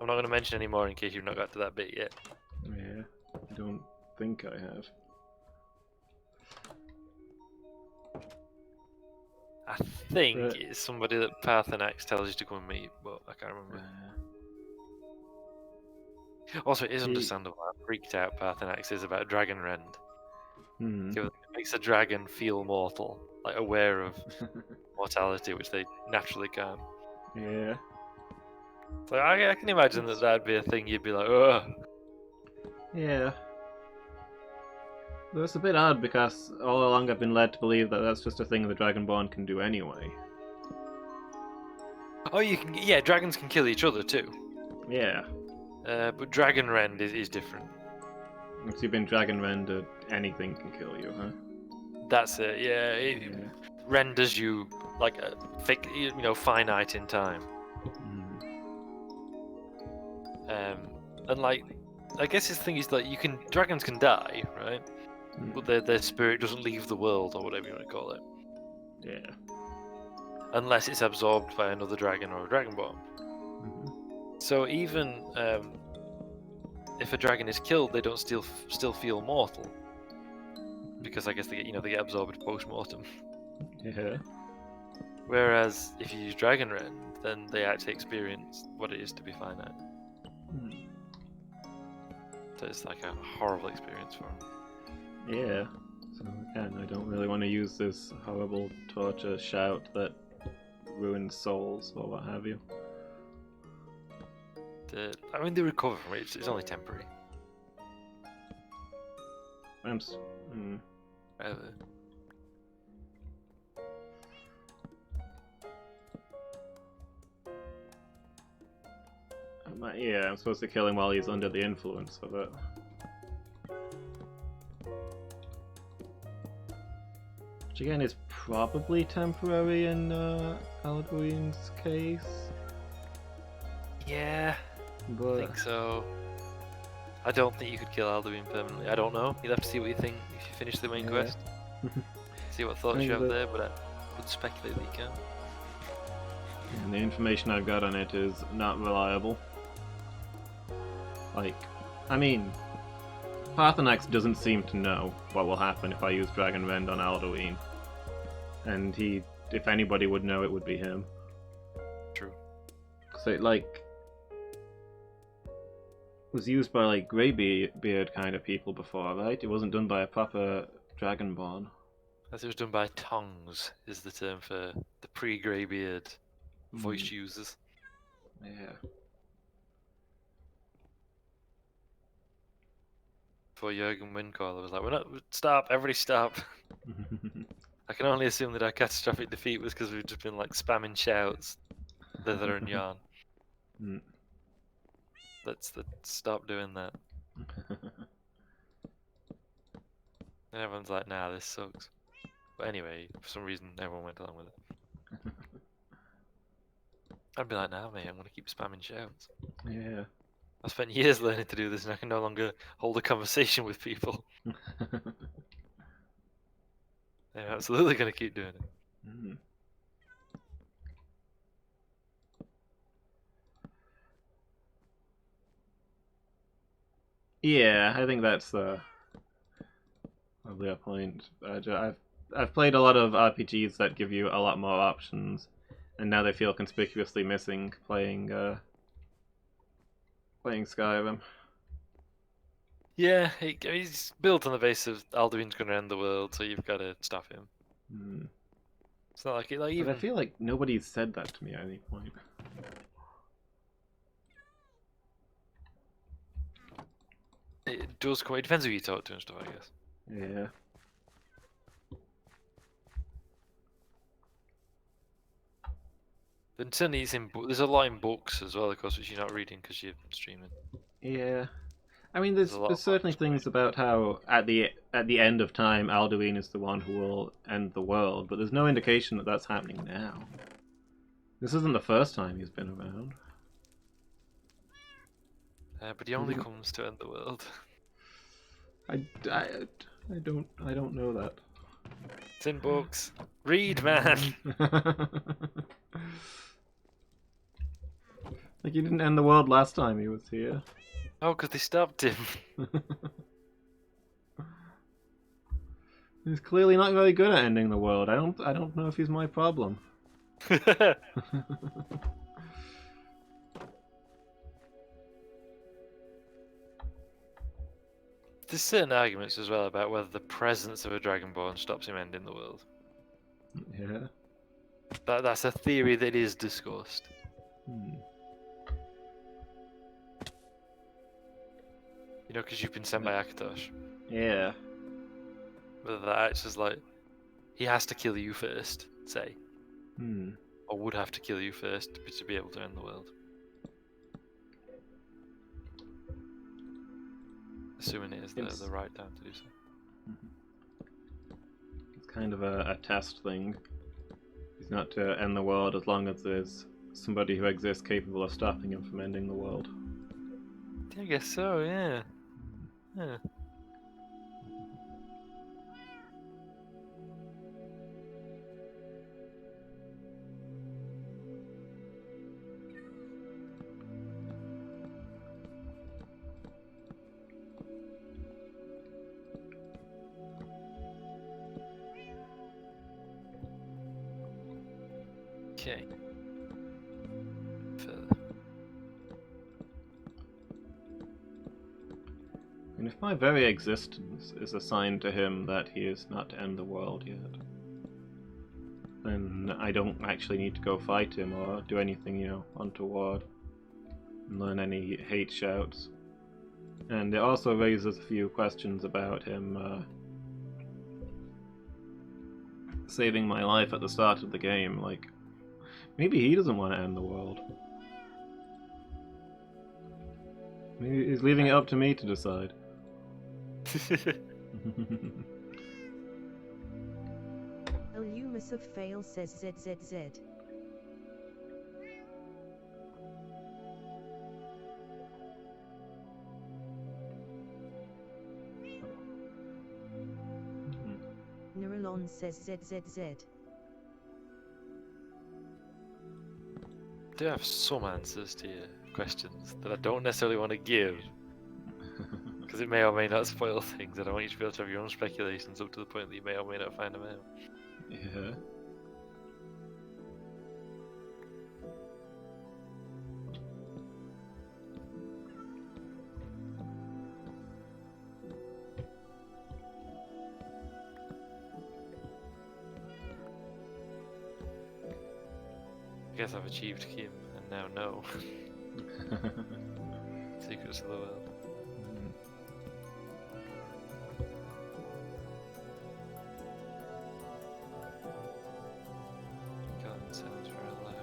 I'm not going to mention any more in case you've not got to that bit yet. Yeah, I don't think I have. I think But- it's somebody that Parthenax tells you to go and meet, but I can't remember. Also, it is He- understandable how freaked out Parthenax is about Dragon Rend. Hmm. It makes a dragon feel mortal, aware of mortality, which they naturally can't. Yeah. So I can imagine that that'd be a thing you'd be like, ugh. Yeah. Though it's a bit odd because all along I've been led to believe that that's just a thing the Dragonborn can do anyway. Oh, yeah, dragons can kill each other too. Yeah. But Dragon Rend is different. Once you've been dragon rendered, anything can kill you, huh? That's it, yeah. It Yeah. renders you finite in time. And I guess this thing is dragons can die, right? But their spirit doesn't leave the world, or whatever you want to call it, Yeah. unless it's absorbed by another dragon or a dragonborn. So even if a dragon is killed, they don't still feel mortal, because I guess they get absorbed post-mortem. Yeah. Whereas if you use Dragon Rend, then they actually experience what it is to be finite. So it's a horrible experience for them. Yeah. So again, I don't really want to use this horrible torture shout that ruins souls or what have you. They recover from it. It's only temporary. Yeah, I'm supposed to kill him while he's under the influence of it. Which again is probably temporary in Alduin's case. Yeah, I But think so. I don't think you could kill Alduin permanently. I don't know. You'll have to see what you think if you finish the main Yeah. quest. See what thoughts I you mean, have there, but I would speculate that you can. And the information I've got on it is not reliable. Like, I mean, Paarthurnax doesn't seem to know what will happen if I use Dragon Rend on Alduin. And if anybody would know, it would be him. True. So it, like, was used by, like, Greybeard kind of people before, right? It wasn't done by a proper Dragonborn. As it was done by tongues, is the term for the pre-greybeard voice users. Yeah. Before Jurgen Windcaller was like, "We're not stop, everybody stop." I can only assume that our catastrophic defeat was because we've just been like spamming shouts, thither and yon. Mm. Let's stop doing that. And everyone's like, "Nah, this sucks." But anyway, for some reason, everyone went along with it. I'd be like, "Nah, mate, I'm gonna keep spamming shouts." Yeah. I spent years learning to do this, and I can no longer hold a conversation with people. I'm absolutely gonna keep doing it. Mm. Yeah, I think that's probably a point. I've played a lot of RPGs that give you a lot more options, and now they feel conspicuously missing playing Skyrim. Yeah, he's built on the basis of Alduin's gonna end the world, so you've got to stop him. Mm. It's not like it, like But I even. feel like nobody's said that to me at any point. It does come. It depends who you talk to and stuff, I guess. Yeah. Then certainly it's in. There's a lot in books as well, of course, which you're not reading because you're streaming. Yeah. I mean, There's a lot there's of certainly books. things about how at the end of time, Alduin is the one who will end the world, but there's no indication that that's happening now. This isn't the first time he's been around. But he only comes to end the world. I don't know that. It's in books. Read, man. Like, he didn't end the world last time he was here. Oh, because they stopped him. He's clearly not very good at ending the world. I don't know if he's my problem. There's certain arguments as well about whether the presence of a Dragonborn stops him ending the world. Yeah. That's a theory that is discussed. Hmm. You know, because you've been sent by Akatosh. Yeah. Whether that acts as like, he has to kill you first, say. Hmm. Or would have to kill you first to be able to end the world. Assuming it is the right time to do so. It's kind of a test thing. He's not to end the world as long as there's somebody who exists capable of stopping him from ending the world. I guess so, yeah. Yeah. Okay. Further. And if my very existence is a sign to him that he is not to end the world yet, then I don't actually need to go fight him or do anything, untoward, and learn any hate shouts. And it also raises a few questions about him saving my life at the start of the game. Like, maybe he doesn't want to end the world. Maybe he's leaving it up to me to decide. Illumus of Fail says ZZZ. Neuralon says ZZZ. I do have some answers to your questions that I don't necessarily want to give, because it may or may not spoil things, and I want you to be able to have your own speculations up to the point that you may or may not find them out. Yeah. I guess I've achieved Kim, and now know. Secrets of the world. God, that sounds very loud.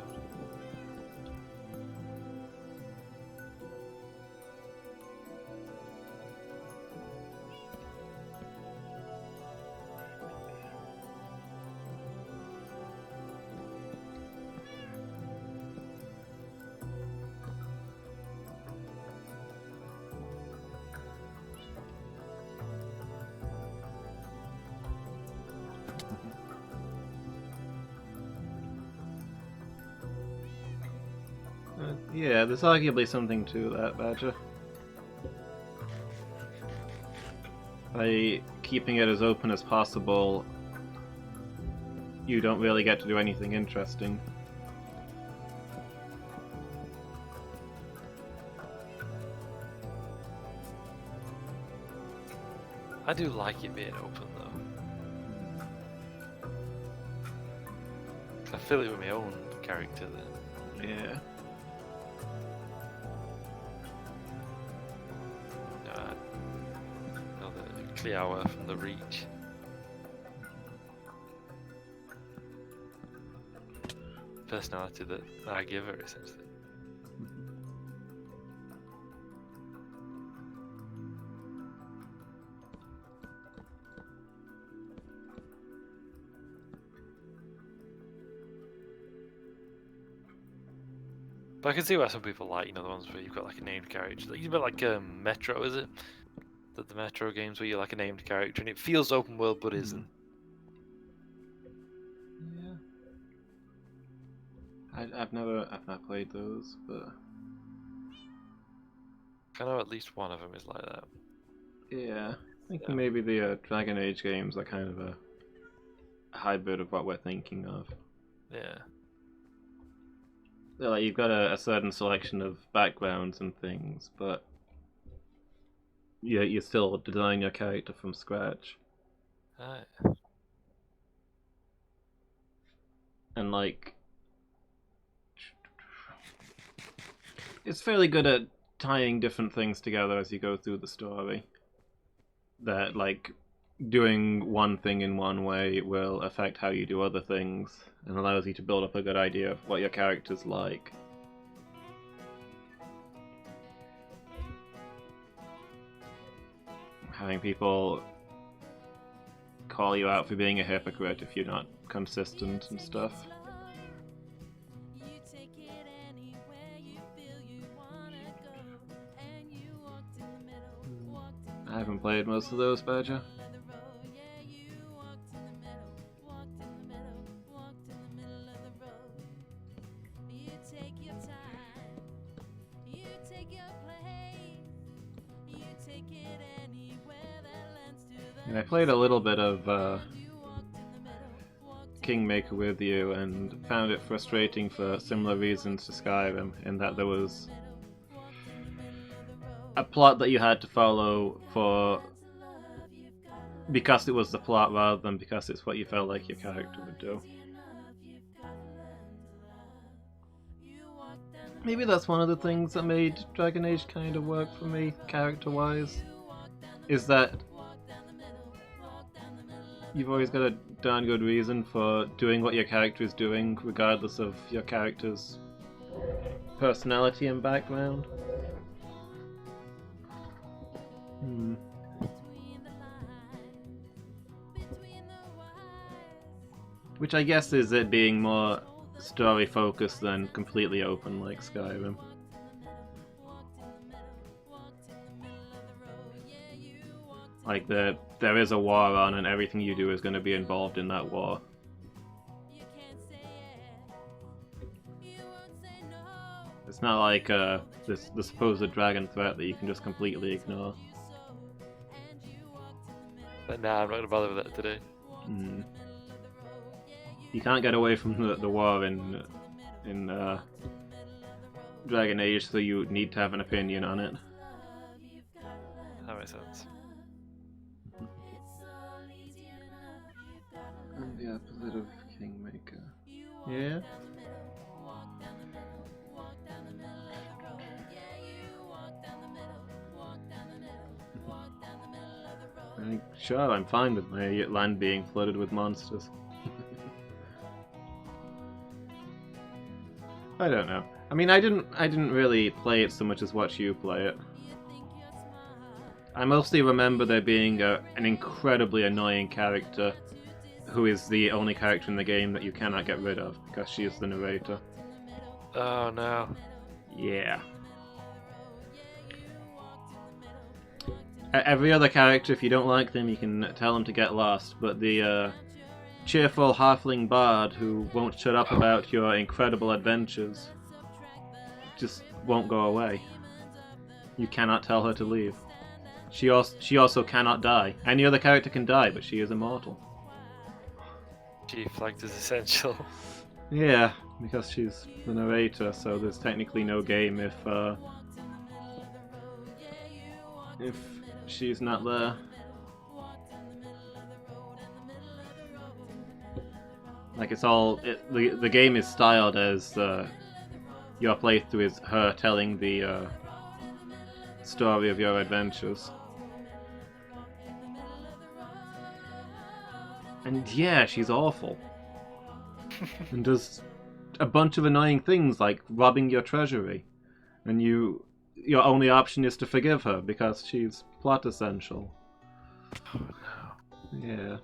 Yeah, there's arguably something to that, Badger. By keeping it as open as possible, you don't really get to do anything interesting. I do like it being open though. I fill it with my own character then. Yeah. The hour from the reach. Personality that I give her, essentially. But I can see why some people like, you know, the ones where you've got like a named character. Like, you've got like Metro, is it? The Metro games where you're like a named character and it feels open world but isn't. Yeah. I've not played those, but I know at least one of them is like that. yeah, I think maybe the Dragon Age games are kind of a hybrid of what we're thinking of. Yeah. They're like you've got a certain selection of backgrounds and things, but you still design your character from scratch. Alright. And like, it's fairly good at tying different things together as you go through the story. That like doing one thing in one way will affect how you do other things, and allows you to build up a good idea of what your character's like. Having people call you out for being a hypocrite if you're not consistent and stuff. I haven't played most of those, Badger. And I played a little bit of Kingmaker with you and found it frustrating for similar reasons to Skyrim, in that there was a plot that you had to follow because it was the plot rather than because it's what you felt like your character would do. Maybe that's one of the things that made Dragon Age kind of work for me, character-wise, is that you've always got a darn good reason for doing what your character is doing, regardless of your character's personality and background. Which I guess is it being more story focused than completely open like Skyrim. Like there is a war on, and everything you do is going to be involved in that war. It's not like the supposed dragon threat that you can just completely ignore. But nah, I'm not gonna bother with that today. Mm. You can't get away from the war in Dragon Age, so you need to have an opinion on it. That makes sense. And the opposite of Kingmaker. Yeah? Sure, I'm fine with my land being flooded with monsters. I don't know. I mean, I didn't really play it so much as watch you play it. I mostly remember there being an incredibly annoying character who is the only character in the game that you cannot get rid of because she is the narrator. Oh no. Yeah. Every other character, if you don't like them, you can tell them to get lost, but the cheerful halfling bard who won't shut up about your incredible adventures just won't go away. You cannot tell her to leave. She also cannot die. Any other character can die, but she is immortal. She flagged as essential. Yeah, because she's the narrator, so there's technically no game if she's not there. Like it's all the game is styled as your playthrough is her telling the story of your adventures. And yeah, she's awful. And does a bunch of annoying things like robbing your treasury. And your only option is to forgive her because she's plot essential. Oh no. Yeah.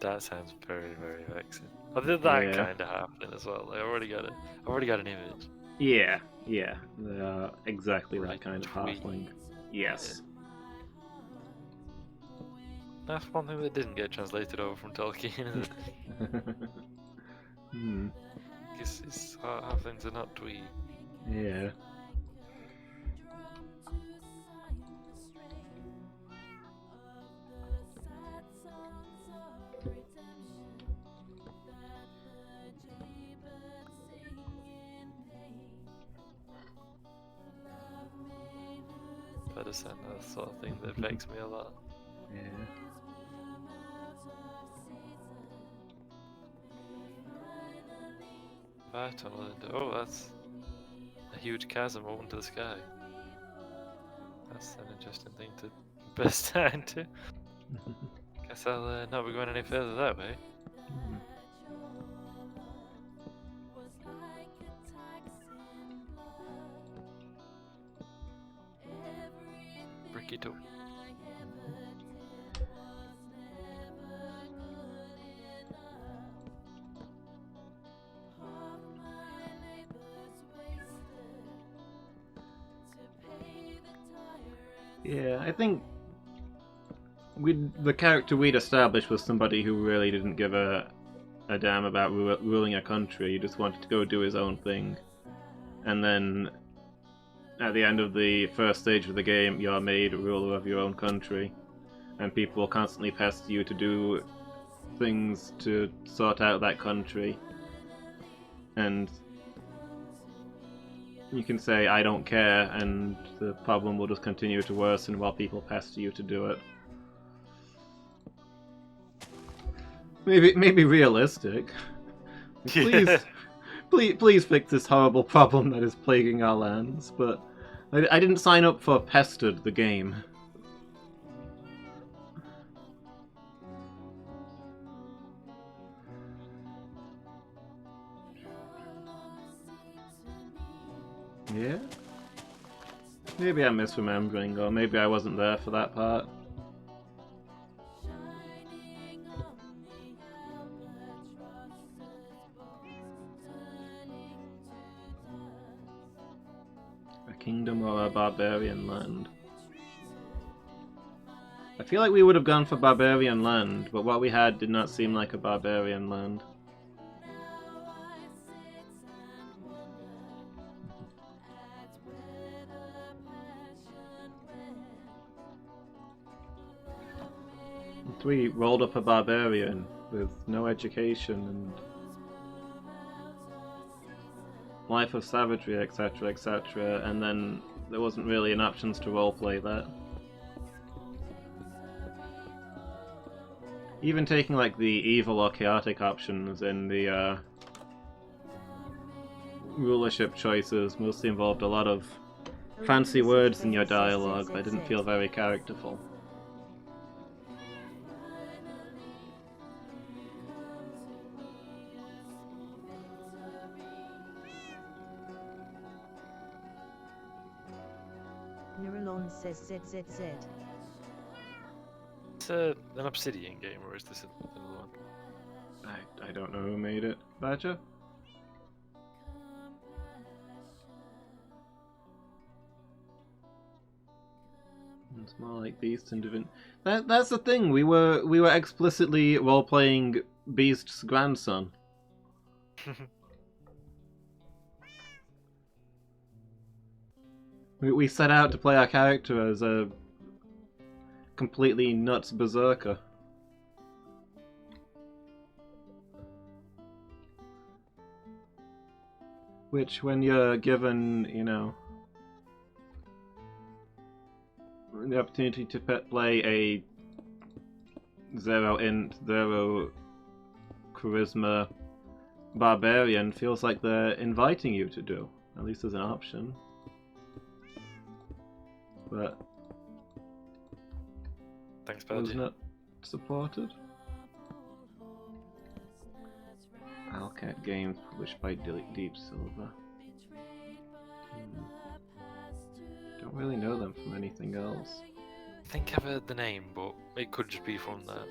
That sounds very, very vexing. I did that Yeah. kind of happening as well. Like, I already got it. I've already got an image. Yeah, they are exactly Right, that kind of tweet. halfling. Yes. That's one thing that didn't get translated over from Tolkien. Hmm. His halflings are not twee. Yeah. That is the sort of thing that vexes me a lot. Yeah. Fire tunnel into. Oh, that's a huge chasm open to the sky. That's an interesting thing to burst out into. Guess I'll not be going any further that way. Bricky too. Yeah, I think the character we'd established was somebody who really didn't give a damn about ruling a country. He just wanted to go do his own thing. And then at the end of the first stage of the game, you're made ruler of your own country. And people will constantly pester you to do things to sort out that country. And you can say, I don't care, and the problem will just continue to worsen while people pester you to do it. Maybe realistic. Please fix this horrible problem that is plaguing our lands, but I didn't sign up for Pestered, the game. Yeah? Maybe I'm misremembering, or maybe I wasn't there for that part. kingdom or a barbarian land? I feel like we would have gone for barbarian land, but what we had did not seem like a barbarian land. If we rolled up a barbarian with no education and life of savagery, etc., etc., and then there wasn't really an options to roleplay that. Even taking like the evil or chaotic options in the rulership choices mostly involved a lot of fancy words in your dialogue that didn't feel very characterful. Neuralon says ZZZ. It's an Obsidian game, or is this another one? I don't know who made it. Badger? It's more like Beast and Divin. That's the thing. We were explicitly role playing Beast's grandson. We set out to play our character as a completely nuts berserker. Which, when you're given, you know, the opportunity to play a 0 int, 0 charisma barbarian, feels like they're inviting you to do. At least as an option. But Thanks, was Badger. not supported. Alcat Games, published by Deep Silver. Don't really know them from anything else. I think I've heard the name, but it could just be from that.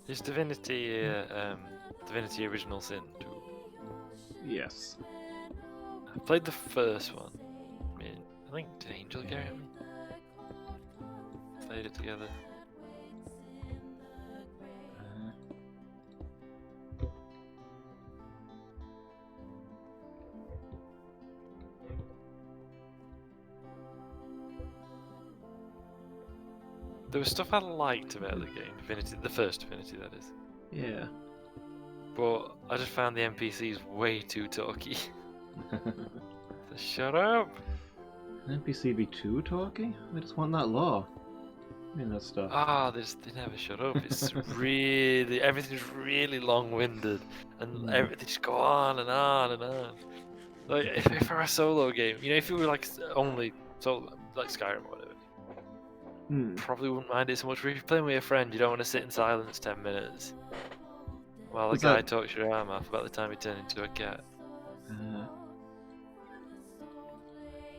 Is Divinity Divinity Original Sin 2? Yes. I played the first one. I think did Angel get it? Played it together. There was stuff I liked about the game, Divinity, the first Divinity, that is. Yeah. But I just found the NPCs way too talky. Shut up! An NPC be too talky? They just want that lore. I mean, that stuff. Ah, they never shut up. It's really, everything's really long-winded, and everything just go on and on and on. Like if it were a solo game, you know, if it were like only solo, like Skyrim or whatever, probably wouldn't mind it so much. But if you're playing with a friend, you don't want to sit in silence 10 minutes while the guy talks your arm off about the time he turned into a cat. I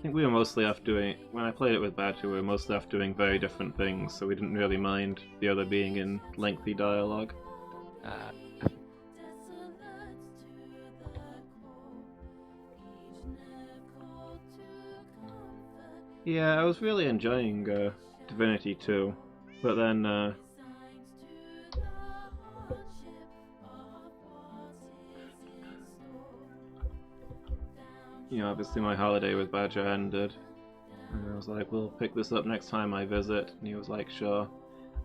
think we were mostly off doing, when I played it with Badger, we were mostly off doing very different things, so we didn't really mind the other being in lengthy dialogue. Yeah, I was really enjoying Divinity 2, but then you know, obviously my holiday with Badger ended, and I was like, we'll pick this up next time I visit, and he was like, sure.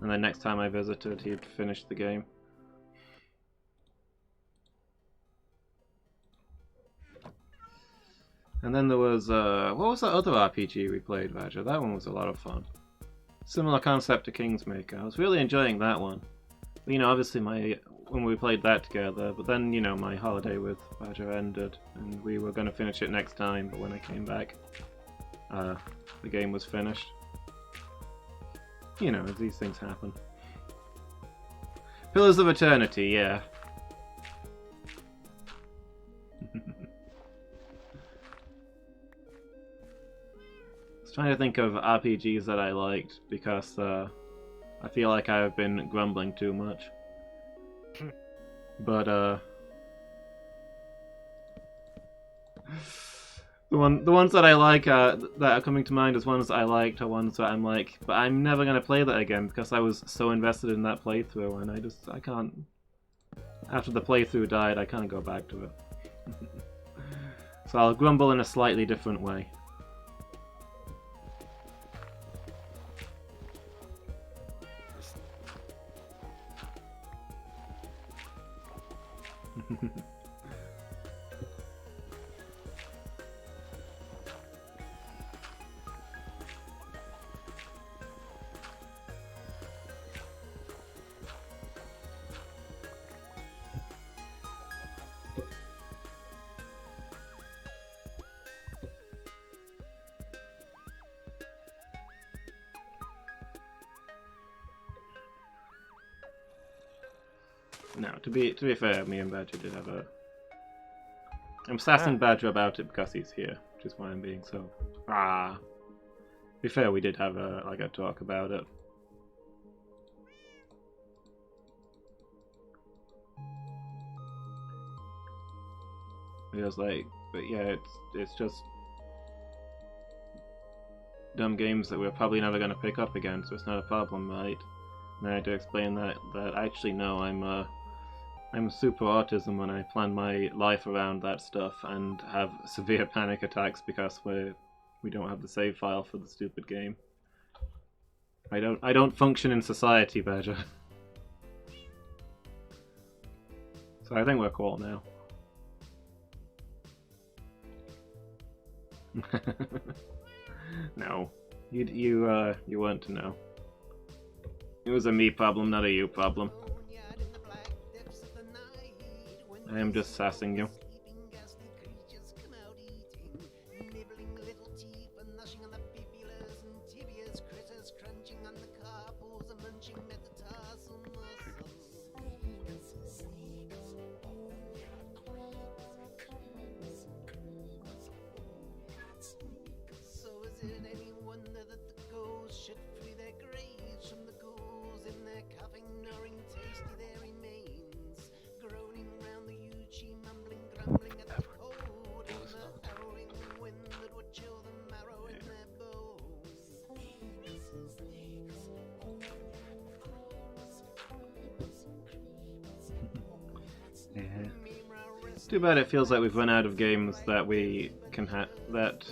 And then next time I visited, he'd finished the game. And then there was, what was that other RPG we played, Badger? That one was a lot of fun. Similar concept to Kingsmaker. I was really enjoying that one. you know, obviously when we played that together, but then, you know, my holiday with Badger ended, and we were going to finish it next time, but when I came back, the game was finished. You know, these things happen. Pillars of Eternity, yeah. I was trying to think of RPGs that I liked, because I feel like I've been grumbling too much. But the ones that I like that are coming to mind as ones that I liked are ones that I'm like, but I'm never gonna play that again because I was so invested in that playthrough, and I can't. After the playthrough died, I can't go back to it. So I'll grumble in a slightly different way. No, to be fair, me and Badger did have a. I'm sassing Badger about it because he's here, which is why I'm being so. To be fair, we did have a talk about it. It was like, but yeah, it's just dumb games that we're probably never going to pick up again, so it's not a problem, right? And I had to explain that actually no, I'm super autism when I plan my life around that stuff and have severe panic attacks because we don't have the save file for the stupid game. I don't function in society, Badger. So I think we're cool now. No, you weren't to know. It was a me problem, not a you problem. I am just sassing you. Yeah. Too bad it feels like we've run out of games that we can have. That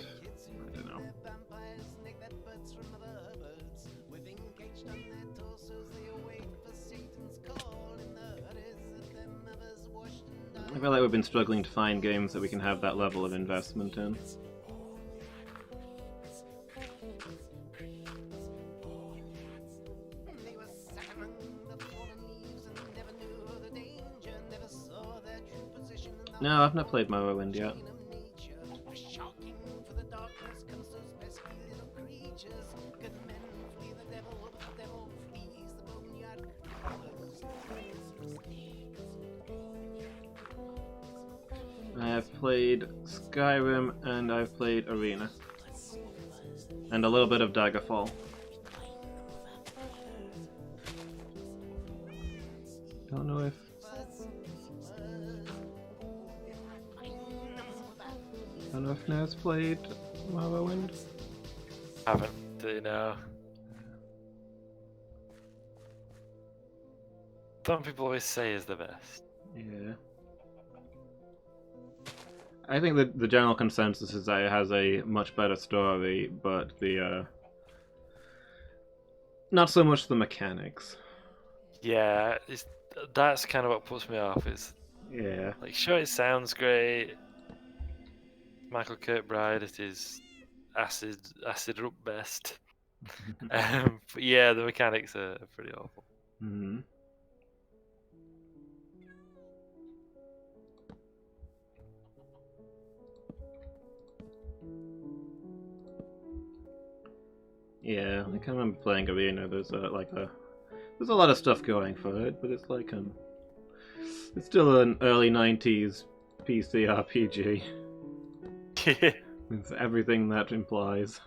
I don't know. I feel like we've been struggling to find games that we can have that level of investment in. No, I've not played Morrowind yet. I have played Skyrim and I've played Arena. And a little bit of Daggerfall. Don't know if... I don't know if Naz played Morrowind. Haven't, do you know? Some people always say is the best. Yeah. I think that the general consensus is that it has a much better story, but the not so much the mechanics. Yeah, that's kind of what puts me off. Is Yeah. like, sure, it sounds great. Michael Kirkbride at his acid up best. But yeah, the mechanics are pretty awful. Mm-hmm. Yeah, I can remember playing Arena. There's there's a lot of stuff going for it, but it's like it's still an early '90s PC RPG. It's everything that implies.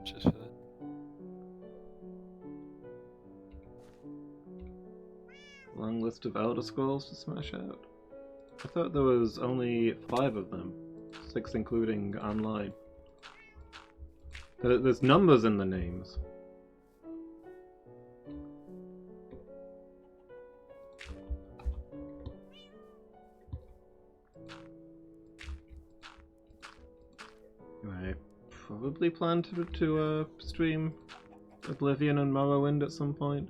Just for that. Long list of Elder Scrolls to smash out. I thought there was only 5 of them, 6 including online. There's numbers in the names. I probably plan to stream Oblivion and Morrowind at some point.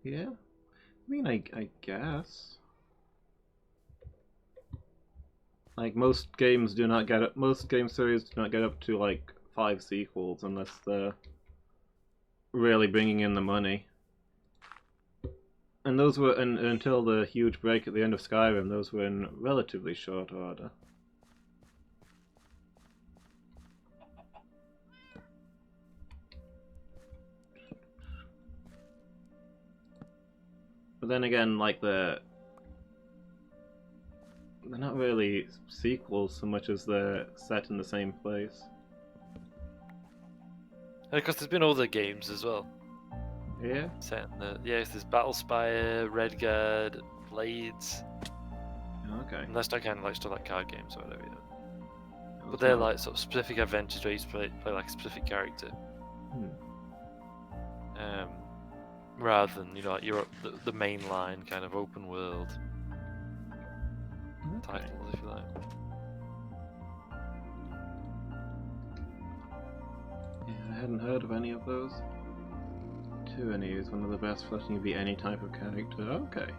Yeah, I mean, I guess. Like most games do not get up. Most game series do not get up to like 5 sequels unless they're really bringing in the money. And those were, and until the huge break at the end of Skyrim, those were in relatively short order. But then again, like they're not really sequels so much as they're set in the same place. Because there's been other games as well. Yeah? Set in the there's Battlespire, Redguard, Blades. Okay. And that's not kind of like stuff like card games or whatever. You know. But they're like sort of specific adventures where you play like a specific character. Rather than like the main line kind of open world titles, if you like. Yeah, I hadn't heard of any of those. Tyranny is one of the best for letting you be any type of character. Okay.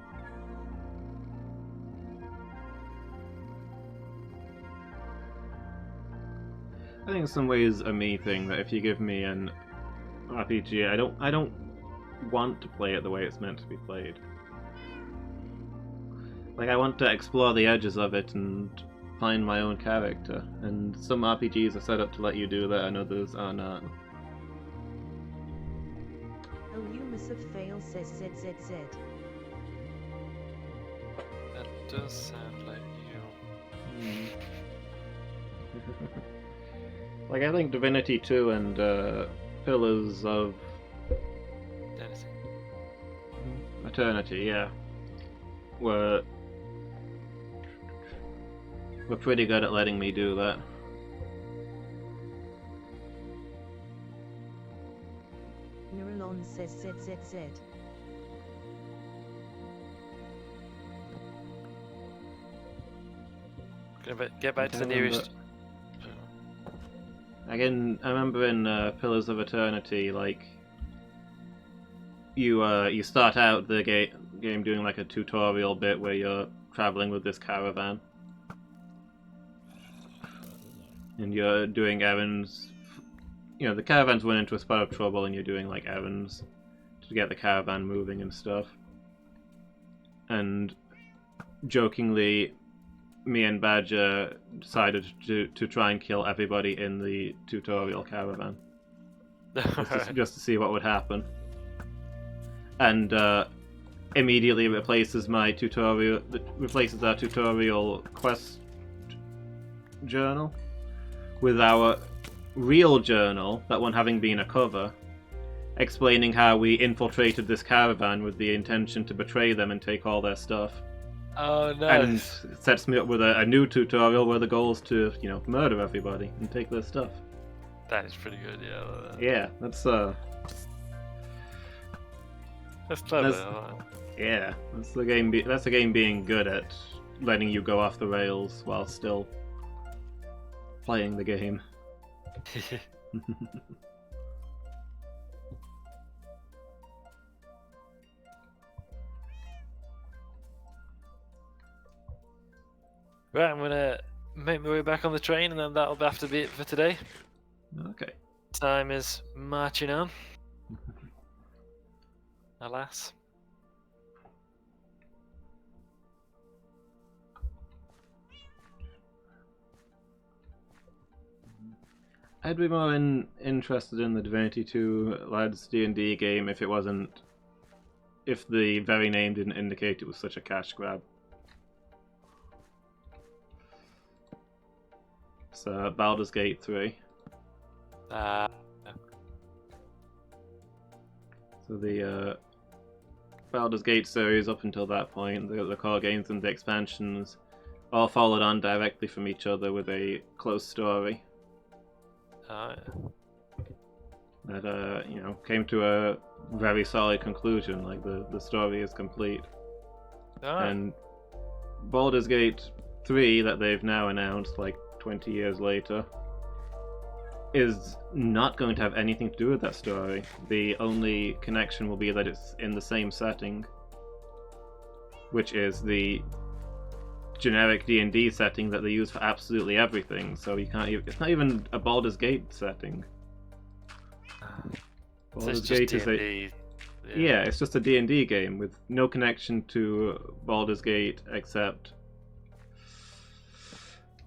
I think in some ways a me thing that if you give me an RPG, I don't want to play it the way it's meant to be played. Like I want to explore the edges of it and find my own character, and some RPGs are set up to let you do that and others are not. Oh, you must have failed, says ZZZ. That does sound like you. Like I think Divinity 2 and Pillars of Eternity, yeah, were pretty good at letting me do that. Neuralon says ZZZ. Gonna get back to the nearest. Again, I remember in Pillars of Eternity, like you start out the game doing like a tutorial bit where you're traveling with this caravan, and you're doing errands. You know, the caravan's run into a spot of trouble, and you're doing like errands to get the caravan moving and stuff. And jokingly, me and Badger decided to try and kill everybody in the tutorial caravan, just to see what would happen. And immediately replaces our tutorial quest journal with our real journal, that one having been a cover, explaining how we infiltrated this caravan with the intention to betray them and take all their stuff. Oh no! And it sets me up with a new tutorial where the goal is to, murder everybody and take their stuff. That is pretty good, yeah. Yeah, that's clever. yeah, that's the game. That's the game being good at letting you go off the rails while still playing the game. Right, I'm gonna make my way back on the train, and then that'll have to be it for today. Okay. Time is marching on. Alas. I'd be more interested in the Divinity 2 Lads D&D game if the very name didn't indicate it was such a cash grab. It's Baldur's Gate 3. Yeah. So the Baldur's Gate series up until that point, the core games and the expansions, all followed on directly from each other with a close story. Yeah. That came to a very solid conclusion. Like the story is complete. Alright. And Baldur's Gate 3 that they've now announced, like 20 years later, is not going to have anything to do with that story. The only connection will be that it's in the same setting, which is the generic D&D setting that they use for absolutely everything. So you can't. It's not even a Baldur's Gate setting. Baldur's Gate is a yeah, it's just a D&D game with no connection to Baldur's Gate except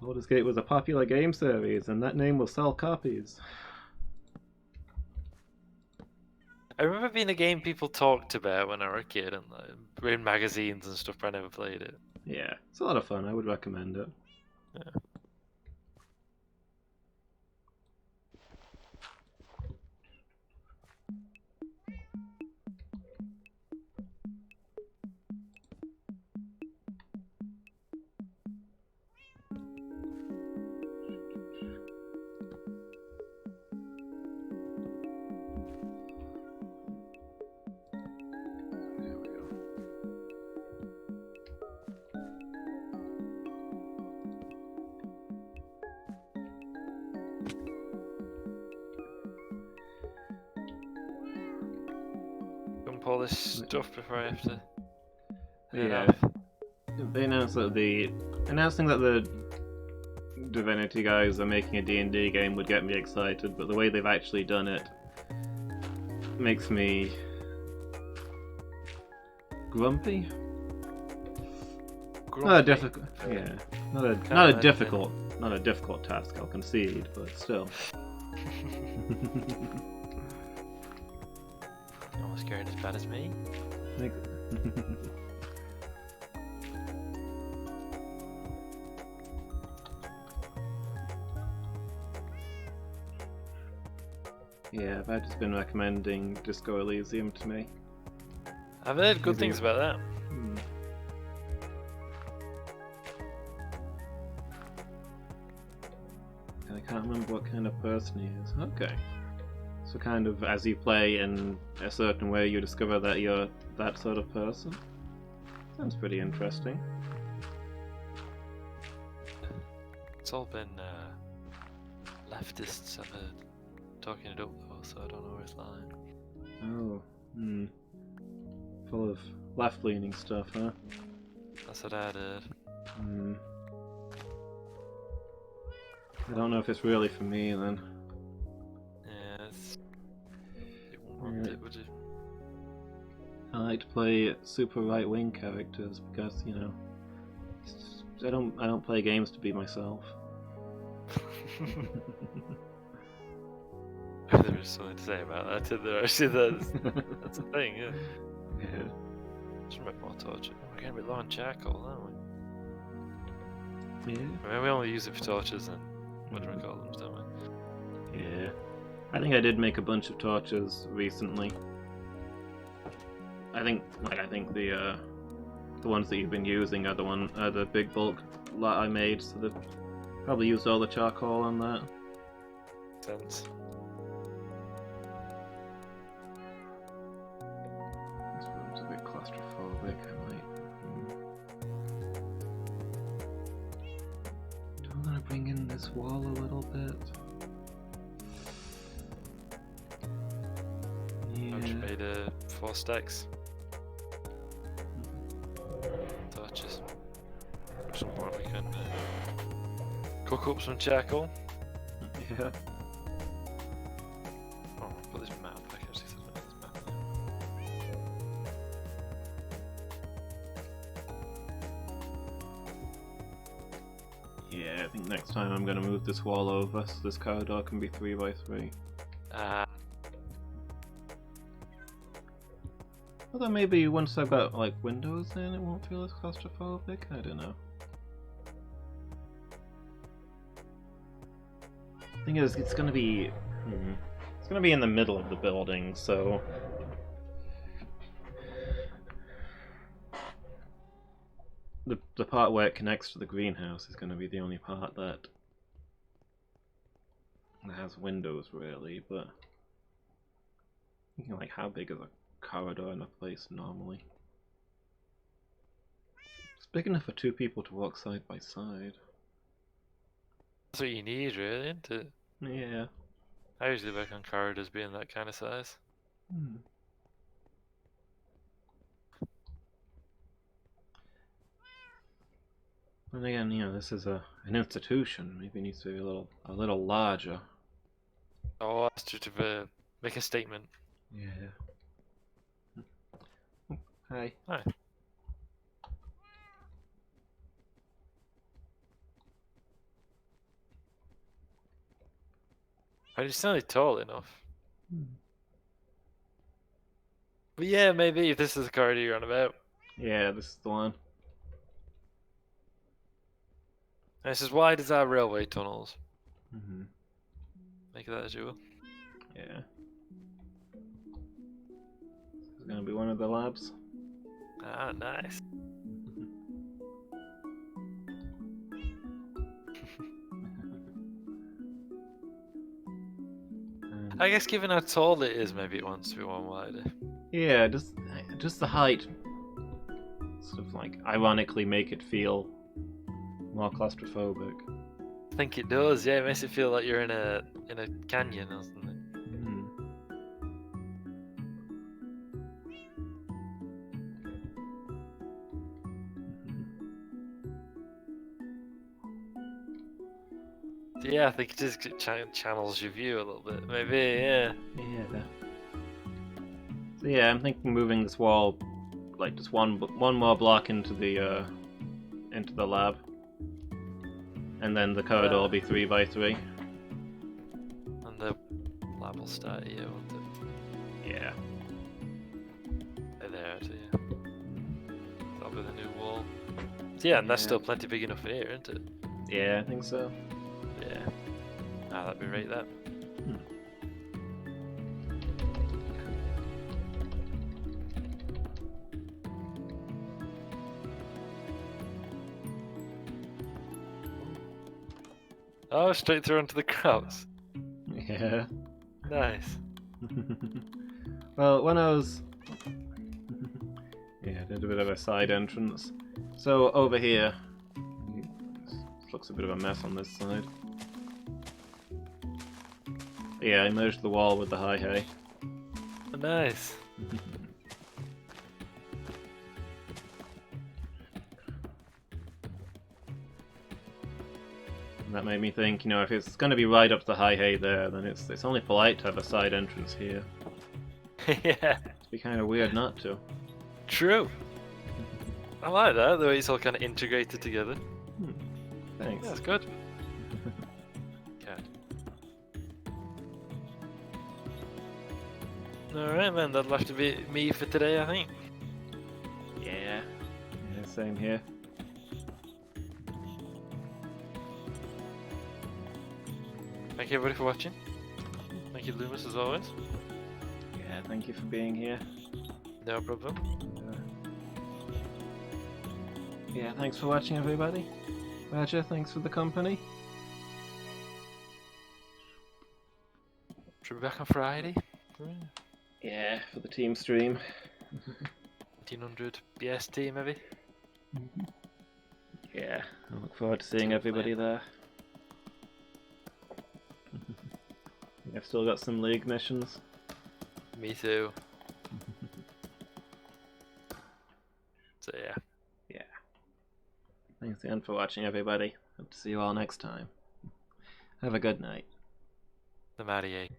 Baldur's Gate was a popular game series, and that name will sell copies. I remember being a game people talked about when I was a kid, and like, in magazines and stuff, but I never played it. Yeah, it's a lot of fun. I would recommend it. Yeah. All this stuff before I have to head Yeah. off. They announced that announcing that the Divinity guys are making a D&D game would get me excited, but the way they've actually done it makes me grumpy. Not a difficult, yeah, not a difficult task. I'll concede, but still. Almost scared as bad as me. Yeah, I've just been recommending Disco Elysium to me. I've heard good things about that. And I can't remember what kind of person he is. Okay. So kind of as you play in a certain way, you discover that you're that sort of person. Sounds pretty interesting. It's all been leftists, I've heard, talking it up though, so I don't know where it's lying. Oh, full of left-leaning stuff, huh? That's what I heard. I don't know if it's really for me then. Yeah, you wouldn't want it, would you? I like to play super right-wing characters because, I don't play games to be myself. There was something to say about that, isn't there? Actually, that's a thing, yeah. Yeah. Just make more torches. We're getting a bit low on charcoal, aren't we? Yeah. I mean, we only use it for torches and what do we call them, don't we? Yeah. I think I did make a bunch of torches recently. I think the ones that you've been using are the big bulk lot I made, so they probably used all the charcoal on that. Sense. This room's a bit claustrophobic. I might. Do I want to bring in this wall a little bit? I've just Yeah. made 4 stacks. Torches. At some point we can Cook up some charcoal. Yeah. Oh, I'll put this map back actually. So I this map. Yeah, I think next time I'm gonna move this wall over so this corridor can be 3 by 3. Although maybe once I've got like windows in, it won't feel as claustrophobic. I don't know. Thing is, it's gonna be it's gonna be in the middle of the building, so the part where it connects to the greenhouse is gonna be the only part that has windows, really. But thinking like, how big is a corridor in a place normally? It's big enough for 2 people to walk side by side. That's what you need, really, isn't it? Yeah. I usually work on corridors being that kind of size. And again, you know, this is an institution. Maybe it needs to be a little larger. Oh, that's just to make a statement. Yeah. Hi. Hi. I just sounded tall enough. But yeah, maybe if this is the corridor you're on about. Yeah, this is the one. And it's as wide as our railway tunnels. Mm-hmm. Make that as you will. Yeah. This is gonna be one of the labs. Ah, nice. I guess given how tall it is, maybe it wants to be one wider. Yeah, just the height. Sort of like ironically make it feel more claustrophobic. I think it does, yeah, it makes it feel like you're in a canyon or something. Yeah, I think it just channels your view a little bit. Maybe, yeah. Yeah. So yeah, I'm thinking moving this wall, like just one more block into the lab, and then the corridor will be 3 by 3. And the lab will start here, won't it? Yeah. There, actually, yeah. That'll be the new wall. Yeah, and that's still plenty big enough in here, isn't it? Yeah, I think so. Yeah. Ah, that'd be right there. Oh, straight through onto the crops. Yeah. Nice. Well, when I was... yeah, I did a bit of a side entrance. So, over here... This looks a bit of a mess on this side. Yeah, I merged the wall with the high hay. Nice. And that made me think, you know, if it's going to be right up the high hay there, then it's only polite to have a side entrance here. Yeah. It'd be kind of weird not to. True. I like that, the way it's all kind of integrated together. Thanks. Yeah, that's good. Alright then, that'll have to be me for today, I think. Yeah. Yeah, same here. Thank you everybody for watching. Thank you Loomis as always. Yeah, thank you for being here. No problem. Yeah, thanks for watching, everybody. Roger, thanks for the company. Should be back on Friday. Yeah, for the team stream. 1900 BST maybe? Yeah, I look forward to seeing everybody there. I've still got some league missions. Me too. So yeah. Yeah. Thanks again for watching, everybody. Hope to see you all next time. Have a good night. The Maddie.